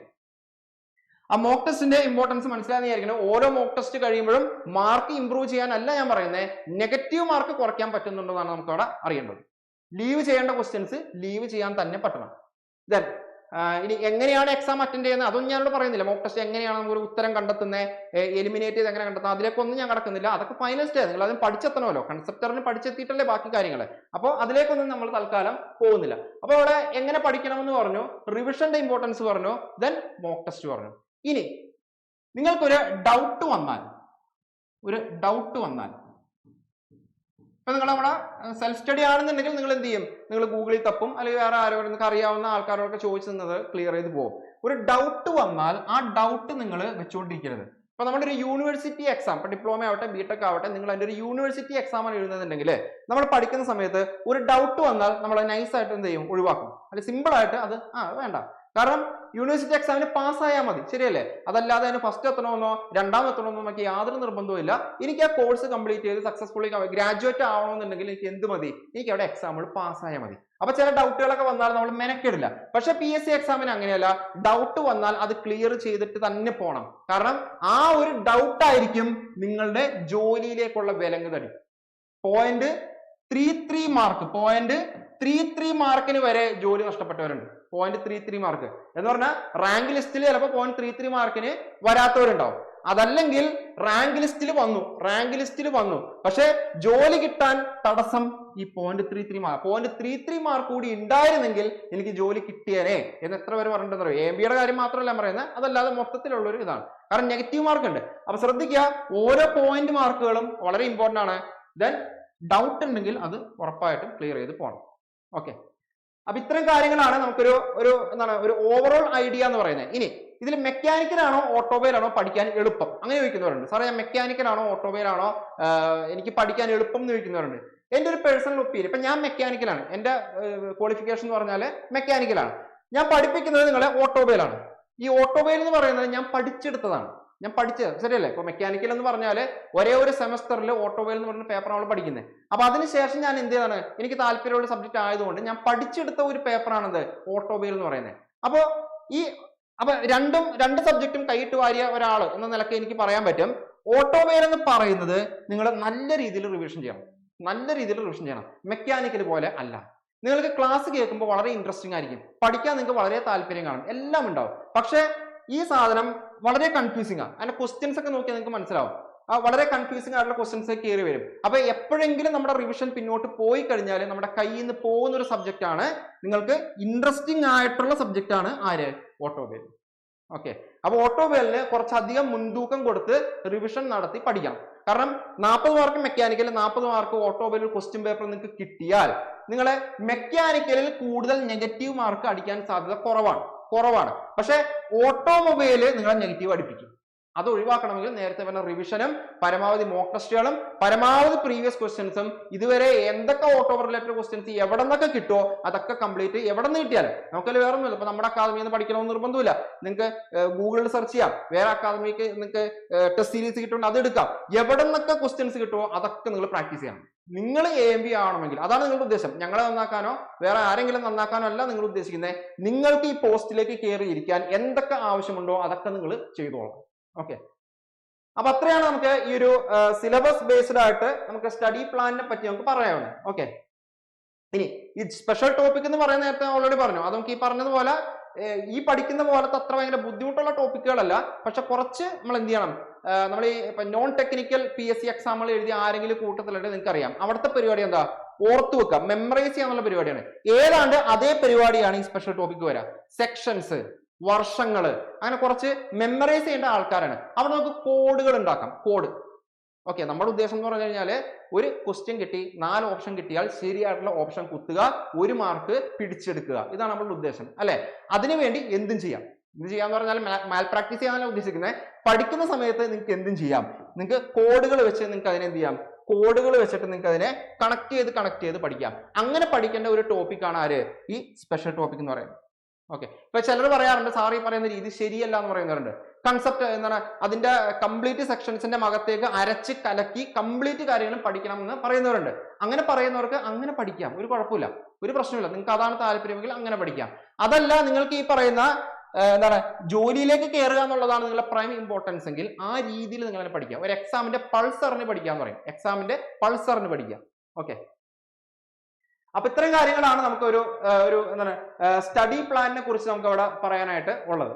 ആ മോക്ക് ടെസ്റ്റിന്റെ ഇമ്പോർട്ടൻസ് മനസ്സിലാന്ന് വിചാരിക്കണം. ഓരോ മോക്ക് ടെസ്റ്റ് കഴിയുമ്പോഴും മാർക്ക് ഇംപ്രൂവ് ചെയ്യാനല്ല ഞാൻ പറയുന്നത്, നെഗറ്റീവ് മാർക്ക് കുറയ്ക്കാൻ പറ്റുന്നുണ്ടെന്നാണ് നമുക്ക് അവിടെ അറിയേണ്ടത്. ലീവ് ചെയ്യേണ്ട ക്വസ്റ്റ്യൻസ് ലീവ് ചെയ്യാൻ തന്നെ പറ്റണം. ദെൻ ഇനി എങ്ങനെയാണ് എക്സാം അറ്റൻഡ് ചെയ്യുന്നത് അതൊന്നും ഞാനിവിടെ പറയുന്നില്ല. മോക്ക് ടെസ്റ്റ് എങ്ങനെയാണ് നമുക്ക് ഒരു ഉത്തരം കണ്ടെത്തുന്നത്, എലിമിനേറ്റ് ചെയ്ത് എങ്ങനെ കണ്ടെത്തുന്നത്, അതിലേക്കൊന്നും ഞാൻ കടക്കുന്നില്ല. അതൊക്കെ ഫൈനൽ സ്റ്റേജ്, നിങ്ങൾ അതിന് പഠിച്ചെത്തണമല്ലോ. കൺസെപ്റ്ററിന് പഠിച്ചെത്തിയിട്ടല്ലേ ബാക്കി കാര്യങ്ങൾ. അപ്പോൾ അതിലേക്കൊന്നും നമ്മൾ തൽക്കാലം പോകുന്നില്ല. അപ്പോൾ അവിടെ എങ്ങനെ പഠിക്കണമെന്ന് പറഞ്ഞു, റിവിഷന്റെ ഇമ്പോർട്ടൻസ് പറഞ്ഞു, ദെൻ മോക്ക് ടെസ്റ്റ് പറഞ്ഞു. ഇനി നിങ്ങൾക്കൊരു ഡൗട്ട് വന്നാൽ ഇപ്പൊ നിങ്ങൾ നമ്മുടെ സെൽഫ് സ്റ്റഡി ആണെന്നുണ്ടെങ്കിൽ നിങ്ങൾ എന്ത് ചെയ്യും, നിങ്ങൾ ഗൂഗിളിൽ തപ്പും, അല്ലെങ്കിൽ വേറെ ആരോടും നിങ്ങൾക്ക് അറിയാവുന്ന ആൾക്കാരോടൊക്കെ ചോദിച്ചത് ക്ലിയർ ചെയ്ത് പോകും. ഒരു ഡൗട്ട് വന്നാൽ ആ ഡൗട്ട് നിങ്ങൾ വെച്ചുകൊണ്ടിരിക്കരുത്. ഇപ്പൊ നമ്മുടെ ഒരു യൂണിവേഴ്സിറ്റി എക്സാം, ഇപ്പൊ ഡിപ്ലോമ ആവട്ടെ ബിടെക് ആവട്ടെ, നിങ്ങൾ അതിന്റെ ഒരു യൂണിവേഴ്സിറ്റി എക്സാം ആണ് എഴുതുന്നുണ്ടെങ്കിൽ നമ്മൾ പഠിക്കുന്ന സമയത്ത് ഒരു ഡൗട്ട് വന്നാൽ നമ്മൾ നൈസായിട്ട് എന്ത് ചെയ്യും, ഒഴിവാക്കും. അല്ലെങ്കിൽ സിമ്പിൾ ആയിട്ട് അത് വേണ്ട. കാരണം യൂണിവേഴ്സിറ്റി എക്സാമിന് പാസ്സായാൽ മതി, ശരിയല്ലേ? അതല്ലാതെ അതിന് ഫസ്റ്റ് എത്തണമെന്നോ രണ്ടാമത് എത്തണമെന്നോ നമുക്ക് യാതൊരു നിർബന്ധവും ഇല്ല. എനിക്ക് ആ കോഴ്സ് കംപ്ലീറ്റ് ചെയ്ത് സക്സസ്ഫുള്ളി ഗ്രാജുവേറ്റ് ആവണമെന്നുണ്ടെങ്കിൽ എനിക്ക് എന്ത് മതി, എനിക്ക് അവിടെ എക്സാമുകൾ പാസ്സായാൽ മതി. അപ്പൊ ചില ഡൗട്ടുകളൊക്കെ വന്നാൽ നമ്മൾ മെനക്കെടില്ല. പക്ഷെ PSC എക്സാമിന് അങ്ങനെയല്ല, ഡൗട്ട് വന്നാൽ അത് ക്ലിയർ ചെയ്തിട്ട് തന്നെ പോകണം. കാരണം ആ ഒരു ഡൗട്ട് ആയിരിക്കും നിങ്ങളുടെ ജോലിയിലേക്കുള്ള വിലങ്ങുതടി. 0.33 മാർക്കിന് വരെ ജോലി നഷ്ടപ്പെട്ടവരുണ്ട്. 0.33 മാർക്ക് എന്ന് പറഞ്ഞാൽ റാങ്ക് ലിസ്റ്റിൽ ചിലപ്പോൾ 0.33 മാർക്കിന് വരാത്തവരുണ്ടാവും. അതല്ലെങ്കിൽ റാങ്ക് ലിസ്റ്റിൽ വന്നു പക്ഷെ ജോലി കിട്ടാൻ തടസ്സം ഈ 0.33 മാർക്ക് കൂടി ഉണ്ടായിരുന്നെങ്കിൽ എനിക്ക് ജോലി കിട്ടിയേനെ എന്ന് എത്ര പേര് പറഞ്ഞിട്ടുണ്ടോ? AMBയുടെ കാര്യം മാത്രമല്ല പറയുന്നത്, അതല്ലാതെ മൊത്തത്തിലുള്ള ഒരു ഇതാണ്. കാരണം നെഗറ്റീവ് മാർക്ക് ഉണ്ട്. അപ്പൊ ശ്രദ്ധിക്കുക, ഓരോ പോയിന്റ് മാർക്കുകളും വളരെ ഇമ്പോർട്ടന്റ് ആണ്. ദെൻ ഡൗട്ട് ഉണ്ടെങ്കിൽ അത് ഉറപ്പായിട്ടും ക്ലിയർ ചെയ്ത് പോകണം. ഓക്കെ, അപ്പൊ ഇത്തരം കാര്യങ്ങളാണ് നമുക്കൊരു ഒരു ഓവറോൾ ഐഡിയ എന്ന് പറയുന്നത്. ഇനി ഇതിൽ മെക്കാനിക്കൽ ആണോ ഓട്ടോമൊബൈൽ ആണോ പഠിക്കാൻ എളുപ്പം അങ്ങനെ ചോദിക്കുന്നവരുണ്ട്. സാറേ ഞാൻ മെക്കാനിക്കൽ ആണോ ഓട്ടോമൊബൈൽ ആണോ എനിക്ക് പഠിക്കാൻ എളുപ്പം എന്ന് ചോദിക്കുന്നവരുണ്ട്. എന്റെ ഒരു പേഴ്സണൽ ഒപ്പീനിയൻ, ഇപ്പൊ ഞാൻ മെക്കാനിക്കലാണ്, എന്റെ ക്വാളിഫിക്കേഷൻ എന്ന് പറഞ്ഞാൽ മെക്കാനിക്കലാണ്. ഞാൻ പഠിപ്പിക്കുന്നത് നിങ്ങളെ ഓട്ടോമൊബൈലാണ്. ഈ ഓട്ടോമൊബൈൽ എന്ന് പറയുന്നത് ഞാൻ പഠിച്ചെടുത്തതാണ്. ഞാൻ പഠിച്ചത് ശരിയല്ലേ? ഇപ്പൊ മെക്കാനിക്കൽ എന്ന് പറഞ്ഞാൽ ഒരേ ഒരു സെമസ്റ്ററിൽ ഓട്ടോമൊബൈൽ എന്ന് പറഞ്ഞ പേപ്പർ നമ്മൾ പഠിക്കുന്നത്. അപ്പൊ അതിനുശേഷം ഞാൻ എന്ത് ചെയ്താണ്, എനിക്ക് താല്പര്യമുള്ള സബ്ജക്ട് ആയതുകൊണ്ട് ഞാൻ പഠിച്ചെടുത്ത ഒരു പേപ്പറാണെന്ത് ഓട്ടോമൊബൈൽ എന്ന് പറയുന്നത്. അപ്പൊ രണ്ട് സബ്ജക്റ്റും കൈയിട്ട് വാരിയ ഒരാൾ എന്ന നിലയ്ക്ക് എനിക്ക് പറയാൻ പറ്റും, ഓട്ടോമൊബൈൽ എന്ന് പറയുന്നത് നിങ്ങൾ നല്ല രീതിയിൽ റിവിഷൻ ചെയ്യണം. മെക്കാനിക്കൽ പോലെ അല്ല. നിങ്ങൾക്ക് ക്ലാസ് കേൾക്കുമ്പോൾ വളരെ ഇൻട്രസ്റ്റിംഗ് ആയിരിക്കും, പഠിക്കാൻ നിങ്ങൾക്ക് വളരെ താല്പര്യം കാണും, എല്ലാം ഉണ്ടാവും. പക്ഷെ ഈ സാധനം വളരെ കൺഫ്യൂസിംഗ് ആണ്. അതിന്റെ ക്വസ്റ്റ്യൻസ് ഒക്കെ നോക്കിയാൽ നിങ്ങൾക്ക് മനസ്സിലാവും. വളരെ കൺഫ്യൂസിംഗ് ആയിട്ടുള്ള ക്വസ്റ്റ്യൻസ് കയറി വരും. അപ്പൊ എപ്പോഴെങ്കിലും നമ്മുടെ റിവിഷൻ പിന്നോട്ട് പോയി കഴിഞ്ഞാൽ നമ്മുടെ കയ്യിൽ നിന്ന് പോകുന്ന ഒരു സബ്ജക്റ്റ് ആണ്, നിങ്ങൾക്ക് ഇൻട്രസ്റ്റിംഗ് ആയിട്ടുള്ള സബ്ജക്റ്റ് ആണ് ആര്? ഓട്ടോമൊബൈൽ. ഓക്കെ, അപ്പൊ ഓട്ടോമൊബൈലിന് കുറച്ചധികം മുൻതൂക്കം കൊടുത്ത് റിവിഷൻ നടത്തി പഠിക്കണം. കാരണം 40 mark mechanical, 40 mark automobile question paper നിങ്ങൾക്ക് കിട്ടിയാൽ നിങ്ങളെ മെക്കാനിക്കലിൽ കൂടുതൽ നെഗറ്റീവ് മാർക്ക് അടിക്കാൻ സാധ്യത കുറവാണ്. പക്ഷെ ഓട്ടോമൊബൈല് നിങ്ങളെ നെഗറ്റീവ് അടിപ്പിക്കും. അത് ഒഴിവാക്കണമെങ്കിൽ നേരത്തെ പറഞ്ഞ റിവിഷനും പരമാവധി മോക്ക് ടെസ്റ്റുകളും പരമാവധി പ്രീവിയസ് ക്വസ്റ്റ്യൻസും ഇതുവരെ എന്തൊക്കെ ഓട്ടോ റിലേറ്റഡ് ക്വസ്റ്റ്യൻസ് എവിടെ നിന്നൊക്കെ കിട്ടുമോ അതൊക്കെ കംപ്ലീറ്റ് എവിടെ നിന്ന് കിട്ടിയാലും നമുക്കതിൽ വേറെ ഒന്നുമില്ല. ഇപ്പൊ നമ്മുടെ അക്കാദമിയിൽ നിന്ന് പഠിക്കണമെന്ന് നിർബന്ധമില്ല. നിങ്ങൾക്ക് ഗൂഗിളിൽ സെർച്ച് ചെയ്യാം, വേറെ അക്കാദമിക്ക് നിങ്ങൾക്ക് ടെസ്റ്റ് സീരീസ് കിട്ടുകൊണ്ട് അത് എടുക്കാം. എവിടെ നിന്നൊക്കെ ക്വസ്റ്റ്യൻസ് കിട്ടുമോ അതൊക്കെ നിങ്ങൾ പ്രാക്ടീസ് ചെയ്യണം. നിങ്ങൾ AMB ആവണമെങ്കിൽ അതാണ് നിങ്ങളുടെ ഉദ്ദേശം. ഞങ്ങളെ നന്നാക്കാനോ വേറെ ആരെങ്കിലും നന്നാക്കാനോ അല്ല നിങ്ങൾ ഉദ്ദേശിക്കുന്നത്. നിങ്ങൾക്ക് ഈ പോസ്റ്റിലേക്ക് കയറിയിരിക്കാൻ എന്തൊക്കെ ആവശ്യമുണ്ടോ അതൊക്കെ നിങ്ങൾ ചെയ്തോളാം. ഓക്കെ, അപ്പൊ അത്രയാണ് നമുക്ക് ഈ ഒരു സിലബസ് ബേസ്ഡ് ആയിട്ട് നമുക്ക് സ്റ്റഡി പ്ലാനിനെ പറ്റി നമുക്ക് പറയാവുന്നത്. ഓക്കെ, ഇനി ഈ സ്പെഷ്യൽ ടോപ്പിക് എന്ന് പറയുന്ന നേരത്തെ ഓൾറെഡി പറഞ്ഞു. അത് നമുക്ക് ഈ പറഞ്ഞതുപോലെ ഈ പഠിക്കുന്ന പോലത്തെ അത്ര ഭയങ്കര ബുദ്ധിമുട്ടുള്ള ടോപ്പിക്കുകളല്ല. പക്ഷെ കുറച്ച് നമ്മൾ എന്ത് ചെയ്യണം, നമ്മൾ ഈ നോൺ ടെക്നിക്കൽ PSC എക്സാമുകൾ എഴുതിയ ആരെങ്കിലും കൂട്ടത്തിലുണ്ട് നിങ്ങൾക്ക് അറിയാം, അവിടുത്തെ പരിപാടി എന്താ, ഓർത്തു വെക്കുക, മെമ്മറൈസ് ചെയ്യാന്നുള്ള പരിപാടിയാണ്. ഏതാണ്ട് അതേ പരിപാടിയാണ് ഈ സ്പെഷ്യൽ ടോപ്പിക് വരാം. സെക്ഷൻസ്, വർഷങ്ങള്, അങ്ങനെ കുറച്ച് മെമ്മറൈസ് ചെയ്യേണ്ട ആൾക്കാരാണ്. അവിടെ നമുക്ക് കോഡുകൾ ഉണ്ടാക്കാം. കോഡ്. ഓക്കെ, നമ്മുടെ ഉദ്ദേശം എന്ന് പറഞ്ഞു കഴിഞ്ഞാല് ഒരു ക്വസ്റ്റ്യൻ കിട്ടി, 4 ഓപ്ഷൻ കിട്ടിയാൽ ശരിയായിട്ടുള്ള ഓപ്ഷൻ കുത്തുക, 1 മാർക്ക് പിടിച്ചെടുക്കുക. ഇതാണ് നമ്മുടെ ഉദ്ദേശം അല്ലെ? അതിനുവേണ്ടി എന്തും ചെയ്യാം. എന്ത് ചെയ്യാന്ന് പറഞ്ഞാൽ മാൽ പ്രാക്ടീസ് ചെയ്യാനല്ല ഉദ്ദേശിക്കുന്നത്. പഠിക്കുന്ന സമയത്ത് നിങ്ങൾക്ക് എന്തും ചെയ്യാം. നിങ്ങൾക്ക് കോഡുകൾ വെച്ച് നിങ്ങൾക്ക് അതിനെ എന്ത് ചെയ്യാം, കോഡുകൾ വെച്ചിട്ട് നിങ്ങൾക്ക് അതിനെ കണക്ട് ചെയ്ത് പഠിക്കാം. അങ്ങനെ പഠിക്കേണ്ട ഒരു ടോപ്പിക്കാണ് ആര്? ഈ സ്പെഷ്യൽ ടോപ്പിക് എന്ന് പറയുന്നത്. ഓക്കെ, ഇപ്പൊ ചിലർ പറയാറുണ്ട് സാർ ഈ പറയുന്ന രീതി ശരിയല്ല എന്ന് പറയുന്നവരുണ്ട്. കൺസെപ്റ്റ് എന്താണ്, അതിന്റെ കംപ്ലീറ്റ് സെക്ഷൻസിന്റെ അകത്തേക്ക് അരച്ച് കലക്കി കംപ്ലീറ്റ് കാര്യങ്ങളും പഠിക്കണം എന്ന് പറയുന്നവരുണ്ട്. അങ്ങനെ പറയുന്നവർക്ക് അങ്ങനെ പഠിക്കാം, ഒരു കുഴപ്പമില്ല, ഒരു പ്രശ്നമില്ല. നിങ്ങൾക്ക് അതാണ് താല്പര്യമെങ്കിൽ അങ്ങനെ പഠിക്കാം. അതല്ല നിങ്ങൾക്ക് ഈ പറയുന്ന എന്താണ് ജോലിയിലേക്ക് കയറുക എന്നുള്ളതാണ് നിങ്ങളുടെ പ്രൈം ഇമ്പോർട്ടൻസ് എങ്കിൽ ആ രീതിയിൽ നിങ്ങൾ അങ്ങനെ പഠിക്കാം. ഒരു എക്സാമിന്റെ പൾസറിന് പഠിക്കാന്ന് പറയും, എക്സാമിന്റെ പൾസറിന് പഠിക്കാം. ഓക്കെ, അപ്പൊ ഇത്രയും കാര്യങ്ങളാണ് നമുക്ക് ഒരു എന്താണ് സ്റ്റഡി പ്ലാനിനെ കുറിച്ച് നമുക്ക് അവിടെ പറയാനായിട്ട് ഉള്ളത്.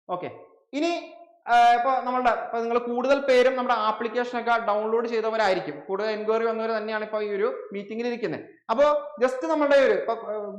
ഓക്കെ, ഇനി ഇപ്പൊ നിങ്ങൾ കൂടുതൽ പേരും നമ്മുടെ ആപ്ലിക്കേഷൻ ഒക്കെ ഡൗൺലോഡ് ചെയ്തവരായിരിക്കും. കൂടുതൽ എൻക്വയറി വന്നവർ തന്നെയാണ് ഇപ്പൊ ഈ ഒരു മീറ്റിംഗിൽ ഇരിക്കുന്നത്. അപ്പോൾ ജസ്റ്റ് നമ്മുടെ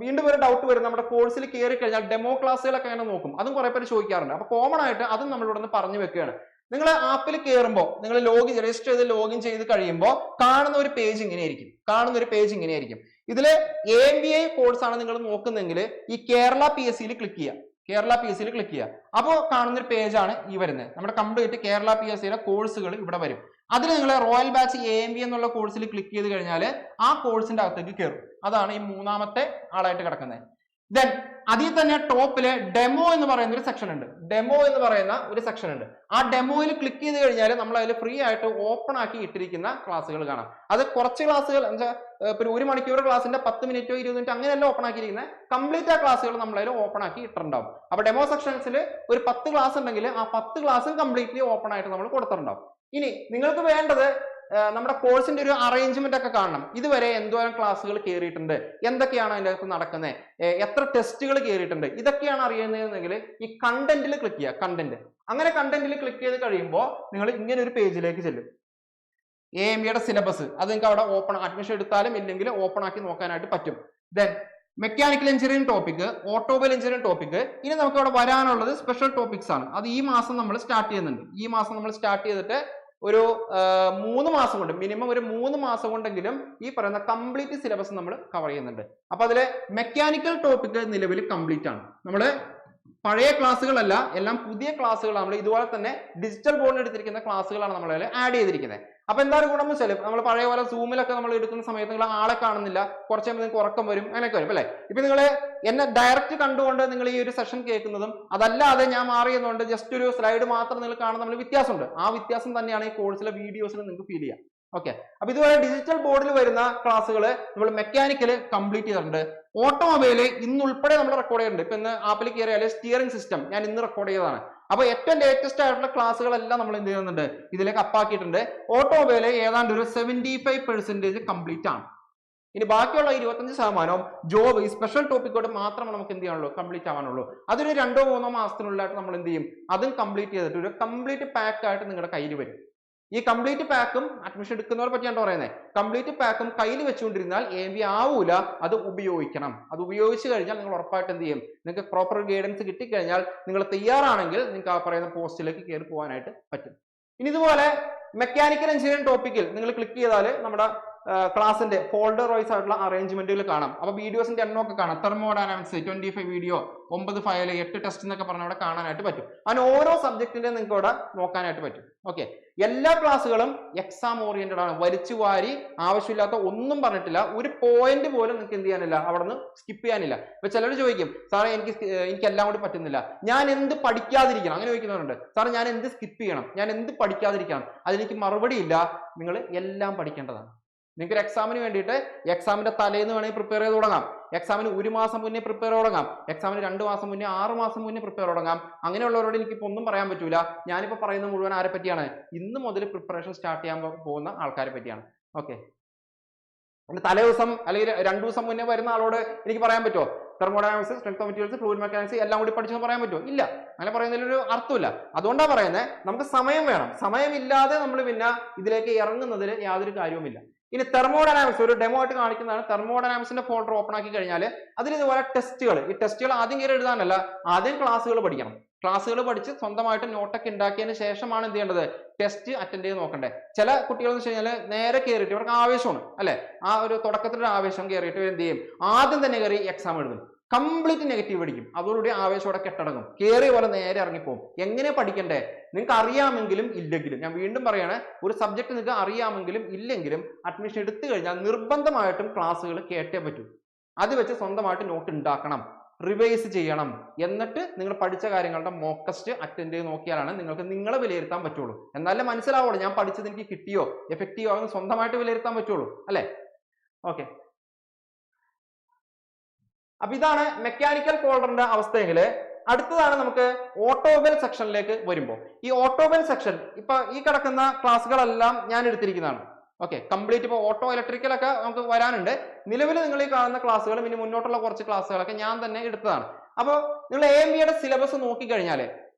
വീണ്ടും ഒരു ഡൗട്ട് വരും, നമ്മുടെ കോഴ്സിൽ കയറി കഴിഞ്ഞാൽ ഡെമോ ക്ലാസ്സുകളൊക്കെ അങ്ങനെ നോക്കും. അതും കുറെ പേര് ചോദിക്കാറുണ്ട്. അപ്പൊ കോമൺ ആയിട്ട് അതും നമ്മളിവിടെ നിന്ന് പറഞ്ഞു വെക്കുകയാണ്. നിങ്ങൾ ആപ്പിൽ കയറുമ്പോൾ നിങ്ങൾ രജിസ്റ്റർ ചെയ്ത് ലോഗിൻ ചെയ്ത് കഴിയുമ്പോൾ കാണുന്ന ഒരു പേജ് ഇങ്ങനെയായിരിക്കും. ഇതില് AMBA കോഴ്സ് ആണ് നിങ്ങൾ നോക്കുന്നെങ്കിൽ ഈ കേരള PSCയിൽ ക്ലിക്ക് ചെയ്യുക. അപ്പോൾ കാണുന്ന ഒരു പേജാണ് ഈ വരുന്നത്. നമ്മുടെ കംപ്ലീറ്റ് കേരള PSCയിലെ കോഴ്സുകൾ ഇവിടെ വരും. അതിൽ നിങ്ങൾ റോയൽ ബാച്ച് AMB എന്നുള്ള കോഴ്സിൽ ക്ലിക്ക് ചെയ്ത് കഴിഞ്ഞാൽ ആ കോഴ്സിന്റെ അകത്തേക്ക് കയറും. അതാണ് ഈ 3ാമത്തെ ആളായിട്ട് കിടക്കുന്നത്. ദെൻ അതിൽ തന്നെ ടോപ്പില് ഡെമോ എന്ന് പറയുന്ന ഒരു സെക്ഷൻ ഉണ്ട്. ആ ഡെമോയിൽ ക്ലിക്ക് ചെയ്ത് കഴിഞ്ഞാൽ നമ്മൾ അതിൽ ഫ്രീ ആയിട്ട് ഓപ്പൺ ആക്കി ഇട്ടിരിക്കുന്ന ക്ലാസ്സുകൾ കാണാം. അത് കുറച്ച് ക്ലാസ്സുകൾ ഒരു 1 മണിക്കൂർ ക്ലാസ്സിന്റെ 10 മിനിറ്റോ 20 മിനിറ്റോ അങ്ങനെയല്ല ഓപ്പൺ ആക്കിയിരിക്കുന്നത്. കംപ്ലീറ്റ് ആ ക്ലാസ്സുകൾ നമ്മളതിൽ ഓപ്പൺ ആക്കി ഇട്ടിട്ടുണ്ടാവും. അപ്പൊ ഡെമോ സെക്ഷൻസിൽ ഒരു 10 ക്ലാസ് ഉണ്ടെങ്കിൽ ആ 10 ക്ലാസ്സും കംപ്ലീറ്റ്ലി ഓപ്പൺ ആയിട്ട് നമ്മൾ കൊടുത്തിട്ടുണ്ടാവും. ഇനി നിങ്ങൾക്ക് വേണ്ടത് നമ്മുടെ കോഴ്സിന്റെ ഒരു അറേഞ്ച്മെന്റ് ഒക്കെ കാണണം. ഇതുവരെ എന്തോരം ക്ലാസ്സുകൾ കയറിയിട്ടുണ്ട്, എന്തൊക്കെയാണ് അതിൻ്റെ അകത്ത് നടക്കുന്നത്, എത്ര ടെസ്റ്റുകൾ കയറിയിട്ടുണ്ട്, ഇതൊക്കെയാണ് അറിയുന്നതെങ്കിൽ ഈ കണ്ടന്റിൽ ക്ലിക്ക് ചെയ്യുക. അങ്ങനെ കണ്ടന്റിൽ ക്ലിക്ക് ചെയ്ത് കഴിയുമ്പോൾ നിങ്ങൾ ഇങ്ങനെ ഒരു പേജിലേക്ക് ചെല്ലും. AMBയുടെ സിലബസ് അത് നിങ്ങൾക്ക് അവിടെ അഡ്മിഷൻ എടുത്താലും ഇല്ലെങ്കിൽ ഓപ്പൺ ആക്കി നോക്കാനായിട്ട് പറ്റും. Then mechanical engineering topic, automobile engineering topic. ഇനി നമുക്ക് അവിടെ വരാനുള്ളത് സ്പെഷ്യൽ ടോപ്പിക്സ് ആണ്. അത് ഈ മാസം നമ്മൾ സ്റ്റാർട്ട് ചെയ്യുന്നുണ്ട്. ഈ മാസം നമ്മൾ സ്റ്റാർട്ട് ചെയ്തിട്ട് ഒരു 3 മാസം കൊണ്ട്, മിനിമം ഒരു 3 മാസം കൊണ്ടെങ്കിലും ഈ പറയുന്ന കംപ്ലീറ്റ് സിലബസ് നമ്മൾ കവർ ചെയ്യുന്നുണ്ട്. അപ്പൊ അതിലെ മെക്കാനിക്കൽ ടോപ്പിക് നിലവിൽ കംപ്ലീറ്റ് ആണ്. നമ്മള് പഴയ ക്ലാസ്സുകളല്ല, എല്ലാം പുതിയ ക്ലാസ്സുകളാണ്. നമ്മൾ ഇതുപോലെ തന്നെ ഡിജിറ്റൽ ബോർഡിൽ എടുത്തിരിക്കുന്ന ക്ലാസ്സുകളാണ് നമ്മൾ ആഡ് ചെയ്തിരിക്കുന്നത്. അപ്പൊ എന്തായാലും ഗുണം വെച്ചാൽ നമ്മൾ പഴയ പോലെ സൂമിലൊക്കെ നമ്മൾ എടുക്കുന്ന സമയത്ത് നിങ്ങൾ ആളെ കാണുന്നില്ല, കുറച്ച് നിങ്ങൾക്ക് ഉറക്കം വരും, അങ്ങനെയൊക്കെ വരും അല്ലെ. ഇപ്പൊ നിങ്ങൾ എന്നെ ഡയറക്റ്റ് കണ്ടുകൊണ്ട് നിങ്ങൾ ഈ ഒരു സെഷൻ കേൾക്കുന്നതും അതല്ലാതെ ഞാൻ മാറിയെന്നുകൊണ്ട് ജസ്റ്റ് ഒരു സ്ലൈഡ് മാത്രം നിങ്ങൾ കാണുന്ന തമ്മിൽ വ്യത്യാസമുണ്ട്. ആ വ്യത്യാസം തന്നെയാണ് ഈ കോഴ്സിലെ വീഡിയോസിൽ നിങ്ങൾക്ക് ഫീൽ ചെയ്യുക. ഓക്കെ, അപ്പൊ ഇതുപോലെ ഡിജിറ്റൽ ബോർഡിൽ വരുന്ന ക്ലാസ്സുകൾ നമ്മൾ മെക്കാനിക്കൽ കംപ്ലീറ്റ് ചെയ്തിട്ടുണ്ട്. ഓട്ടോമൊബൈല് ഇന്ന് ഉൾപ്പെടെ നമ്മൾ റെക്കോർഡ് ചെയ്യുന്നുണ്ട്. ഇപ്പൊ ഇന്ന് ആപ്പിൽ കയറിയാൽ സ്റ്റിയറിംഗ് സിസ്റ്റം ഞാൻ ഇന്ന് റെക്കോർഡ് ചെയ്തതാണ്. അപ്പൊ ഏറ്റവും ലേറ്റസ്റ്റ് ആയിട്ടുള്ള ക്ലാസ്സുകളെല്ലാം നമ്മൾ എന്ത് ചെയ്യുന്നുണ്ട്, ഇതിലേക്ക് അപ്പാക്കിയിട്ടുണ്ട്. ഓട്ടോമൊബൈല് ഏതാണ്ട് ഒരു 75% കംപ്ലീറ്റ് ആണ്. ഇനി ബാക്കിയുള്ള 25% ജോബ് ഈ സ്പെഷ്യൽ ടോപ്പിക്കോട് മാത്രം നമുക്ക് എന്ത് ചെയ്യാനുള്ളൂ, കംപ്ലീറ്റ് ആവാനുള്ളൂ. അതൊരു 2-3 മാസത്തിനുള്ളിലായിട്ട് നമ്മൾ എന്ത് ചെയ്യും, അതും കംപ്ലീറ്റ് ചെയ്തിട്ട് ഒരു കംപ്ലീറ്റ് പാക്ക് ആയിട്ട് നിങ്ങളുടെ കയ്യിൽ വരും. ഈ കംപ്ലീറ്റ് പാക്കും അഡ്മിഷൻ എടുക്കുന്നവരെ പറ്റിയാണ് പറയുന്നത്. കംപ്ലീറ്റ് പാക്കും കയ്യിൽ വെച്ചുകൊണ്ടിരുന്നാൽ AMV ആവൂല, അത് ഉപയോഗിക്കണം. അത് ഉപയോഗിച്ച് കഴിഞ്ഞാൽ നിങ്ങൾ ഉറപ്പായിട്ട് എന്ത് ചെയ്യും, നിങ്ങൾക്ക് പ്രോപ്പർ ഗൈഡൻസ് കിട്ടിക്കഴിഞ്ഞാൽ നിങ്ങൾ തയ്യാറാണെങ്കിൽ നിങ്ങൾക്ക് ആ പറയുന്ന പോസ്റ്റിലേക്ക് കയറി പോകാനായിട്ട് പറ്റും. ഇനി ഇതുപോലെ മെക്കാനിക്കൽ എഞ്ചിനീയറിംഗ് ടോപ്പിക്കിൽ നിങ്ങൾ ക്ലിക്ക് ചെയ്താൽ നമ്മുടെ ക്ലാസിന്റെ ഫോൾഡർ വൈസ് ആയിട്ടുള്ള അറേഞ്ച്മെന്റുകൾ കാണാം. അപ്പൊ വീഡിയോസിന്റെ എണ്ണമൊക്കെ കാണാം. തെർമോഡൈനാമിക്സ് 25 വീഡിയോ, 9 ഫയൽ, 8 ടെസ്റ്റ് എന്നൊക്കെ പറഞ്ഞ അവിടെ കാണാനായിട്ട് പറ്റും. അങ്ങനെ ഓരോ സബ്ജക്റ്റിന്റെ നിങ്ങൾക്ക് ഇവിടെ നോക്കാനായിട്ട് പറ്റും. ഓക്കെ, എല്ലാ ക്ലാസ്സുകളും എക്സാം ഓറിയന്റഡ് ആണ്. വലിച്ചു വാരി ആവശ്യമില്ലാത്ത ഒന്നും പറഞ്ഞിട്ടില്ല. ഒരു പോയിന്റ് പോലും നിങ്ങൾക്ക് എന്ത് ചെയ്യാനില്ല, അവിടെ നിന്ന് സ്കിപ്പ് ചെയ്യാനില്ല. ഇപ്പൊ ചിലർ ചോദിക്കും, സാറേ എനിക്ക് എല്ലാം കൂടി പറ്റുന്നില്ല, ഞാൻ എന്ത് പഠിക്കാതിരിക്കണം, അങ്ങനെ ചോദിക്കുന്നവരുണ്ട്. സാറേ ഞാൻ എന്ത് സ്കിപ്പ് ചെയ്യണം, ഞാൻ എന്ത് പഠിക്കാതിരിക്കണം? അതിനെനിക്ക് മറുപടി ഇല്ല. നിങ്ങൾ എല്ലാം പഠിക്കേണ്ടതാണ്. നിങ്ങൾക്ക് ഒരു എക്സാമിന് വേണ്ടിയിട്ട് എക്സാമിന്റെ തലേന്ന് വേണമെങ്കിൽ പ്രിപ്പയർ ചെയ്ത് തുടങ്ങാം. എക്സാമിന് 1 മാസം മുന്നേ പ്രിപ്പയർ തുടങ്ങാം. എക്സാമിന് 2 മാസം മുന്നേ, 6 മാസം മുന്നേ പ്രിപ്പയർ തുടങ്ങാം. അങ്ങനെയുള്ളവരോട് എനിക്കിപ്പോൾ ഒന്നും പറയാൻ പറ്റൂല. ഞാനിപ്പോൾ പറയുന്നത് മുഴുവൻ ആരെ പറ്റിയാണ്, ഇന്ന് മുതൽ പ്രിപ്പറേഷൻ സ്റ്റാർട്ട് ചെയ്യാൻ പോകുന്ന ആൾക്കാരെ പറ്റിയാണ്. ഓക്കെ, തലേ ദിവസം അല്ലെങ്കിൽ 2 ദിവസം മുന്നേ വരുന്ന ആളോട് എനിക്ക് പറയാൻ പറ്റുമോ thermodynamics, strength of materials, fluid mechanics എല്ലാം കൂടി പഠിച്ചെന്ന് പറയാൻ പറ്റുമോ? ഇല്ല. അങ്ങനെ പറയുന്നതിലൊരു അർത്ഥമില്ല. അതുകൊണ്ടാണ് പറയുന്നത്, നമുക്ക് സമയം വേണം. സമയമില്ലാതെ നമ്മൾ പിന്നെ ഇതിലേക്ക് ഇറങ്ങുന്നതിൽ യാതൊരു കാര്യവുമില്ല. ഇനി തെർമോഡൈനാമിക്സ് ഒരു ഡെമോ ആയിട്ട് കാണിക്കുന്നതാണ്. തെർമോഡൈനാമിക്സിന്റെ ഫോൾഡർ ഓപ്പൺ ആക്കി കഴിഞ്ഞാൽ അതിൽ ഇതുപോലെ ടെസ്റ്റുകൾ, ഈ ടെസ്റ്റുകൾ ആദ്യം കയറി എഴുതാനല്ല, ആദ്യം ക്ലാസ്സുകൾ പഠിക്കണം. ക്ലാസ്സുകൾ പഠിച്ച് സ്വന്തമായിട്ട് നോട്ടൊക്കെ ഉണ്ടാക്കിയതിന് ശേഷമാണ് എന്ത് ചെയ്യേണ്ടത്, ടെസ്റ്റ് അറ്റൻഡ് ചെയ്ത് നോക്കണ്ടേ. ചില കുട്ടികൾ എന്ന് വെച്ച് കഴിഞ്ഞാൽ നേരെ കയറിയിട്ട് ഇവർക്ക് ആവേശമാണ് അല്ലെ, ആ ഒരു തുടക്കത്തിലൊരു ആവേശം കയറിയിട്ട് എന്ത് ചെയ്യും, ആദ്യം തന്നെ കയറി എക്സാം എഴുതും. കംപ്ലീറ്റ് നെഗറ്റീവ് പഠിക്കും. അതോടുകൂടി ആവേശത്തോടെ കെട്ടടങ്ങും. കയറിയ പോലെ നേരെ ഇറങ്ങിപ്പോകും. എങ്ങനെ പഠിക്കണ്ടേ, നിങ്ങൾക്ക് അറിയാമെങ്കിലും ഇല്ലെങ്കിലും, ഞാൻ വീണ്ടും പറയാണ്, ഒരു സബ്ജക്ട് നിങ്ങൾക്ക് അറിയാമെങ്കിലും ഇല്ലെങ്കിലും അഡ്മിഷൻ എടുത്തു കഴിഞ്ഞാൽ നിർബന്ധമായിട്ടും ക്ലാസ്സുകൾ കേട്ടേ പറ്റൂ. അത് വെച്ച് സ്വന്തമായിട്ട് നോട്ട് ഉണ്ടാക്കണം, റിവൈസ് ചെയ്യണം. എന്നിട്ട് നിങ്ങൾ പഠിച്ച കാര്യങ്ങളുടെ മോക്ക് ടെസ്റ്റ് അറ്റൻഡ് ചെയ്ത് നോക്കിയാലാണ് നിങ്ങൾക്ക് നിങ്ങളെ വിലയിരുത്താൻ പറ്റുള്ളൂ. എന്നാലേ മനസ്സിലാവുള്ളൂ ഞാൻ പഠിച്ചത് എനിക്ക് കിട്ടിയോ എഫക്റ്റീവോ ആണെന്ന് സ്വന്തമായിട്ട് വിലയിരുത്താൻ പറ്റുള്ളൂ അല്ലെ. ഓക്കെ, അപ്പൊ ഇതാണ് മെക്കാനിക്കൽ ഫോൾഡറിന്റെ അവസ്ഥയെങ്കിൽ അടുത്തതാണ് നമുക്ക് ഓട്ടോമൊബൈൽ സെക്ഷനിലേക്ക് വരുമ്പോൾ. ഈ ഓട്ടോമൊബൈൽ സെക്ഷൻ ഇപ്പൊ ഈ കിടക്കുന്ന ക്ലാസ്സുകളെല്ലാം ഞാൻ എടുത്തിരിക്കുന്നതാണ്. ഓക്കെ, കംപ്ലീറ്റ് ഇപ്പോൾ ഓട്ടോ ഇലക്ട്രിക്കലൊക്കെ നമുക്ക് വരാനുണ്ട്. നിലവിൽ നിങ്ങൾ ഈ കാണുന്ന ക്ലാസ്സുകളും ഇനി മുന്നോട്ടുള്ള കുറച്ച് ക്ലാസ്സുകളൊക്കെ ഞാൻ തന്നെ എടുത്തതാണ്. അപ്പോൾ നിങ്ങൾ AMVയുടെ സിലബസ് നോക്കിക്കഴിഞ്ഞാൽ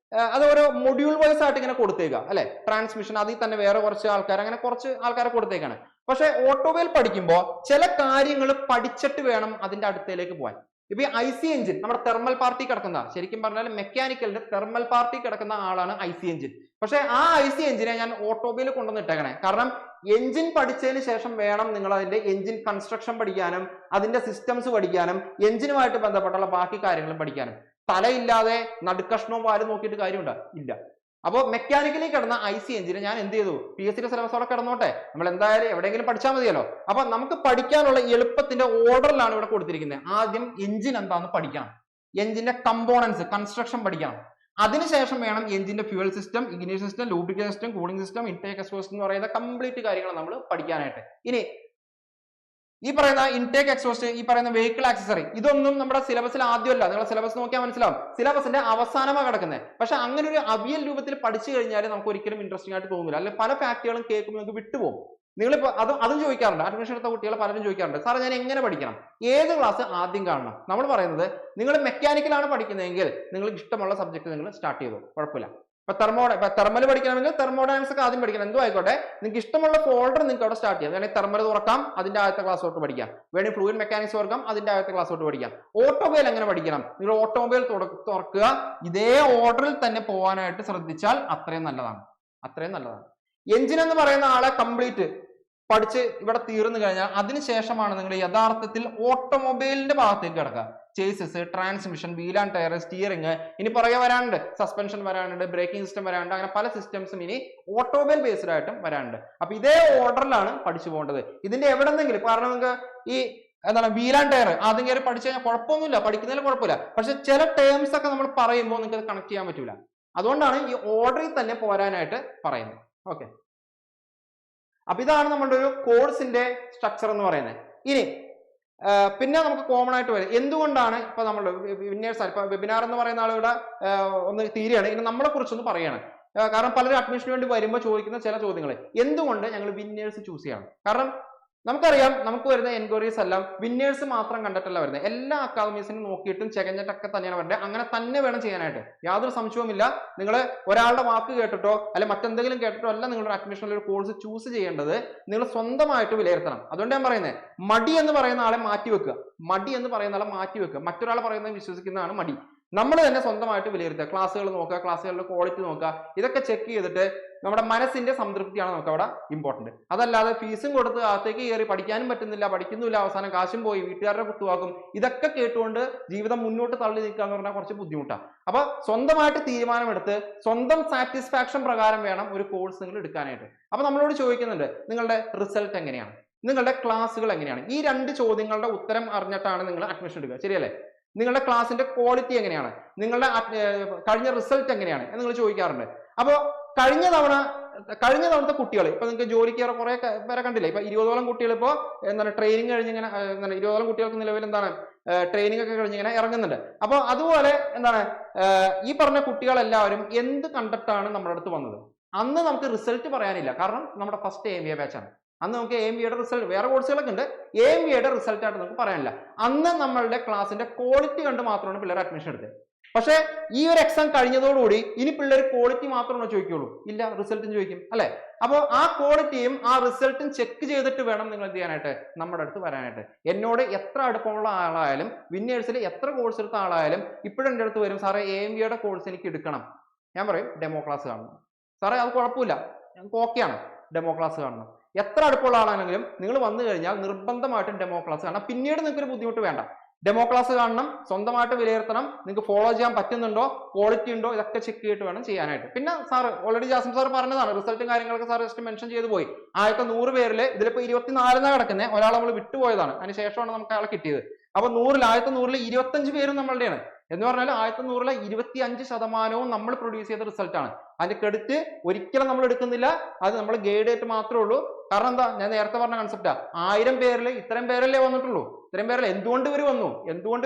അത് ഓരോ മൊഡ്യൂൾ വൈസ് ആയിട്ട് ഇങ്ങനെ കൊടുത്തേക്കുക അല്ലെ. ട്രാൻസ്മിഷൻ അതിൽ തന്നെ വേറെ കുറച്ച് ആൾക്കാർ, അങ്ങനെ കുറച്ച് ആൾക്കാരെ കൊടുത്തേക്കാണ്. പക്ഷെ ഓട്ടോമൊബൈൽ പഠിക്കുമ്പോൾ ചില കാര്യങ്ങൾ പഠിച്ചിട്ട് വേണം അതിന്റെ അടുത്തേക്ക് പോകാൻ. ഇപ്പൊ ഈ IC എഞ്ചിൻ നമ്മുടെ തെർമൽ പാർട്ടി കിടക്കുന്ന, ശരിക്കും പറഞ്ഞാൽ മെക്കാനിക്കലിന്റെ തെർമൽ പാർട്ടി കിടക്കുന്ന ആളാണ് IC എഞ്ചിൻ. പക്ഷെ ആ IC എഞ്ചിനെ ഞാൻ ഓട്ടോമൊബൈൽ കൊണ്ടുവന്നിട്ടേക്കണേ. കാരണം എഞ്ചിൻ പഠിച്ചതിന് ശേഷം വേണം നിങ്ങൾ അതിന്റെ എഞ്ചിൻ കൺസ്ട്രക്ഷൻ പഠിക്കാനും അതിന്റെ സിസ്റ്റംസ് പഠിക്കാനും എഞ്ചിനുമായിട്ട് ബന്ധപ്പെട്ടുള്ള ബാക്കി കാര്യങ്ങളും പഠിക്കാനും. തലയില്ലാതെ നടുക്കഷ്ണവും വാലും നോക്കിയിട്ട് കാര്യമുണ്ടോ? ഇല്ല. അപ്പോൾ മെക്കാനിക്കലി കിടന്ന IC എഞ്ചിനെ ഞാൻ എന്ത് ചെയ്തു, PSCയുടെ സിലബസോടെ കിടന്നോട്ടെ, നമ്മൾ എന്തായാലും എവിടെയെങ്കിലും പഠിച്ചാൽ മതിയല്ലോ. അപ്പൊ നമുക്ക് പഠിക്കാനുള്ള എളുപ്പത്തിന്റെ ഓർഡറിലാണ് ഇവിടെ കൊടുത്തിരിക്കുന്നത്. ആദ്യം എഞ്ചിൻ എന്താണെന്ന് പഠിക്കണം, എഞ്ചിന്റെ കമ്പോണൻസ് കൺസ്ട്രക്ഷൻ പഠിക്കണം. അതിനുശേഷം വേണം എഞ്ചിന്റെ fuel system, ignition system, lubrication system, cooling system, intake exhaust എന്ന് പറയുന്ന കംപ്ലീറ്റ് കാര്യങ്ങൾ നമ്മൾ പഠിക്കാനായിട്ട്. ഇനി ഈ പറയുന്ന ഇൻടേക്ക് എക്സ്ഹോസ്റ്റ്, ഈ പറയുന്ന വെഹിക്കിൾ ആക്സസറി, ഇതൊന്നും നമ്മുടെ സിലബസിൽ ആദ്യമല്ല. നിങ്ങൾ സിലബസ് നോക്കിയാൽ മനസ്സിലാവും, സിലബസിന്റെ അവസാനമാണ് കിടക്കുന്നത്. പക്ഷെ അങ്ങനെ ഒരു അവിയൽ രൂപത്തിൽ പഠിച്ചു കഴിഞ്ഞാൽ നമുക്ക് ഒരിക്കലും ഇൻട്രസ്റ്റിംഗ് ആയിട്ട് തോന്നില്ല. അല്ലെങ്കിൽ പല ഫാക്ടുകളും കേൾക്കുമ്പോൾ നമുക്ക് വിട്ടുപോകും. നിങ്ങളിപ്പോ അതും ചോദിക്കാറുണ്ട്, അഡ്മിഷൻ എടുത്ത കുട്ടികൾ പലരും ചോദിക്കാറുണ്ട്, സാറേ ഞാൻ എങ്ങനെ പഠിക്കണം, ഏത് ക്ലാസ് ആദ്യം കാണണം? നമ്മൾ പറയുന്നത്, നിങ്ങൾ മെക്കാനിക്കലാണ് പഠിക്കുന്നതെങ്കിൽ നിങ്ങൾക്ക് ഇഷ്ടമുള്ള സബ്ജക്ട് നിങ്ങൾ സ്റ്റാർട്ട് ചെയ്തു, കുഴപ്പമില്ല. ഇപ്പൊ തെർമൽ പഠിക്കണമെങ്കിൽ തെർമോഡൈനാമിക്സ് ഒക്കെ ആദ്യം പഠിക്കണം. എന്തോ ആയിക്കോട്ടെ, നിങ്ങൾക്ക് ഇഷ്ടമുള്ള ഫോൾഡർ നിങ്ങൾക്ക് അവിടെ സ്റ്റാർട്ട് ചെയ്യാം. വേണമെങ്കിൽ തെർമൽ തുറക്കാം, അതിന്റെ ആദ്യത്തെ ക്ലാസ് തൊട്ട് പഠിക്കാം. വേണമെങ്കിൽ ഫ്ലൂയിഡ് മെക്കാനിക്സ് തുറക്കാം, അതിന്റെ ആദ്യത്തെ ക്ലാസ് തൊട്ട് പഠിക്കാം. ഓട്ടോമൊബൈൽ എങ്ങനെ പഠിക്കണം? നിങ്ങൾ ഓട്ടോമൊബൈൽ തുറക്കുക, ഇതേ ഓർഡറിൽ തന്നെ പോകാനായിട്ട് ശ്രദ്ധിച്ചാൽ അത്രയും നല്ലതാണ്, അത്രയും നല്ലതാണ്. എഞ്ചിൻ എന്ന് പറയുന്ന ആളെ കംപ്ലീറ്റ് പഠിച്ച് ഇവിടെ തീർന്നു കഴിഞ്ഞാൽ അതിനുശേഷമാണ് നിങ്ങൾ യഥാർത്ഥത്തിൽ ഓട്ടോമൊബൈലിന്റെ ഭാഗത്തേക്ക് കിടക്കുക. Chassis, transmission, wheel and tyre, steering, ഇനി പുറകെ വരാനുണ്ട് സസ്പെൻഷൻ വരാനുണ്ട്, ബ്രേക്കിംഗ് സിസ്റ്റം വരാനുണ്ട്, അങ്ങനെ പല സിസ്റ്റംസും ഇനി ഓട്ടോമൊബൈൽ ബേസ്ഡ് ആയിട്ടും വരാനുണ്ട്. അപ്പൊ ഇതേ ഓർഡറിലാണ് പഠിച്ചു പോകേണ്ടത്. ഇതിന്റെ എവിടെന്നെങ്കിലും കാരണം നിങ്ങൾക്ക് ഈ എന്താണ് വീൽ ആൻഡ് ടയർ ആദ്യം കയറി പഠിച്ചു കഴിഞ്ഞാൽ കുഴപ്പമൊന്നുമില്ല, പഠിക്കുന്നതിൽ കുഴപ്പമില്ല. പക്ഷെ ചില ടേംസ് ഒക്കെ നമ്മൾ പറയുമ്പോൾ നിങ്ങൾക്ക് അത് കണക്ട് ചെയ്യാൻ പറ്റൂല. അതുകൊണ്ടാണ് ഈ ഓർഡറിൽ തന്നെ പോരാനായിട്ട് പറയുന്നത്. ഓക്കെ, അപ്പൊ ഇതാണ് നമ്മുടെ ഒരു കോഴ്സിന്റെ സ്ട്രക്ചർ എന്ന് പറയുന്നത്. ഇനി പിന്നെ നമുക്ക് കോമൺ ആയിട്ട് വരും എന്തുകൊണ്ടാണ് ഇപ്പൊ നമ്മൾ വിന്നേഴ്സ് ഇപ്പൊ വെബിനാർ എന്ന് പറയുന്ന ആളുകളുടെ ഒന്ന് തീരെയാണ് ഇനി നമ്മളെ കുറിച്ചൊന്ന് പറയാണ്. കാരണം പലരും അഡ്മിഷന് വേണ്ടി വരുമ്പോൾ ചോദിക്കുന്ന ചില ചോദ്യങ്ങൾ, എന്തുകൊണ്ട് ഞങ്ങൾ വിന്നേഴ്സ് ചൂസ് ചെയ്യണം? കാരണം നമുക്കറിയാം നമുക്ക് വരുന്ന എൻക്വയറീസ് എല്ലാം വിന്നേഴ്സ് മാത്രം കണ്ടിട്ടല്ല വരുന്നത്. എല്ലാ അക്കാദമീസിനും നോക്കിയിട്ടും ചെകഞ്ഞിട്ടൊക്കെ തന്നെയാണ് വരുന്നത്. അങ്ങനെ തന്നെ വേണം ചെയ്യാനായിട്ട്, യാതൊരു സംശയവുമില്ല. നിങ്ങൾ ഒരാളുടെ വാക്ക് കേട്ടിട്ടോ അല്ലെ മറ്റെന്തെങ്കിലും കേട്ടിട്ടോ അല്ല നിങ്ങളുടെ അഡ്മിഷനിൽ ഒരു കോഴ്സ് ചൂസ് ചെയ്യേണ്ടത്. നിങ്ങൾ സ്വന്തമായിട്ട് വിലയിരുത്തണം. അതുകൊണ്ട് ഞാൻ പറയുന്നത്, മടി എന്ന് പറയുന്ന ആളെ മാറ്റിവെക്കുക. മടി എന്ന് പറയുന്ന ആളെ മാറ്റിവെക്കുക. മറ്റൊരാൾ പറയുന്നത് വിശ്വസിക്കുന്നതാണ് മടി. നമ്മൾ തന്നെ സ്വന്തമായിട്ട് വിലയിരുത്തുക. ക്ലാസ്സുകൾ നോക്കുക, ക്ലാസ്സുകളുടെ ക്വാളിറ്റി നോക്കുക. ഇതൊക്കെ ചെക്ക് ചെയ്തിട്ട് നമ്മുടെ മനസ്സിന്റെ സംതൃപ്തിയാണ് നമുക്ക് അവിടെ ഇമ്പോർട്ടന്റ്. അതല്ലാതെ ഫീസും കൊടുത്ത് അകത്തേക്ക് കയറി പഠിക്കാനും പറ്റുന്നില്ല, പഠിക്കുന്നില്ല, അവസാനം കാശും പോയി, വീട്ടുകാരുടെ കുത്തുവാക്കും, ഇതൊക്കെ കേട്ടുകൊണ്ട് ജീവിതം മുന്നോട്ട് തള്ളി നിൽക്കുക എന്ന് പറഞ്ഞാൽ കുറച്ച് ബുദ്ധിമുട്ടാണ്. അപ്പൊ സ്വന്തമായിട്ട് തീരുമാനമെടുത്ത് സ്വന്തം സാറ്റിസ്ഫാക്ഷൻ പ്രകാരം വേണം ഒരു കോഴ്സ് നിങ്ങൾ എടുക്കാനായിട്ട്. അപ്പൊ നമ്മളോട് ചോദിക്കുന്നുണ്ട്, നിങ്ങളുടെ റിസൾട്ട് എങ്ങനെയാണ്, നിങ്ങളുടെ ക്ലാസ്സുകൾ എങ്ങനെയാണ്? ഈ രണ്ട് ചോദ്യങ്ങളുടെ ഉത്തരം അറിഞ്ഞിട്ടാണ് നിങ്ങൾ അഡ്മിഷൻ എടുക്കുക, ശരിയല്ലേ? നിങ്ങളുടെ ക്ലാസിന്റെ ക്വാളിറ്റി എങ്ങനെയാണ്, നിങ്ങളുടെ കഴിഞ്ഞ റിസൾട്ട് എങ്ങനെയാണ് എന്ന് നിങ്ങൾ ചോദിക്കാറുണ്ട്. അപ്പോൾ കഴിഞ്ഞ തവണത്തെ കുട്ടികൾ ഇപ്പൊ നിങ്ങൾക്ക് ജോലിക്ക് കയറി കുറെ പേരെ കണ്ടില്ലേ? ഇപ്പൊ 20ഓളം കുട്ടികൾ ഇപ്പോ എന്താണ് ട്രെയിനിങ് കഴിഞ്ഞ് ഇങ്ങനെ 20ഓളം കുട്ടികൾക്ക് നിലവിൽ എന്താണ് ട്രെയിനിങ് ഒക്കെ കഴിഞ്ഞ് ഇങ്ങനെ ഇറങ്ങുന്നുണ്ട്. അപ്പോൾ അതുപോലെ എന്താണ് ഈ പറഞ്ഞ കുട്ടികളെല്ലാവരും എന്ത് കണ്ടിട്ടാണ് നമ്മുടെ അടുത്ത് വന്നത്? അന്ന് നമുക്ക് റിസൾട്ട് പറയാനില്ല, കാരണം നമ്മുടെ ഫസ്റ്റ് AMBA ബാച്ചാണ്. അന്ന് നമുക്ക് AMBAയുടെ റിസൾട്ട്, വേറെ കോഴ്സുകളൊക്കെ ഉണ്ട്, AMBAയുടെ റിസൾട്ട് ആയിട്ട് നമുക്ക് പറയാനില്ല. അന്ന് നമ്മളുടെ ക്ലാസിന്റെ ക്വാളിറ്റി കണ്ട് മാത്രമാണ് പിള്ളേർ അഡ്മിഷൻ എടുത്തത്. പക്ഷെ ഈ ഒരു എക്സാം കഴിഞ്ഞതോടുകൂടി ഇനി പിള്ളേർ ക്വാളിറ്റി മാത്രമേ ചോദിക്കുള്ളൂ, ഇല്ല റിസൾട്ടും ചോദിക്കും, അല്ലെ? അപ്പോൾ ആ ക്വാളിറ്റിയും ആ റിസൾട്ടും ചെക്ക് ചെയ്തിട്ട് വേണം നിങ്ങൾ എന്ത് ചെയ്യാനായിട്ട്, നമ്മുടെ അടുത്ത് വരാനായിട്ട്. എന്നോട് എത്ര അടുപ്പമുള്ള ആളായാലും, വിന്നേഴ്സിൽ എത്ര കോഴ്സ് എടുത്ത ആളായാലും ഇപ്പോഴും എൻ്റെ അടുത്ത് വരും, സാറേ AMBAയുടെ കോഴ്സ് എനിക്ക് എടുക്കണം. ഞാൻ പറയും ഡെമോ ക്ലാസ് കാണണം. സാറേ അത് കുഴപ്പമില്ല, ഞങ്ങൾക്ക് ഓക്കെയാണ്, ഡെമോ ക്ലാസ് കാണണം. എത്ര അടുപ്പമുള്ള ആളാണെങ്കിലും നിങ്ങൾ വന്നു കഴിഞ്ഞാൽ നിർബന്ധമായിട്ടും ഡെമോ ക്ലാസ് കാണണം. പിന്നീട് നിങ്ങൾക്ക് ഒരു ബുദ്ധിമുട്ട് വേണ്ട, ഡെമോ ക്ലാസ് കാണണം, സ്വന്തമായിട്ട് വിലയിരുത്തണം, നിങ്ങൾക്ക് ഫോളോ ചെയ്യാൻ പറ്റുന്നുണ്ടോ, ക്വാളിറ്റി ഉണ്ടോ, ഇതൊക്കെ ചെക്ക് ചെയ്തിട്ട് വേണം ചെയ്യാനായിട്ട്. പിന്നെ സാർ ഓൾറെഡി ജാസിം സാർ പറഞ്ഞതാണ്, റിസൾട്ടും കാര്യങ്ങളൊക്കെ സാർ ജസ്റ്റ് മെൻഷൻ ചെയ്ത് പോയി. ആദ്യത്തെ 100 പേരിൽ ഇതിലിപ്പോ 24 കിടക്കുന്നത്, ഒരാൾ നമ്മൾ വിട്ടുപോയതാണ്, അതിനുശേഷമാണ് നമുക്ക് അയാളെ കിട്ടിയത്. അപ്പൊ ആദ്യത്തെ 100ൽ 25 പേരും നമ്മളുടെയാണ്. എന്ന് പറഞ്ഞാൽ ആദ്യത്തെ 100ലെ 25% നമ്മൾ പ്രൊഡ്യൂസ് ചെയ്ത റിസൾട്ട് ആണ്. അതിന്റെ ക്രെഡിറ്റ് ഒരിക്കലും നമ്മൾ എടുക്കുന്നില്ല, അത് നമ്മൾ ഗൈഡ് ആയിട്ട് മാത്രമേ ഉള്ളൂ. കാരണം എന്താ, ഞാൻ നേരത്തെ പറഞ്ഞ കൺസെപ്റ്റാ, 1000 പേരിൽ ഇത്രയും പേരല്ലേ വന്നിട്ടുള്ളൂ, ഇത്രയും പേരല്ലേ. എന്തുകൊണ്ട്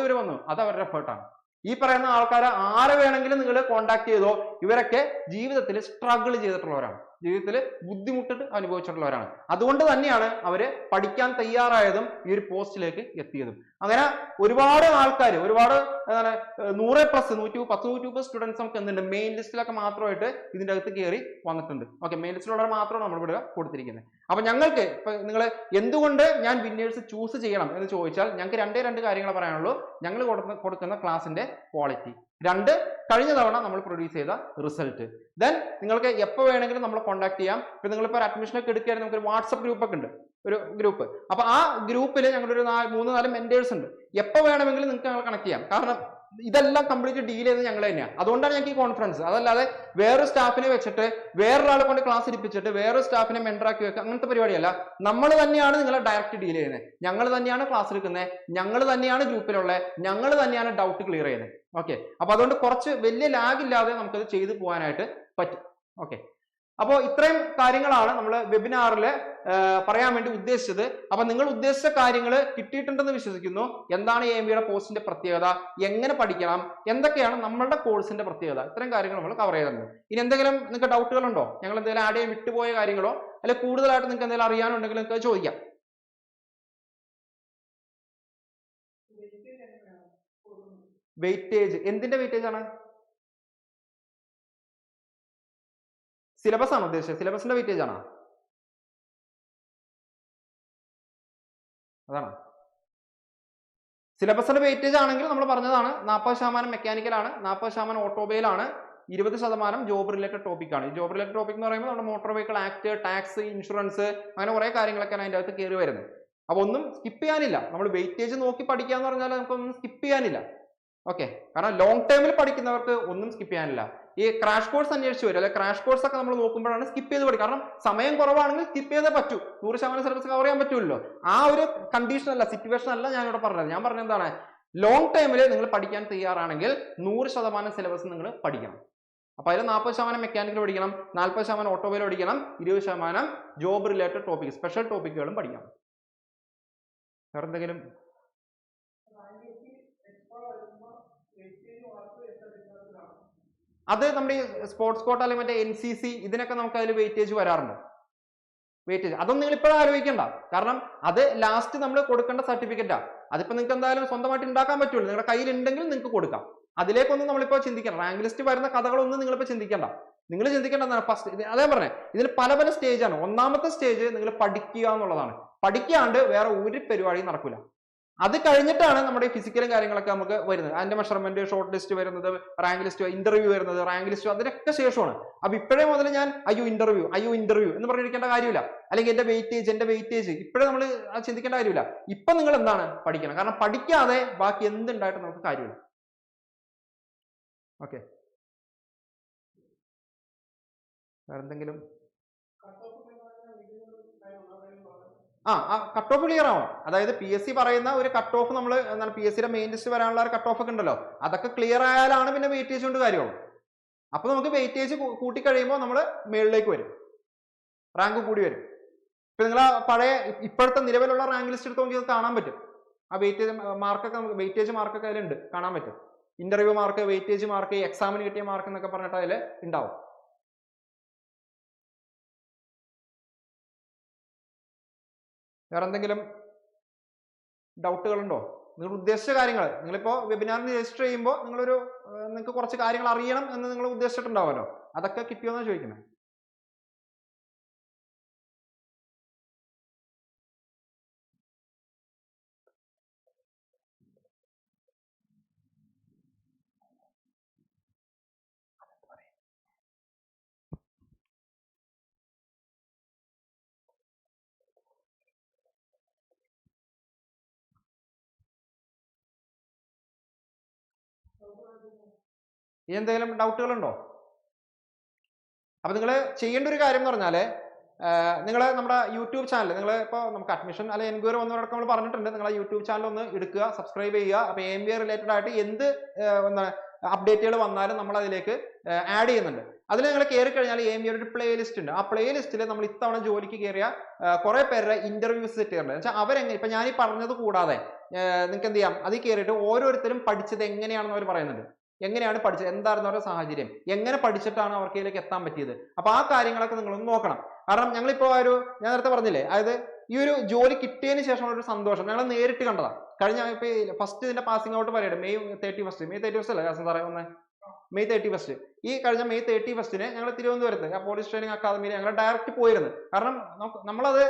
ഇവർ വന്നു, അത് അവരുടെ എഫേർട്ടാണ്. ഈ പറയുന്ന ആൾക്കാരെ ആരെ വേണമെങ്കിലും നിങ്ങൾ കോണ്ടാക്ട് ചെയ്തോ, ഇവരൊക്കെ ജീവിതത്തിൽ സ്ട്രഗിൾ ചെയ്തിട്ടുള്ളവരാണ്, ജീവിതത്തിൽ ബുദ്ധിമുട്ട് അനുഭവിച്ചിട്ടുള്ളവരാണ്. അതുകൊണ്ട് തന്നെയാണ് അവര് പഠിക്കാൻ തയ്യാറായതും ഈ ഒരു പോസ്റ്റിലേക്ക് എത്തിയതും. അങ്ങനെ ഒരുപാട് ആൾക്കാർ, ഒരുപാട് 100+ 110 സ്റ്റുഡൻസ് നമുക്ക് എന്തുണ്ട് മെയിൻ ലിസ്റ്റിലൊക്കെ മാത്രമായിട്ട് ഇതിന്റെ അകത്ത് കയറി വന്നിട്ടുണ്ട്. ഓക്കെ, മെയിൻ ലിസ്റ്റിലുള്ളവർ മാത്രമാണ് നമ്മൾ ഇവിടെ കൊടുത്തിരിക്കുന്നത്. അപ്പൊ ഞങ്ങൾക്ക് ഇപ്പൊ നിങ്ങൾ എന്തുകൊണ്ട് ഞാൻ വിന്നേഴ്സ് ചൂസ് ചെയ്യണം എന്ന് ചോദിച്ചാൽ, ഞങ്ങൾക്ക് രണ്ട് കാര്യങ്ങൾ പറയാനുള്ളൂ. ഞങ്ങൾ കൊടുക്കുന്ന ക്ലാസിന്റെ ക്വാളിറ്റി, 2 കഴിഞ്ഞ തവണ നമ്മൾ പ്രൊഡ്യൂസ് ചെയ്ത റിസൾട്ട്. ദെൻ നിങ്ങൾക്ക് എപ്പോൾ വേണമെങ്കിലും നമ്മളെ കോൺടാക്ട് ചെയ്യാം. ഇപ്പൊ നിങ്ങളിപ്പോൾ അഡ്മിഷൻ ഒക്കെ എടുക്കുകയാണെങ്കിൽ നമുക്ക് ഒരു വാട്സപ്പ് ഗ്രൂപ്പ് ഒക്കെ ഉണ്ട്, ഒരു ഗ്രൂപ്പ്. അപ്പൊ ആ ഗ്രൂപ്പിൽ ഞങ്ങളൊരു 3-4 മെന്റേഴ്സ് ഉണ്ട്. എപ്പോൾ വേണമെങ്കിലും നിങ്ങൾക്ക് ഞങ്ങൾ കണക്ട് ചെയ്യാം. കാരണം ഇതെല്ലാം കംപ്ലീറ്റ് ഡീൽ ചെയ്ത് ഞങ്ങൾ തന്നെയാണ്. അതുകൊണ്ടാണ് ഞങ്ങൾക്ക് ഈ കോൺഫറൻസ്. അതല്ലാതെ വേറൊരു സ്റ്റാഫിനെ വെച്ചിട്ട് വേറൊരാളെ കൊണ്ട് ക്ലാസ് എടുപ്പിച്ചിട്ട് വേറൊരു സ്റ്റാഫിനെ മെന്ററാക്കി വെക്കുക, അങ്ങനത്തെ പരിപാടിയല്ല. നമ്മൾ തന്നെയാണ് നിങ്ങളെ ഡയറക്റ്റ് ഡീൽ ചെയ്യുന്നത്, ഞങ്ങൾ തന്നെയാണ് ക്ലാസ് എടുക്കുന്നത്, ഞങ്ങൾ തന്നെയാണ് ഗ്രൂപ്പിലുള്ളത്, ഞങ്ങൾ തന്നെയാണ് ഡൗട്ട് ക്ലിയർ ചെയ്യുന്നത്. ഓക്കെ, അപ്പൊ അതുകൊണ്ട് കുറച്ച് വലിയ ലാഗ് ഇല്ലാതെ നമുക്കത് ചെയ്തു പോകാനായിട്ട് പറ്റും. ഓക്കെ, അപ്പോൾ ഇത്രയും കാര്യങ്ങളാണ് നമ്മൾ വെബിനാറിൽ പറയാൻ വേണ്ടി ഉദ്ദേശിച്ചത്. അപ്പൊ നിങ്ങൾ ഉദ്ദേശിച്ച കാര്യങ്ങൾ കിട്ടിയിട്ടുണ്ടെന്ന് വിശ്വസിക്കുന്നു. എന്താണ് AMBAയുടെ പോസ്റ്റിന്റെ പ്രത്യേകത, എങ്ങനെ പഠിക്കണം, എന്തൊക്കെയാണ് നമ്മളുടെ കോഴ്സിന്റെ പ്രത്യേകത, ഇത്രയും കാര്യങ്ങൾ നമ്മൾ കവർ ചെയ്തിട്ടുണ്ട്. ഇനി എന്തെങ്കിലും നിങ്ങൾക്ക് ഡൗട്ടുകൾ ഉണ്ടോ, ഞങ്ങൾ എന്തെങ്കിലും ആഡ് ചെയ്യാൻ വിട്ടുപോയ കാര്യങ്ങളോ അല്ലെങ്കിൽ കൂടുതലായിട്ട് നിങ്ങൾക്ക് എന്തെങ്കിലും അറിയാനുണ്ടെങ്കിൽ നിങ്ങൾക്ക് ചോദിക്കാം. വെയിറ്റേജ്, എന്തിന്റെ വെയിറ്റേജ് ആണ്? സിലബസ് ആണ് ഉദ്ദേശിച്ചത്, സിലബസിന്റെ വെയിറ്റേജ് ആണോ? അതാണ് സിലബസിന്റെ വെയിറ്റേജ് ആണെങ്കിൽ നമ്മൾ പറഞ്ഞതാണ് 40% മെക്കാനിക്കലാണ്, 40% ഓട്ടോമൊബൈൽ ആണ്, 20% ജോബ് റിലേറ്റഡ് ടോപ്പിക് ആണ്. ഈ ജോബ് റിലേറ്റഡ് ടോപ്പിക് എന്ന് പറയുമ്പോൾ നമ്മുടെ motor vehicle act, tax, insurance, അങ്ങനെ കുറെ കാര്യങ്ങളൊക്കെയാണ് അതിൻ്റെ അകത്ത് കയറി വരുന്നത്. അപ്പൊ ഒന്നും സ്കിപ്പ് ചെയ്യാനില്ല. നമ്മൾ വെയിറ്റേജ് നോക്കി പഠിക്കാന്ന് പറഞ്ഞാൽ നമുക്കൊന്നും സ്കിപ്പ് ചെയ്യാനില്ല. ഓക്കെ, കാരണം ലോങ് ടേമിൽ പഠിക്കുന്നവർക്ക് ഒന്നും സ്കിപ്പ് ചെയ്യാനില്ല. ഈ ക്രാഷ് കോഴ്സ് അന്വേഷിച്ച് വരും, അല്ലെ ക്രാഷ് കോഴ്സ് ഒക്കെ നമ്മൾ നോക്കുമ്പോഴാണ് സ്കിപ്പ് ചെയ്ത് പഠിക്കും. കാരണം സമയം കുറവാണെങ്കിൽ സ്കിപ്പ് ചെയ്തേ പറ്റൂ. 100% സിലബസ് കവർ ചെയ്യാൻ പറ്റുമല്ലോ. ആ ഒരു കണ്ടീഷൻ അല്ല, സിറ്റുവേഷൻ അല്ല ഞാനിവിടെ പറഞ്ഞത്. ഞാൻ പറഞ്ഞത് എന്താണ്, ലോങ് ടൈമിൽ നിങ്ങൾ പഠിക്കാൻ തയ്യാറാണെങ്കിൽ 100% സിലബസ് നിങ്ങൾ പഠിക്കണം. അപ്പൊ അതിൽ 40% മെക്കാനിക്കൽ പഠിക്കണം, 40% ഓട്ടോമൊബൈൽ പഠിക്കണം, 20% ജോബ് റിലേറ്റഡ് ടോപ്പിക്, സ്പെഷ്യൽ ടോപ്പിക്കുകളും പഠിക്കണം. വേറെ എന്തെങ്കിലും? അത് നമ്മുടെ ഈ സ്പോർട്സ് കോട്ട അല്ലെങ്കിൽ മറ്റേ NCC ഇതിനൊക്കെ നമുക്ക് അതിൽ വെയിറ്റേജ് വരാറുണ്ട്. വെയിറ്റേജ് അതൊന്നും നിങ്ങൾ ഇപ്പോഴും ആലോചിക്കണ്ട. കാരണം അത് ലാസ്റ്റ് നമ്മൾ കൊടുക്കേണ്ട സർട്ടിഫിക്കറ്റാ. അതിപ്പോ നിങ്ങൾക്ക് എന്തായാലും സ്വന്തമായിട്ട് ഉണ്ടാക്കാൻ പറ്റുള്ളൂ. നിങ്ങളുടെ കയ്യിൽ ഉണ്ടെങ്കിൽ നിങ്ങൾക്ക് കൊടുക്കാം. അതിലേക്കൊന്നും നമ്മളിപ്പോ ചിന്തിക്കണം. റാങ്ക് ലിസ്റ്റ് വരുന്ന കഥകളൊന്നും നിങ്ങളിപ്പോ ചിന്തിക്കണ്ട. നിങ്ങൾ ചിന്തിക്കേണ്ടതാണ് ഫസ്റ്റ്. അതേ പറഞ്ഞേ, ഇതിന് പല പല സ്റ്റേജാണ്. ഒന്നാമത്തെ സ്റ്റേജ് നിങ്ങൾ പഠിക്കുക എന്നുള്ളതാണ്. പഠിക്കാണ്ട് വേറെ ഒരു പരിപാടിയും നടക്കില്ല. അത് കഴിഞ്ഞിട്ടാണ് നമ്മുടെ ഫിസിക്കലും കാര്യങ്ങളൊക്കെ നമുക്ക് വരുന്നത്. അതിന്റെ മെഷർമെന്റ്, ഷോർട്ട് ലിസ്റ്റ് വരുന്നത്, റാങ്ക് ലിസ്റ്റ്, ഇന്റർവ്യൂ വരുന്നത്, റാങ്ക് ലിസ്റ്റ്, അതിനൊക്കെ ശേഷമാണ്. അപ്പൊ ഇപ്പോഴേ മുതൽ ഞാൻ അയ്യോ ഇന്റർവ്യൂ എന്ന് പറഞ്ഞിരിക്കേണ്ട കാര്യമില്ല. അല്ലെങ്കിൽ എന്റെ വെയിറ്റേജ് ഇപ്പോഴേ നമ്മൾ ചിന്തിക്കേണ്ട കാര്യമില്ല. ഇപ്പൊ നിങ്ങൾ എന്താണ് പഠിക്കണം. കാരണം പഠിക്കാതെ ബാക്കി എന്തുണ്ടായിട്ട് നമുക്ക് കാര്യമില്ല. ഓക്കെ, വേറെന്തെങ്കിലും? കട്ട് ഓഫ് ക്ലിയർ ആവണം. അതായത് PSC പറയുന്ന ഒരു കട്ട് ഓഫ്, നമ്മൾ എന്താണ് PSCയുടെ മെയിൻ ലിസ്റ്റ് വരാനുള്ള ഒരു കട്ട് ഓഫ് ഒക്കെ ഉണ്ടല്ലോ, അതൊക്കെ ക്ലിയർ ആയാലാണ് പിന്നെ വെയിറ്റേജ് കൊണ്ട് കാര്യമുള്ളൂ. അപ്പൊ നമുക്ക് വെയിറ്റേജ് കൂട്ടി കഴിയുമ്പോൾ നമ്മൾ മേളിലേക്ക് വരും, റാങ്ക് കൂടി വരും. ഇപ്പൊ നിങ്ങൾ പഴയ ഇപ്പോഴത്തെ നിലവിലുള്ള റാങ്ക് ലിസ്റ്റ് എടുത്ത് നോക്കി കാണാൻ പറ്റും. ആ വെയിറ്റേജ് മാർക്കൊക്കെ, വെയിറ്റേജ് മാർക്കൊക്കെ അതിലുണ്ട്, കാണാൻ പറ്റും. ഇന്റർവ്യൂ മാർക്ക്, വെയിറ്റേജ് മാർക്ക്, എക്സാമിന് കിട്ടിയ മാർക്ക് എന്നൊക്കെ പറഞ്ഞിട്ട് അതിൽ ഉണ്ടാവും. വേറെ എന്തെങ്കിലും ഡൗട്ടുകളുണ്ടോ? നിങ്ങൾ ഉദ്ദേശിച്ച കാര്യങ്ങൾ, നിങ്ങളിപ്പോ വെബിനാറിന് രജിസ്റ്റർ ചെയ്യുമ്പോൾ നിങ്ങൾക്ക് കുറച്ച് കാര്യങ്ങൾ അറിയണം എന്ന് നിങ്ങൾ ഉദ്ദേശിച്ചിട്ടുണ്ടാവുമല്ലോ, അതൊക്കെ കിട്ടിയോന്നാണ് ചോദിക്കുന്നത്. ഇനി എന്തെങ്കിലും ഡൗട്ടുകളുണ്ടോ? അപ്പൊ നിങ്ങൾ ചെയ്യേണ്ട ഒരു കാര്യം എന്ന് പറഞ്ഞാല്, നിങ്ങൾ നമ്മുടെ യൂട്യൂബ് ചാനൽ, നിങ്ങൾ ഇപ്പോൾ നമുക്ക് അഡ്മിഷൻ അല്ലെങ്കിൽ എൻക്വയറി വന്നവരൊക്കെ നമ്മൾ പറഞ്ഞിട്ടുണ്ട്, നിങ്ങളെ യൂട്യൂബ് ചാനൽ ഒന്ന് എടുക്കുക, സബ്സ്ക്രൈബ് ചെയ്യുക. അപ്പൊ AMBA റിലേറ്റഡ് ആയിട്ട് എന്ത് എന്താണ് അപ്ഡേറ്റുകൾ വന്നാലും നമ്മൾ അതിലേക്ക് ആഡ് ചെയ്യുന്നുണ്ട്. അതിൽ നിങ്ങൾ കയറി കഴിഞ്ഞാൽ AMBA ഒരു പ്ലേലിസ്റ്റ് ഉണ്ട്. ആ പ്ലേലിസ്റ്റിൽ നമ്മൾ ഇത്തവണ ജോലിക്ക് കയറിയ കുറെ പേരുടെ ഇന്റർവ്യൂസ് സെറ്റ് ചെയ്യുന്നുണ്ട്. വെച്ചാൽ അവരെങ്ങനെ, ഇപ്പൊ ഞാൻ ഈ പറഞ്ഞത് കൂടാതെ നിങ്ങൾക്ക് എന്ത് ചെയ്യാം, അതിൽ കയറിയിട്ട് ഓരോരുത്തരും പഠിച്ചത് എങ്ങനെയാണെന്ന് അവർ പറയുന്നുണ്ട്. എങ്ങനെയാണ് പഠിച്ചത്, എന്തായിരുന്നു അവരുടെ സാഹചര്യം, എങ്ങനെ പഠിച്ചിട്ടാണ് അവർക്ക് ഇതിലേക്ക് എത്താൻ പറ്റിയത്. അപ്പൊ ആ കാര്യങ്ങളൊക്കെ നിങ്ങളൊന്ന് നോക്കണം. കാരണം ഞങ്ങളിപ്പോ ഞാൻ നേരത്തെ പറഞ്ഞില്ലേ, അതായത് ഈ ഒരു ജോലി കിട്ടിയതിന് ശേഷമുള്ള ഒരു സന്തോഷം ഞങ്ങൾ നേരിട്ട് കണ്ടതാണ്. കഴിഞ്ഞ ഇപ്പൊ ഫസ്റ്റ് ഇതിന്റെ പാസിംഗ് ഔട്ട് പരേഡ് മെയ് 31 അല്ലേ സാറേ, മെയ് 31 ഈ കഴിഞ്ഞ മെയ് 31 ഞങ്ങൾ തിരുവനന്തപുരത്ത് പോലീസ് ട്രെയിനിങ് അക്കാദമിയിൽ ഞങ്ങൾ ഡയറക്റ്റ് പോയിരുന്നു. കാരണം നമ്മളത്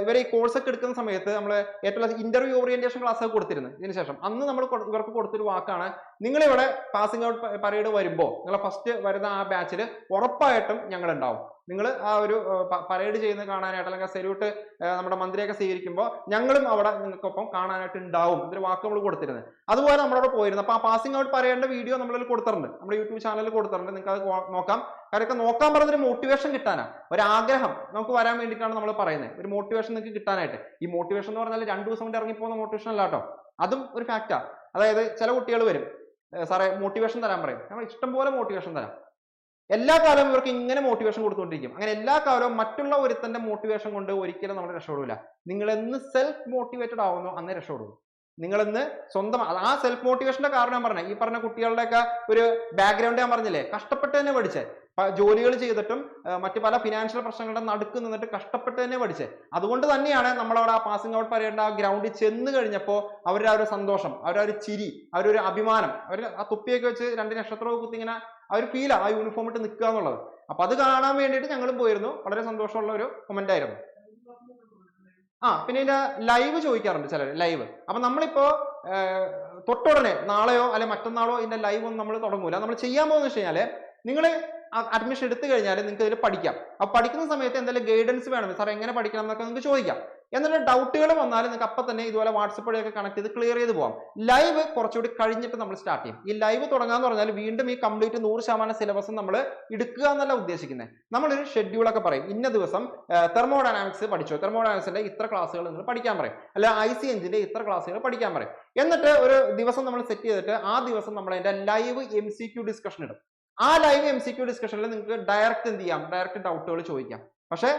ഇവരെ ഈ കോഴ്സ് ഒക്കെ എടുക്കുന്ന സമയത്ത് നമ്മൾ ഏറ്റവും ഇന്റർവ്യൂ ഓറിയന്റേഷൻ ക്ലാസ് ഒക്കെ കൊടുത്തിരുന്നു. ഇതിനുശേഷം അന്ന് നമ്മൾ ഇവർക്ക് കൊടുത്തൊരു വാക്കാണ്, നിങ്ങളിവിടെ പാസിംഗ് ഔട്ട് പരേഡ് വരുമ്പോൾ നിങ്ങൾ ഫസ്റ്റ് വരുന്ന ആ ബാച്ചിൽ ഉറപ്പായിട്ടും ഞങ്ങൾ ഉണ്ടാവും. നിങ്ങൾ ആ ഒരു പരേഡ് ചെയ്യുന്നത് കാണാനായിട്ട്, അല്ലെങ്കിൽ സെല്യൂട്ട് നമ്മുടെ മന്ത്രിയൊക്കെ സ്വീകരിക്കുമ്പോൾ ഞങ്ങളും അവിടെ നിങ്ങൾക്കൊപ്പം കാണാനായിട്ട് ഉണ്ടാവും. ഇതൊരു വാക്ക് നമ്മൾ കൊടുത്തിരുന്നത്. അതുപോലെ നമ്മളവിടെ പോയിരുന്നു. അപ്പൊ ആ പാസിംഗ് ഔട്ട് പരേഡിന്റെ വീഡിയോ നമ്മളിൽ കൊടുത്തിട്ടുണ്ട്, നമ്മുടെ യൂട്യൂബ് ചാനലിൽ കൊടുത്തിട്ടുണ്ട്. നിങ്ങൾക്ക് അത് നോക്കാം. കാര്യമൊക്കെ നോക്കാൻ പറഞ്ഞൊരു മോട്ടിവേഷൻ കിട്ടാനാണ്, ഒരാഗ്രഹം നമുക്ക് വരാൻ വേണ്ടിയിട്ടാണ് നമ്മൾ പറയുന്നത്. ഒരു മോട്ടിവേഷൻ നിങ്ങൾക്ക് കിട്ടാനായിട്ട്. ഈ മോട്ടിവേഷൻ എന്ന് പറഞ്ഞാൽ 2 ദിവസം കൊണ്ട് ഇറങ്ങിപ്പോകുന്ന മോട്ടിവേഷൻ അല്ല കേട്ടോ, അതും ഒരു ഫാക്റ്റാ. അതായത് ചില കുട്ടികൾ വരും, സാറേ മോട്ടിവേഷൻ തരാൻ പറയും. നമ്മൾ ഇഷ്ടംപോലെ മോട്ടിവേഷൻ തരാം. എല്ലാ കാലവും ഇവർക്ക് ഇങ്ങനെ മോട്ടിവേഷൻ കൊടുത്തുകൊണ്ടിരിക്കും. അങ്ങനെ എല്ലാ കാലവും മറ്റുള്ള ഒരുത്തന്റെ മോട്ടിവേഷൻ കൊണ്ട് ഒരിക്കലും നമ്മൾ രക്ഷപ്പെടില്ല. നിങ്ങൾ എന്ന് സെൽഫ് മോട്ടിവേറ്റഡ് ആവുന്നു അന്നേ രക്ഷപ്പെടുള്ളൂ. നിങ്ങളെന്ന് സ്വന്തം ആ സെൽഫ് മോട്ടിവേഷന്റെ കാരണം ഞാൻ പറഞ്ഞ ഈ പറഞ്ഞ കുട്ടികളുടെയൊക്കെ ഒരു ബാക്ക്ഗ്രൗണ്ട് ഞാൻ പറഞ്ഞില്ലേ, കഷ്ടപ്പെട്ട് തന്നെ പഠിച്ചേ, ജോലികൾ ചെയ്തിട്ടും മറ്റു പല ഫിനാൻഷ്യൽ പ്രശ്നങ്ങളുടെ നടുക്ക് നിന്നിട്ട് കഷ്ടപ്പെട്ട് തന്നെ പഠിച്ചേ. അതുകൊണ്ട് തന്നെയാണ് നമ്മളവിടെ ആ പാസിംഗ് ഔട്ട് പറയേണ്ട ആ ഗ്രൗണ്ടിൽ ചെന്ന് കഴിഞ്ഞപ്പോൾ അവരുടെ ആ ഒരു സന്തോഷം, അവരുടെ ഒരു ചിരി, അവരൊരു അഭിമാനം, അവർ ആ തുപ്പിയൊക്കെ വെച്ച് 2 നക്ഷത്രമൊക്കെ കുത്തി ഇങ്ങനെ ആ ഒരു ഫീലാണ് ആ യൂണിഫോം ഇട്ട് നിൽക്കുക എന്നുള്ളത്. അപ്പൊ അത് കാണാൻ വേണ്ടിയിട്ട് ഞങ്ങളും പോയിരുന്നു. വളരെ സന്തോഷമുള്ള ഒരു കമന്റ് ആയിരുന്നു. പിന്നെ ഇതിന്റെ ലൈവ് ചോദിക്കാറുണ്ട് ചിലർ, ലൈവ്. അപ്പൊ നമ്മളിപ്പോ തൊട്ടുടനെ നാളെയോ അല്ലെ മറ്റന്നാളോ ഇതിന്റെ ലൈവ് ഒന്നും നമ്മൾ തുടങ്ങൂല. നമ്മൾ ചെയ്യാൻ പോകുന്ന വെച്ച് കഴിഞ്ഞാല് നിങ്ങൾ അഡ്മിഷൻ എടുത്തു കഴിഞ്ഞാൽ നിങ്ങൾക്ക് ഇതിൽ പഠിക്കാം. അപ്പൊ പഠിക്കുന്ന സമയത്ത് എന്തെങ്കിലും ഗൈഡൻസ് വേണം, സാർ എങ്ങനെ പഠിക്കണം എന്നൊക്കെ നിങ്ങൾക്ക് ചോദിക്കാം. എന്നുള്ള ഡൗട്ടുകൾ വന്നാൽ നിങ്ങൾക്ക് അപ്പം തന്നെ ഇതുപോലെ വാട്സപ്പ് വഴിയൊക്കെ കണക്ട് ചെയ്ത് ക്ലിയർ ചെയ്ത് പോകാം. ലൈവ് കുറച്ചുകൂടി കഴിഞ്ഞിട്ട് നമ്മൾ സ്റ്റാർട്ട് ചെയ്യും. ഈ ലൈവ് തുടങ്ങാന്ന് പറഞ്ഞാൽ വീണ്ടും ഈ കംപ്ലീറ്റ് 100% സിലബസ് നമ്മൾ എടുക്കുക എന്നല്ല ഉദ്ദേശിക്കുന്നത്. നമ്മളൊരു ഷെഡ്യൂളൊക്കെ പറയും, ഇന്ന ദിവസം തെർമോഡൈനാമിക്സ് പഠിച്ചോ, തെർമോഡൈനാമിക്സിന്റെ ഇത്ര ക്ലാസ്സുകൾ നിങ്ങൾ പഠിക്കാൻ പറയും, അല്ല IC എഞ്ചിന്റെ ഇത്ര ക്ലാസ്സുകൾ പഠിക്കാൻ പറയും. എന്നിട്ട് ഒരു ദിവസം നമ്മൾ സെറ്റ് ചെയ്തിട്ട് ആ ദിവസം നമ്മൾ അതിന്റെ ലൈവ് MCQ ഡിസ്കഷൻ ഇടും. ആ ലൈവ് MCQ ഡിസ്കഷനിൽ നിങ്ങൾക്ക് ഡയറക്റ്റ് എന്ത് ചെയ്യാം, ഡയറക്റ്റ് ഡൗട്ടുകൾ ചോദിക്കാം. പക്ഷേ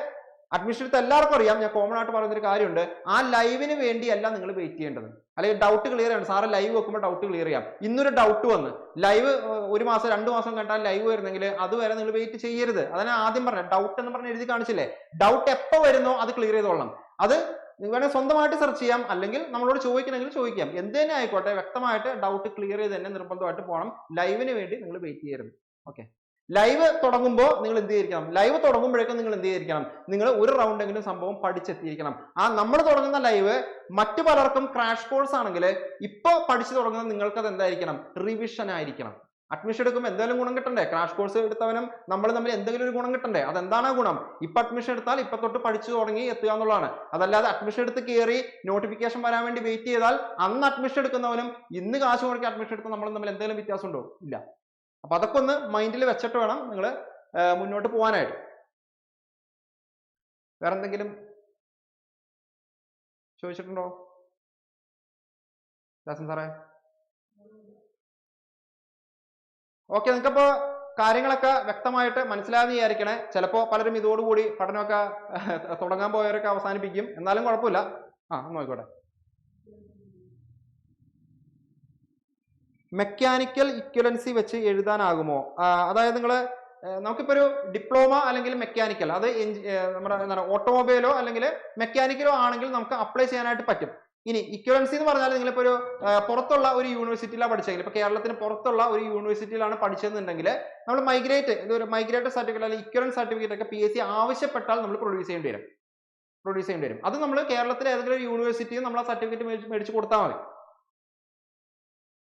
അഡ്മിഷൻ എടുത്ത് എല്ലാവർക്കും അറിയാം, ഞാൻ കോമൺ ആയിട്ട് പറയുന്ന ഒരു കാര്യമുണ്ട്, ആ ലൈവിന് വേണ്ടിയല്ല നിങ്ങൾ വെയിറ്റ് ചെയ്യേണ്ടത്. അല്ലെങ്കിൽ ഡൗട്ട് ക്ലിയർ ചെയ്യണം, സാറ് ലൈവ് വെക്കുമ്പോൾ ഡൗട്ട് ക്ലിയർ ചെയ്യാം. ഇന്നൊരു ഡൗട്ട് വന്ന് ലൈവ് 1 മാസം 2 മാസം കണ്ടാൽ ലൈവ് വരുന്നെങ്കിൽ അതുവരെ നിങ്ങൾ വെയിറ്റ് ചെയ്യരുത്. അതാണ് ആദ്യം പറഞ്ഞത്. ഡൗട്ട് എന്ന് പറഞ്ഞ് എഴുതി കാണിച്ചില്ലേ, ഡൗട്ട് എപ്പോൾ വരുന്നോ അത് ക്ലിയർ ചെയ്തോളണം. അത് വേണേൽ സ്വന്തമായിട്ട് സെർച്ച് ചെയ്യാം, അല്ലെങ്കിൽ നമ്മളോട് ചോദിക്കണമെങ്കിൽ ചോദിക്കാം. എന്ത് തന്നെ ആയിക്കോട്ടെ, വ്യക്തമായിട്ട് ഡൗട്ട് ക്ലിയർ ചെയ്ത് തന്നെ നിർബന്ധമായിട്ട് പോകണം. ലൈവിന് വേണ്ടി നിങ്ങൾ വെയിറ്റ് ചെയ്യരുത്. ഓക്കെ, ലൈവ് തുടങ്ങുമ്പോൾ നിങ്ങൾ എന്ത് ചെയ്തിരിക്കണം, ലൈവ് തുടങ്ങുമ്പോഴേക്കും നിങ്ങൾ എന്ത് ചെയ്തിരിക്കണം, നിങ്ങൾ ഒരു റൗണ്ട് എങ്കിലും സംഭവം പഠിച്ചെത്തിയിരിക്കണം. ആ നമ്മൾ തുടങ്ങുന്ന ലൈവ് മറ്റു പലർക്കും ക്രാഷ് കോഴ്സ് ആണെങ്കിൽ ഇപ്പൊ പഠിച്ചു തുടങ്ങുന്ന നിങ്ങൾക്ക് അത് എന്തായിരിക്കണം, റിവിഷൻ ആയിരിക്കണം. അഡ്മിഷൻ എടുക്കുമ്പോൾ എന്തെങ്കിലും ഗുണം കിട്ടണ്ടേ, ക്രാഷ് കോഴ്സ് എടുത്തവനും നമ്മൾ തമ്മിൽ എന്തെങ്കിലും ഒരു ഗുണം കിട്ടണ്ടേ. അതെന്താണ് ആ ഗുണം, ഇപ്പൊ അഡ്മിഷൻ എടുത്താൽ ഇപ്പൊ തൊട്ട് പഠിച്ചു തുടങ്ങി എത്തുക എന്നുള്ളതാണ്. അതല്ലാതെ അഡ്മിഷൻ എടുത്ത് കയറി നോട്ടിഫിക്കേഷൻ വരാൻ വേണ്ടി വെയിറ്റ് ചെയ്താൽ അന്ന് അഡ്മിഷൻ എടുക്കുന്നവനും ഇന്ന് കാശ് മുടക്കി അഡ്മിഷൻ എടുത്ത നമ്മളും തമ്മിൽ എന്തെങ്കിലും വ്യത്യാസം ഉണ്ടോ, ഇല്ല. അപ്പൊ അതൊക്കെ ഒന്ന് മൈൻഡിൽ വെച്ചിട്ട് വേണം നിങ്ങൾ മുന്നോട്ട് പോകാനായിട്ട്. വേറെ എന്തെങ്കിലും ചോദിച്ചിട്ടുണ്ടോ ദാസൻ സാറേ? ഓക്കെ, നിങ്ങൾക്കിപ്പോ കാര്യങ്ങളൊക്കെ വ്യക്തമായിട്ട് മനസ്സിലായെന്ന് വിചാരിക്കണേ. ചിലപ്പോ പലരും ഇതോടുകൂടി പഠനമൊക്കെ തുടങ്ങാൻ പോയവരൊക്കെ അവസാനിപ്പിക്കും, എന്നാലും കുഴപ്പമില്ല. നോക്കിക്കോട്ടെ. മെക്കാനിക്കൽ ഇക്വലൻസി വെച്ച് എഴുതാനാകുമോ? അതായത് നിങ്ങൾ നമുക്കിപ്പോ ഒരു ഡിപ്ലോമ അല്ലെങ്കിൽ മെക്കാനിക്കൽ, അത് നമ്മുടെ എന്താണ് ഓട്ടോമൊബൈലോ അല്ലെങ്കിൽ മെക്കാനിക്കലോ ആണെങ്കിൽ നമുക്ക് അപ്ലൈ ചെയ്യാനായിട്ട് പറ്റും. ഇനി ഇക്വലൻസി എന്ന് പറഞ്ഞാൽ നിങ്ങളിപ്പോ ഒരു പുറത്തുള്ള ഒരു യൂണിവേഴ്സിറ്റിയിലാണ് പഠിച്ചെങ്കിൽ, ഇപ്പൊ കേരളത്തിന് പുറത്തുള്ള ഒരു യൂണിവേഴ്സിറ്റിയിലാണ് പഠിച്ചതെന്നുണ്ടെങ്കിൽ നമ്മൾ ഒരു മൈഗ്രേറ്റ് സർട്ടിഫിക്കറ്റ് അല്ലെങ്കിൽ ഇക്വലൻസ് സർട്ടിഫിക്കറ്റ് ഒക്കെ PSC ആവശ്യപ്പെട്ടാൽ നമ്മൾ പ്രൊഡ്യൂസ് ചെയ്യേണ്ടി വരും. അത് നമ്മൾ കേരളത്തിലെ ഏതെങ്കിലും ഒരു യൂണിവേഴ്സിറ്റിയിൽ നമ്മൾ ആ സർട്ടിഫിക്കറ്റ് മേടിച്ച് കൊടുത്താൽ മതി.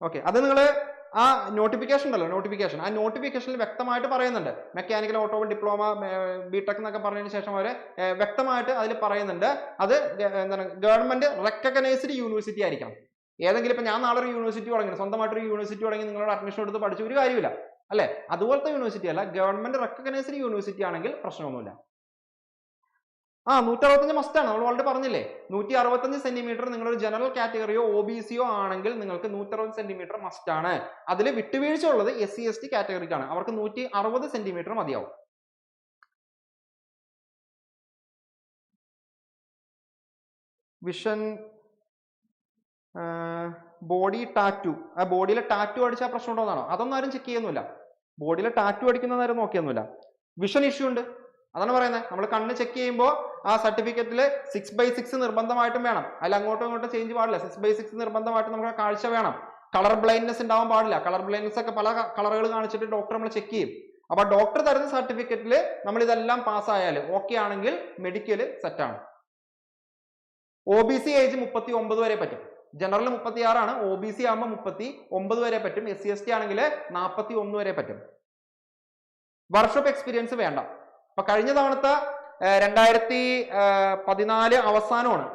ഓക്കെ, അത് നിങ്ങൾ ആ നോട്ടിഫിക്കേഷൻ ഉണ്ടല്ലോ, ആ നോട്ടിഫിക്കേഷനിൽ വ്യക്തമായിട്ട് പറയുന്നുണ്ട്. മെക്കാനിക്കൽ ഓട്ടോമൊബൈൽ ഡിപ്ലോമ BTech എന്നൊക്കെ പറഞ്ഞതിന് ശേഷം അവര് വ്യക്തമായിട്ട് അതിൽ പറയുന്നുണ്ട്, അത് എന്താണ് ഗവൺമെന്റ് റെക്കഗ്നൈസ്ഡ് യൂണിവേഴ്സിറ്റി ആയിരിക്കണം. ഏതെങ്കിലും ഇപ്പൊ ഞാൻ നാളെ ഒരു യൂണിവേഴ്സിറ്റി തുടങ്ങി, സ്വന്തമായിട്ടൊരു യൂണിവേഴ്സിറ്റി തുടങ്ങി നിങ്ങളോട് അഡ്മിഷൻ എടുത്ത് പഠിച്ച ഒരു കാര്യമില്ല അല്ലെ, അതുപോലത്തെ യൂണിവേഴ്സിറ്റി അല്ല, ഗവൺമെന്റ് റെക്കഗ്നൈസ്ഡ് യൂണിവേഴ്സിറ്റി ആണെങ്കിൽ പ്രശ്നമൊന്നുമില്ല. 165 മസ്റ്റ് ആണ്, നമ്മൾ ഓൾറെഡി പറഞ്ഞില്ലേ. 165 സെന്റിമീറ്റർ നിങ്ങളൊരു ജനറൽ കാറ്റഗറിയോ OBCയോ ആണെങ്കിൽ നിങ്ങൾക്ക് 160 സെന്റിമീറ്റർ മസ്റ്റ് ആണ്. അതിൽ വിട്ടുവീഴ്ച ഉള്ളത് SC ST കാറ്റഗറിക്കാണ്, അവർക്ക് 160 സെന്റിമീറ്റർ മതിയാവും. വിഷൻ ബോഡി ടാറ്റു, ആ ബോഡിയിലെ ടാറ്റു അടിച്ചാൽ പ്രശ്നം ഉണ്ടോ എന്നാണോ? അതൊന്നും ആരും ചെക്ക് ചെയ്യുന്നില്ല. ബോഡിയിലെ ടാറ്റു അടിക്കുന്നതാരും നോക്കിയൊന്നുമില്ല. വിഷൻ ഇഷ്യൂ ഉണ്ട്, അതാണ് പറയുന്നത്. നമ്മൾ കണ്ണ് ചെക്ക് ചെയ്യുമ്പോൾ ആ സർട്ടിഫിക്കറ്റിൽ 6/6 നിർബന്ധമായിട്ടും വേണം. അതിൽ അങ്ങോട്ടും ഇങ്ങോട്ടും ചേഞ്ച് പാടില്ല. 6/6 നിർബന്ധമായിട്ട് നമുക്ക് കാഴ്ച വേണം. കളർ ബ്ലൈൻഡ്നെസ് ഉണ്ടാവാൻ പാടില്ല. കളർ ബ്ലൈൻഡ്നെസ് ഒക്കെ പല കളറുകൾ കാണിച്ചിട്ട് ഡോക്ടർ നമ്മൾ ചെക്ക് ചെയ്യും. അപ്പൊ ഡോക്ടർ തരുന്ന സർട്ടിഫിക്കറ്റിൽ നമ്മൾ ഇതെല്ലാം പാസ്സായാൽ ഓക്കെ ആണെങ്കിൽ മെഡിക്കൽ സെറ്റാണ്. OBC ഏജ് 39 വരെ പറ്റും. ജനറൽ 36 ആണ്, OBC ആകുമ്പോൾ 39 വരെ പറ്റും. SC ST ആണെങ്കിൽ 41 വരെ പറ്റും. വർക്ക്ഷോപ്പ് എക്സ്പീരിയൻസ് വേണ്ട. അപ്പൊ കഴിഞ്ഞ തവണത്തെ 2014 അവസാനമാണ്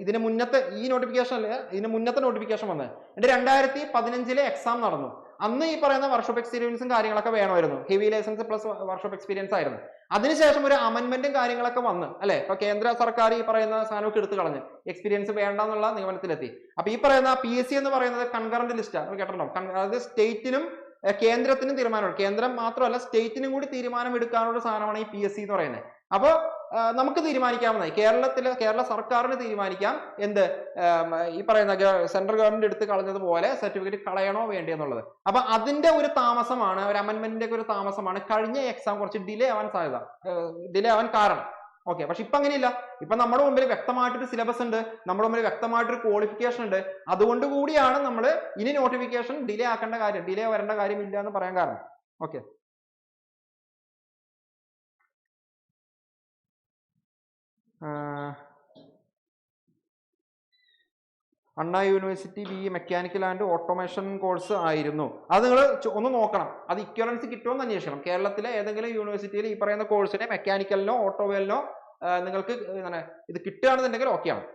ഇതിന് മുന്നത്തെ ഈ നോട്ടിഫിക്കേഷനിൽ, ഇതിന് മുന്നത്തെ നോട്ടിഫിക്കേഷൻ വന്നത്. എന്നിട്ട് 2015 എക്സാം നടന്നു. അന്ന് ഈ പറയുന്ന വർക്ക്ഷോപ്പ് എക്സ്പീരിയൻസും കാര്യങ്ങളൊക്കെ വേണമായിരുന്നു. Heavy licence plus workshop experience ആയിരുന്നു. അതിനുശേഷം ഒരു അമെന്റ്മെന്റും കാര്യങ്ങളൊക്കെ വന്ന് അല്ലെ, ഇപ്പൊ കേന്ദ്ര സർക്കാർ ഈ പറയുന്ന സാധനമൊക്കെ എടുത്തു കളഞ്ഞ് എക്സ്പീരിയൻസ് വേണ്ട എന്നുള്ള നിഗമനത്തിലെത്തി. അപ്പൊ ഈ പറയുന്ന PSC എന്ന് പറയുന്നത് കൺകറന്റ് ലിസ്റ്റ് കേട്ടോ. അതായത് സ്റ്റേറ്റിനും കേന്ദ്രത്തിനും തീരുമാനമാണ്. കേന്ദ്രം മാത്രമല്ല സ്റ്റേറ്റിനും കൂടി തീരുമാനം എടുക്കാനുള്ള സാധനമാണ് ഈ PSC എന്ന് പറയുന്നത്. അപ്പൊ നമുക്ക് തീരുമാനിക്കാവുന്നതായി, കേരള സർക്കാരിന് തീരുമാനിക്കാം എന്ത് ഈ പറയുന്ന സെൻട്രൽ ഗവൺമെന്റ് എടുത്ത് കളഞ്ഞതുപോലെ സർട്ടിഫിക്കറ്റ് കളയണോ വേണ്ടേ എന്നുള്ളത്. അപ്പൊ അതിന്റെ ഒരു താമസമാണ്, ഒരു അമെന്റ്മെന്റിന്റെ ഒരു താമസമാണ് കഴിഞ്ഞ എക്സാം കുറച്ച് ഡിലേ ആവാൻ കാരണം. ഓക്കെ, പക്ഷെ ഇപ്പൊ അങ്ങനെയില്ല. ഇപ്പൊ നമ്മുടെ മുമ്പിൽ വ്യക്തമായിട്ടൊരു സിലബസ് ഉണ്ട്, നമ്മുടെ മുമ്പിൽ വ്യക്തമായിട്ടൊരു ക്വാളിഫിക്കേഷൻ ഉണ്ട്. അതുകൊണ്ട് കൂടിയാണ് നമ്മൾ ഇനി നോട്ടിഫിക്കേഷൻ ഡിലേ വരേണ്ട കാര്യമില്ല എന്ന് പറയാൻ കാരണം. Okay, Anna university B mechanical and automation course ആയിരുന്നു. അത് നിങ്ങൾ ഒന്ന് നോക്കണം, അത് ഇക്വലൻസി കിട്ടുമെന്ന് അന്വേഷിക്കണം. കേരളത്തിലെ ഏതെങ്കിലും യൂണിവേഴ്സിറ്റിയിൽ ഈ പറയുന്ന കോഴ്സിനെ മെക്കാനിക്കലിനോ ഓട്ടോമൊബൈലിനോ നിങ്ങൾക്ക് ഇത് കിട്ടുകയാണെന്നുണ്ടെങ്കിൽ ഓക്കെയാണ്.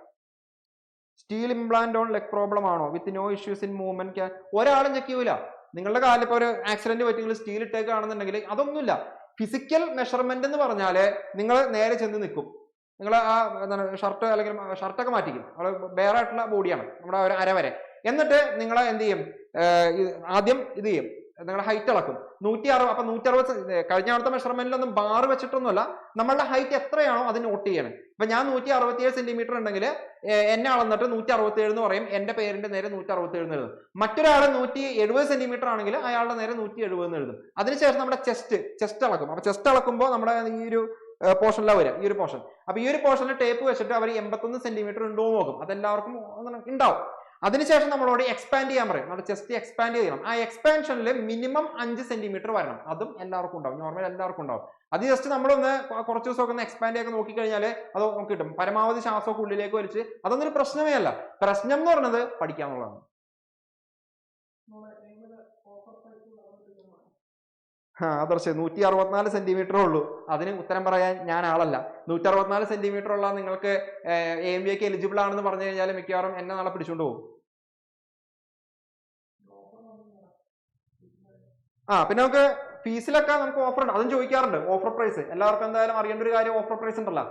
Steel implant on leg problem ആണോ with no issues in movement? ഒരാളും ചെക്ക് ചെയ്യൂല. നിങ്ങളുടെ കാലിൽ ഇപ്പോൾ ഒരു ആക്സിഡന്റ് പറ്റി നിങ്ങൾ സ്റ്റീൽ ഇട്ടേക്കാണെന്നുണ്ടെങ്കിൽ അതൊന്നുമില്ല. ഫിസിക്കൽ മെഷർമെന്റ് എന്ന് പറഞ്ഞാല് നിങ്ങൾ നേരെ ചെന്ന് നിൽക്കും. നിങ്ങൾ ആ എന്താണ് ഷർട്ട് അല്ലെങ്കിൽ ഷർട്ടൊക്കെ മാറ്റിക്കും, ബെയർ ആയിട്ടുള്ള ബോഡിയാണ് നമ്മുടെ ഒരു അര വരെ. എന്നിട്ട് നിങ്ങൾ എന്ത് ചെയ്യും, ആദ്യം ഇത് ചെയ്യും, നിങ്ങളുടെ ഹൈറ്റ് അളക്കും. 160. അപ്പൊ 160 കഴിഞ്ഞ അവിടുത്തെ മെഷർമെന്റിലൊന്നും ബാർ വെച്ചിട്ടൊന്നുമല്ല, നമ്മളുടെ ഹൈറ്റ് എത്രയാണോ അത് നോട്ട് ചെയ്യണം. ഇപ്പൊ ഞാൻ 167 സെന്റിമീറ്റർ ഉണ്ടെങ്കിൽ എന്നെ അളന്നിട്ട് 167 എന്ന് പറയും, എന്റെ പേരിന്റെ നേരെ 167 എന്ന് എഴുതും. മറ്റൊരാൾ 170 സെന്റിമീറ്റർ ആണെങ്കിൽ അയാളുടെ നേരെ 170 എന്ന് എഴുതും. അതിനുശേഷം നമ്മുടെ ചെസ്റ്റ് അളക്കും. അപ്പൊ ചെസ്റ്റ് അളക്കുമ്പോൾ നമ്മുടെ ഈ ഒരു പോർഷനിലാണ് വരിക, ഈ ഒരു പോർഷൻ. അപ്പൊ ഈ ഒരു പോർഷനിൽ ടേപ്പ് വെച്ചിട്ട് അവർ 81 സെന്റിമീറ്റർ ഉണ്ടോ നോക്കും. അതെല്ലാവർക്കും ഉണ്ടാവും. അതിനുശേഷം നമ്മളോട് എക്സ്പാൻഡ് ചെയ്യാൻ പറയും. നമ്മുടെ ചെസ്റ്റ് എക്സ്പാൻഡ് ചെയ്യണം. ആ എക്സ്പാൻഷനിൽ മിനിമം 5 സെന്റിമീറ്റർ വരണം. അതും എല്ലാവർക്കും ഉണ്ടാവും, നോർമൽ എല്ലാവർക്കും ഉണ്ടാവും. അത് ജസ്റ്റ് നമ്മളൊന്ന് കുറച്ച് ദിവസമൊക്കെ ഒന്ന് എക്സ്പാൻഡ് ചെയ്തൊക്കെ നോക്കിക്കഴിഞ്ഞാൽ അത് നമുക്ക് കിട്ടും. പരമാവധി ശ്വാസമൊക്കെ ഉള്ളിലേക്ക് വലിച്ച്, അതൊന്നും ഒരു പ്രശ്നമേ അല്ല. പ്രശ്നം എന്ന് പറയുന്നത് പഠിക്കാന്നുള്ളതാണ്. ആദർശ് 164 സെന്റിമീറ്റർ ഉള്ളൂ. അതിന് ഉത്തരം പറയാൻ ഞാൻ ആളല്ല. 164 സെന്റിമീറ്റർ ഉള്ള നിങ്ങൾക്ക് AMBA എലിജിബിൾ ആണെന്ന് പറഞ്ഞു കഴിഞ്ഞാൽ മിക്കവാറും എന്നെ നാളെ പിടിച്ചുകൊണ്ട് പോകും. പിന്നെ നമുക്ക് ഫീസിലൊക്കെ നമുക്ക് ഓഫർ ഉണ്ട്, അതും ചോദിക്കാറുണ്ട്. ഓഫർ പ്രൈസ് എല്ലാവർക്കും എന്തായാലും അറിയേണ്ട ഒരു കാര്യം, ഓഫർ പ്രൈസ് ഉണ്ടല്ലോ.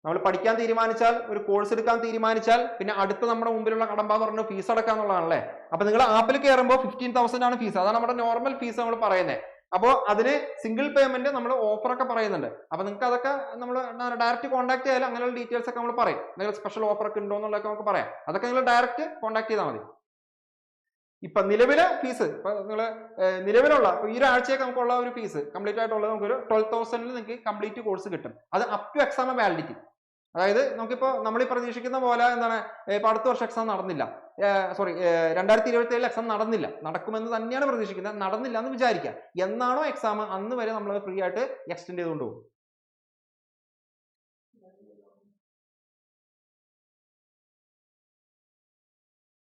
നമ്മൾ പഠിക്കാൻ തീരുമാനിച്ചാൽ, ഒരു കോഴ്സ് എടുക്കാൻ തീരുമാനിച്ചാൽ, പിന്നെ അടുത്ത നമ്മുടെ മുമ്പിലുള്ള കടമ്പ എന്ന് പറഞ്ഞാൽ ഫീസ് അടക്കാന്നുള്ളതാണല്ലേ. അപ്പൊ നിങ്ങൾ ആപ്പിൽ കയറുമ്പോൾ 15,000 ആണ് ഫീസ്. അതാണ് നമ്മുടെ നോർമൽ ഫീസ് നമ്മൾ പറയുന്നത്. അപ്പോൾ അതിന് സിംഗിൾ പേയ്മെന്റ് നമ്മൾ ഓഫറൊക്കെ പറയുന്നുണ്ട്. അപ്പൊ നിങ്ങൾക്ക് അതൊക്കെ നമ്മൾ ഡയറക്റ്റ് കോൺടാക്ട് ചെയ്യാൻ അങ്ങനെയുള്ള ഡീറ്റെയിൽസ് ഒക്കെ നമ്മൾ പറയും. നിങ്ങൾ സ്പെഷ്യൽ ഓഫർ ഒക്കെ ഉണ്ടോ എന്നുള്ളതൊക്കെ നമുക്ക് പറയാം. അതൊക്കെ നിങ്ങൾ ഡയറക്റ്റ് കോൺടാക്ട് ചെയ്താൽ മതി. ഇപ്പൊ നിലവിലെ ഫീസ്, ഇപ്പൊ നിങ്ങൾ നിലവിലുള്ള ഈ ഒരാഴ്ചയൊക്കെ നമുക്കുള്ള ഒരു ഫീസ് കംപ്ലീറ്റ് ആയിട്ടുള്ളത് നമുക്കൊരു 12,000 നിങ്ങൾക്ക് കംപ്ലീറ്റ് കോഴ്സ് കിട്ടും. അത് അപ് ടു എക്സാം വാലിഡിറ്റി. അതായത് നമുക്കിപ്പോ നമ്മൾ ഈ പ്രതീക്ഷിക്കുന്ന പോലെ എന്താണ്, ഇപ്പൊ അടുത്ത വർഷം എക്സാം നടന്നില്ല, 2027 എക്സാം നടക്കുമെന്ന് തന്നെയാണ് പ്രതീക്ഷിക്കുന്നത്. നടന്നില്ല എന്ന് വിചാരിക്കാം. എന്നാണോ എക്സാം അന്ന് വരെ നമ്മൾ ഫ്രീ ആയിട്ട് എക്സ്റ്റെൻഡ് ചെയ്തുകൊണ്ട് പോകും.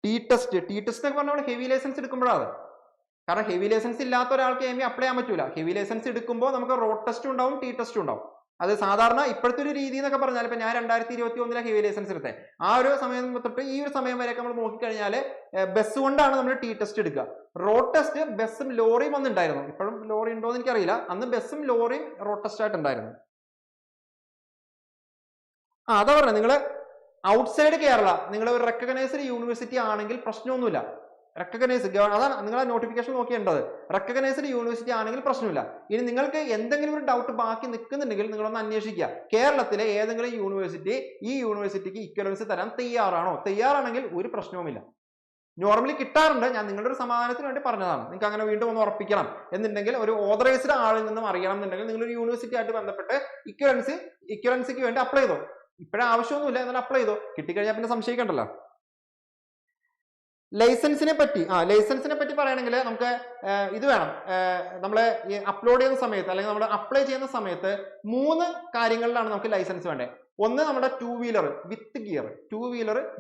ടി ടെസ്റ്റ് എന്നൊക്കെ പറഞ്ഞാൽ ഹെവി ലൈസൻസ് എടുക്കുമ്പോഴാണ്. കാരണം ഹെവി ലൈസൻസ് ഇല്ലാത്ത ഒരാൾക്ക് AMBA അപ്ലൈ ചെയ്യാൻ പറ്റൂല. ഹെവി ലൈസൻസ് എടുക്കുമ്പോൾ നമുക്ക് റോഡ് ടെസ്റ്റ് ഉണ്ടാവും, ടി ടെസ്റ്റ് ഉണ്ടാവും. അത് സാധാരണ ഇപ്പോഴത്തെ ഒരു രീതി എന്നൊക്കെ പറഞ്ഞാൽ, ഇപ്പൊ ഞാൻ 2021 ഹെവി ലൈസൻസ് എടുത്തത്. ആ ഒരു സമയം തൊട്ട് ഈ ഒരു സമയം വരെയൊക്കെ നമ്മൾ നോക്കിക്കഴിഞ്ഞാൽ ബസ് കൊണ്ടാണ് നമ്മൾ ടി ടെസ്റ്റ് എടുക്കുക. റോഡ് ടെസ്റ്റ് ബസ്സും ലോറിയും വന്നിട്ടുണ്ടായിരുന്നു. ഇപ്പോഴും ലോറി ഉണ്ടോ എന്ന് എനിക്കറിയില്ല. അന്ന് ബസ്സും ലോറിയും റോഡ് ടെസ്റ്റ് ആയിട്ടുണ്ടായിരുന്നു. അതാ പറഞ്ഞത്, നിങ്ങൾ ഔട്ട്സൈഡ് കേരള നിങ്ങൾ ഒരു റെക്കഗ്നൈസ്ഡ് യൂണിവേഴ്സിറ്റി ആണെങ്കിൽ പ്രശ്നമൊന്നുമില്ല. അതാണ് നിങ്ങൾ ആ നോട്ടിഫിക്കേഷൻ നോക്കിയേണ്ടത്. റെക്കഗ്നൈസ്ഡ് യൂണിവേഴ്സിറ്റി ആണെങ്കിൽ പ്രശ്നമില്ല. ഇനി നിങ്ങൾക്ക് എന്തെങ്കിലും ഒരു ഡൗട്ട് ബാക്കി നിൽക്കുന്നുണ്ടെങ്കിൽ നിങ്ങളൊന്ന് അന്വേഷിക്കുക. കേരളത്തിലെ ഏതെങ്കിലും യൂണിവേഴ്സിറ്റി ഈ യൂണിവേഴ്സിറ്റിക്ക് ഇക്വലൻസി തരാൻ തയ്യാറാണോ? തയ്യാറാണെങ്കിൽ ഒരു പ്രശ്നവുമില്ല. നോർമലി കിട്ടാറുണ്ട്. ഞാൻ നിങ്ങളുടെ ഒരു സമാധാനത്തിന് വേണ്ടി പറഞ്ഞതാണ്. നിങ്ങൾക്ക് അങ്ങനെ വീണ്ടും ഒന്ന് ഉറപ്പിക്കണം എന്നുണ്ടെങ്കിൽ, ഒരു ഓതറൈസ്ഡ് ആളിൽ നിന്നും അറിയണം എന്നുണ്ടെങ്കിൽ നിങ്ങൾ ഒരു യൂണിവേഴ്സിറ്റി ആയിട്ട് ബന്ധപ്പെട്ട് ഇക്വലൻസിക്ക് വേണ്ടി അപ്ലൈ ചെയ്തോ. ഇപ്പോഴും ആവശ്യമൊന്നുമില്ല, എന്നാൽ അപ്ലൈ ചെയ്തോ. കിട്ടിക്കഴിഞ്ഞാൽ പിന്നെ സംശയിക്കണ്ടല്ലോ. ലൈസൻസിനെ പറ്റി പറയുകയാണെങ്കിൽ നമുക്ക് ഇത് വേണം. നമ്മൾ അപ്ലോഡ് ചെയ്യുന്ന സമയത്ത് അല്ലെങ്കിൽ നമ്മൾ അപ്ലൈ ചെയ്യുന്ന സമയത്ത് 3 കാര്യങ്ങളിലാണ് നമുക്ക് ലൈസൻസ് വേണ്ടത്. ഒന്ന് നമ്മുടെ 2 വീലർ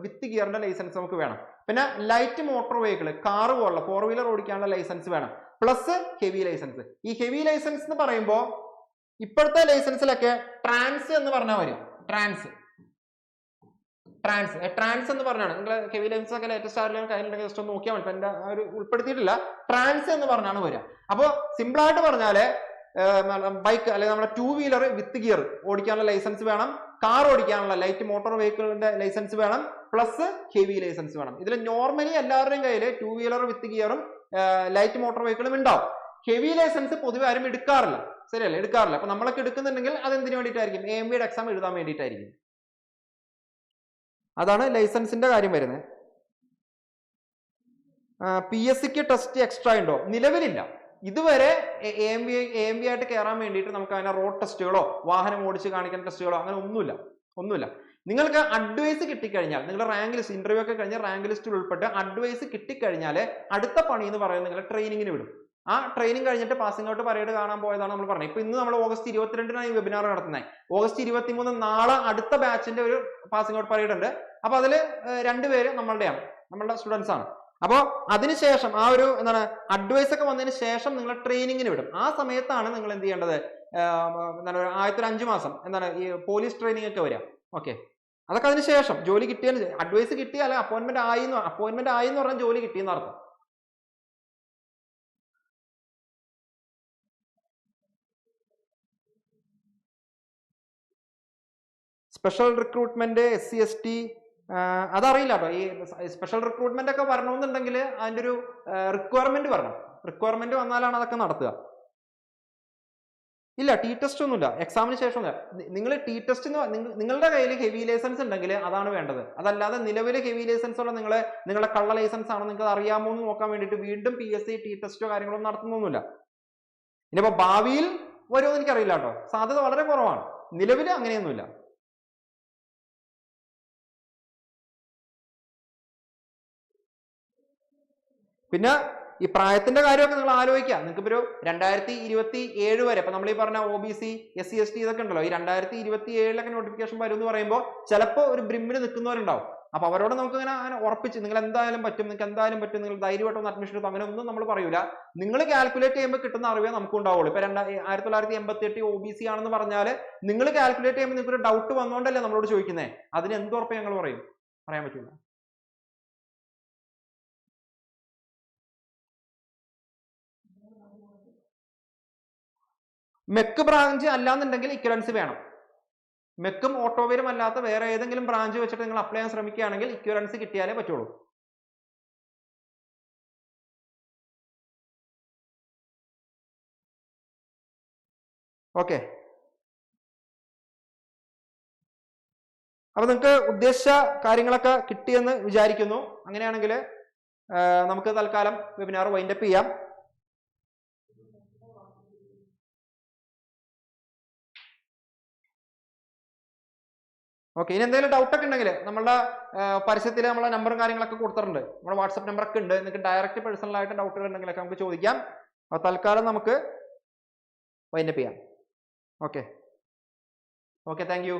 വിത്ത് ഗിയറിന്റെ ലൈസൻസ് നമുക്ക് വേണം. പിന്നെ ലൈറ്റ് മോട്ടോർ വെഹിക്കിൾ, കാറ് പോലുള്ള 4 വീലർ ഓടിക്കാനുള്ള ലൈസൻസ് വേണം. Plus heavy licence. ഈ ഹെവി ലൈസൻസ് എന്ന് പറയുമ്പോൾ ഇപ്പോഴത്തെ ലൈസൻസിലൊക്കെ ട്രാൻസ് എന്ന് പറഞ്ഞാൽ വരും. ട്രാൻസ് എന്ന് പറഞ്ഞാണ്. നിങ്ങൾ ഹെവി ലൈസൻസ് ഒക്കെ ലേറ്റസ്റ്റ് ആയിട്ടുള്ള കയ്യിലുണ്ടെങ്കിൽ ജസ്റ്റ് ഒന്ന് നോക്കിയാൽ മതി. എന്റെ ഒരു ഉൾപ്പെടുത്തിയിട്ടില്ല. ട്രാൻസ് എന്ന് പറഞ്ഞാണ് വരിക. അപ്പോൾ സിമ്പിൾ ആയിട്ട് പറഞ്ഞാല് ബൈക്ക് അല്ലെങ്കിൽ നമ്മുടെ 2 വീലർ വിത്ത് ഗിയർ ഓടിക്കാനുള്ള ലൈസൻസ് വേണം. കാർ ഓടിക്കാനുള്ള ലൈറ്റ് മോട്ടോർ വെഹിക്കിളിന്റെ ലൈസൻസ് വേണം. പ്ലസ് ഹെവി ലൈസൻസ് വേണം. ഇതിൽ നോർമലി എല്ലാവരുടെയും കയ്യിൽ 2 വീലർ വിത്ത് ഗിയറും ലൈറ്റ് മോട്ടോർ വെഹിക്കിളും ഉണ്ടാവും. ഹെവി ലൈസൻസ് പൊതുവെ ആരും എടുക്കാറില്ല. ശരിയല്ലേ? എടുക്കാറില്ല. അപ്പൊ നമ്മളൊക്കെ എടുക്കുന്നുണ്ടെങ്കിൽ അത് എന്തിനു വേണ്ടിയിട്ടായിരിക്കും? AMBA എക്സാം എഴുതാൻ വേണ്ടിയിട്ടായിരിക്കും. അതാണ് ലൈസൻസിന്റെ കാര്യം വരുന്നത്. PSCക്ക് ടെസ്റ്റ് എക്സ്ട്രാ ഉണ്ടോ? നിലവിലില്ല. ഇതുവരെ AMBA ആയിട്ട് കയറാൻ വേണ്ടിയിട്ട് നമുക്ക് അതിനെ റോഡ് ടെസ്റ്റുകളോ വാഹനം ഓടിച്ച് കാണിക്കുന്ന ടെസ്റ്റുകളോ അങ്ങനെ ഒന്നുമില്ല. നിങ്ങൾക്ക് അഡ്വൈസ് കിട്ടിക്കഴിഞ്ഞാൽ, നിങ്ങളുടെ റാങ്ക് ലിസ്റ്റ് ഇന്റർവ്യൂ ഒക്കെ കഴിഞ്ഞ് റാങ്ക് ലിസ്റ്റിൽ ഉൾപ്പെട്ട് അഡ്വൈസ് കിട്ടിക്കഴിഞ്ഞാൽ അടുത്ത പണി എന്ന് പറയുന്നത് നിങ്ങളെ ട്രെയിനിങ്ങിന് വിടും. ആ ട്രെയിനിങ് കഴിഞ്ഞിട്ട് പാസിംഗ് ഔട്ട് പരേഡ് കാണാൻ പോയതാണ് നമ്മൾ പറഞ്ഞത്. ഇപ്പൊ ഇന്ന് നമ്മൾ ഓഗസ്റ്റ് 22-നാണ് ഈ വെബിനാർ നടത്തുന്നത്. ഓഗസ്റ്റ് 23 നാളെ അടുത്ത ബാച്ചിന്റെ ഒരു പാസിംഗ് ഔട്ട് പരേഡ് ഉണ്ട്. അപ്പൊ അതിൽ 2 പേര് നമ്മളുടെ സ്റ്റുഡൻസ് ആണ്. അപ്പോൾ അതിനുശേഷം ആ ഒരു എന്താണ് അഡ്വൈസ് ഒക്കെ വന്നതിന് ശേഷം നിങ്ങൾ ട്രെയിനിങ്ങിന് വിടും. ആ സമയത്താണ് നിങ്ങൾ എന്ത് ചെയ്യേണ്ടത്, എന്താണ് ആദ്യത്തെ 5 മാസം എന്താണ് ഈ പോലീസ് ട്രെയിനിങ് ഒക്കെ വരിക. ഓക്കെ, അതൊക്കെ അതിന് ശേഷം ജോലി കിട്ടിയതിന് അഡ്വൈസ് കിട്ടിയാൽ അപ്പോയിന്റ്മെന്റ് ആയി എന്ന് പറഞ്ഞാൽ ജോലി കിട്ടിയെന്ന് അർത്ഥം. സ്പെഷ്യൽ റിക്രൂട്ട്മെന്റ് SC/ST അതറിയില്ല കേട്ടോ. ഈ സ്പെഷ്യൽ റിക്രൂട്ട്മെന്റ് ഒക്കെ വരണമെന്നുണ്ടെങ്കിൽ അതിന്റെ ഒരു റിക്വയർമെന്റ് വരണം. റിക്വയർമെന്റ് വന്നാലാണ് അതൊക്കെ നടത്തുക. ഇല്ല, ടി ടെസ്റ്റ് ഒന്നുമില്ല, എക്സാമിന് ശേഷം നിങ്ങൾ ടി ടെസ്റ്റ് നിങ്ങളുടെ കയ്യിൽ ഹെവി ലൈസൻസ് ഉണ്ടെങ്കിൽ അതാണ് വേണ്ടത്. അതല്ലാതെ നിലവിലെ ഹെവി ലൈസൻസ് ഉള്ള നിങ്ങളുടെ കള്ള ലൈസൻസ് ആണോ നിങ്ങൾക്ക് അറിയാമോ എന്ന് നോക്കാൻ വേണ്ടിയിട്ട് വീണ്ടും PSC ടി ടെസ്റ്റോ കാര്യങ്ങളോ നടത്തുന്നൊന്നുമില്ല. ഇനിയിപ്പോ ഭാവിയിൽ വരുമോ എനിക്കറിയില്ല കേട്ടോ, സാധ്യത വളരെ കുറവാണ്. നിലവിൽ അങ്ങനെയൊന്നുമില്ല. പിന്നെ ഈ പ്രായത്തിന്റെ കാര്യമൊക്കെ നിങ്ങൾ ആലോചിക്കുക. നിങ്ങൾക്ക് ഇപ്പോൾ 2027 വരെ ഇപ്പൊ നമ്മൾ ഈ പറഞ്ഞ OBC SC/ST ഇതൊക്കെ ഉണ്ടല്ലോ, ഈ 2027 നോട്ടിഫിക്കേഷൻ വരും എന്ന് പറയുമ്പോൾ ചിലപ്പോൾ ഒരു ബ്രിമ്മിൽ നിൽക്കുന്നവരുണ്ടാവും. അപ്പൊ അവരോട് നമുക്ക് ഇങ്ങനെ ഉറപ്പിച്ച് നിങ്ങൾക്ക് എന്തായാലും പറ്റും, നിങ്ങൾ ധൈര്യമായിട്ടൊന്ന് അഡ്മിഷൻ എടുത്തു അങ്ങനെ ഒന്നും നമ്മൾ പറയൂല. നിങ്ങൾ കാൽക്കുലേറ്റ് ചെയ്യുമ്പോൾ കിട്ടുന്ന അറിവേ നമുക്ക് ഉണ്ടാവുള്ളൂ. ഇപ്പൊ 1988 OBC ആണെന്ന് പറഞ്ഞാൽ നിങ്ങൾ കാൽക്കുലേറ്റ് ചെയ്യുമ്പോൾ നിങ്ങൾക്ക് ഒരു ഡൗട്ട് വന്നുകൊണ്ടല്ലേ നമ്മളോട് ചോദിക്കുന്നത്. അതിന് എന്ത് ഉറപ്പ് ഞങ്ങൾ പറയാൻ പറ്റില്ല. മെക്ക് ബ്രാഞ്ച് അല്ലാന്നുണ്ടെങ്കിൽ ഇക്വലൻസി വേണം. മെക്കും ഓട്ടോവേരും അല്ലാത്ത വേറെ ഏതെങ്കിലും ബ്രാഞ്ച് വെച്ചിട്ട് നിങ്ങൾ അപ്ലൈ ചെയ്യാൻ ശ്രമിക്കുകയാണെങ്കിൽ ഇക്വലൻസി കിട്ടിയാലേ പറ്റുള്ളൂ. ഓക്കെ, അപ്പൊ നിങ്ങൾക്ക് ഉദ്ദേശിച്ച കാര്യങ്ങളൊക്കെ കിട്ടിയെന്ന് വിചാരിക്കുന്നു. അങ്ങനെയാണെങ്കിൽ നമുക്ക് തൽക്കാലം വെബിനാർ വൈൻഡപ്പ് ചെയ്യാം. ഓക്കെ, ഇനി എന്തെങ്കിലും ഡൗട്ട് ഒക്കെ ഉണ്ടെങ്കിൽ നമ്മളുടെ പരസ്യത്തിൽ നമ്മളെ നമ്പറും കാര്യങ്ങളൊക്കെ കൊടുത്തിട്ടുണ്ട്. നമ്മുടെ വാട്സപ്പ് നമ്പർ ഒക്കെ ഉണ്ട്. നിങ്ങൾക്ക് ഡയറക്റ്റ് പേഴ്സണൽ ആയിട്ട് ഡൗട്ടുകൾ ഉണ്ടെങ്കിലൊക്കെ നമുക്ക് ചോദിക്കാം. അപ്പോൾ തൽക്കാലം നമുക്ക് വൈൻഡപ്പ് ചെയ്യാം. Okay, thank you.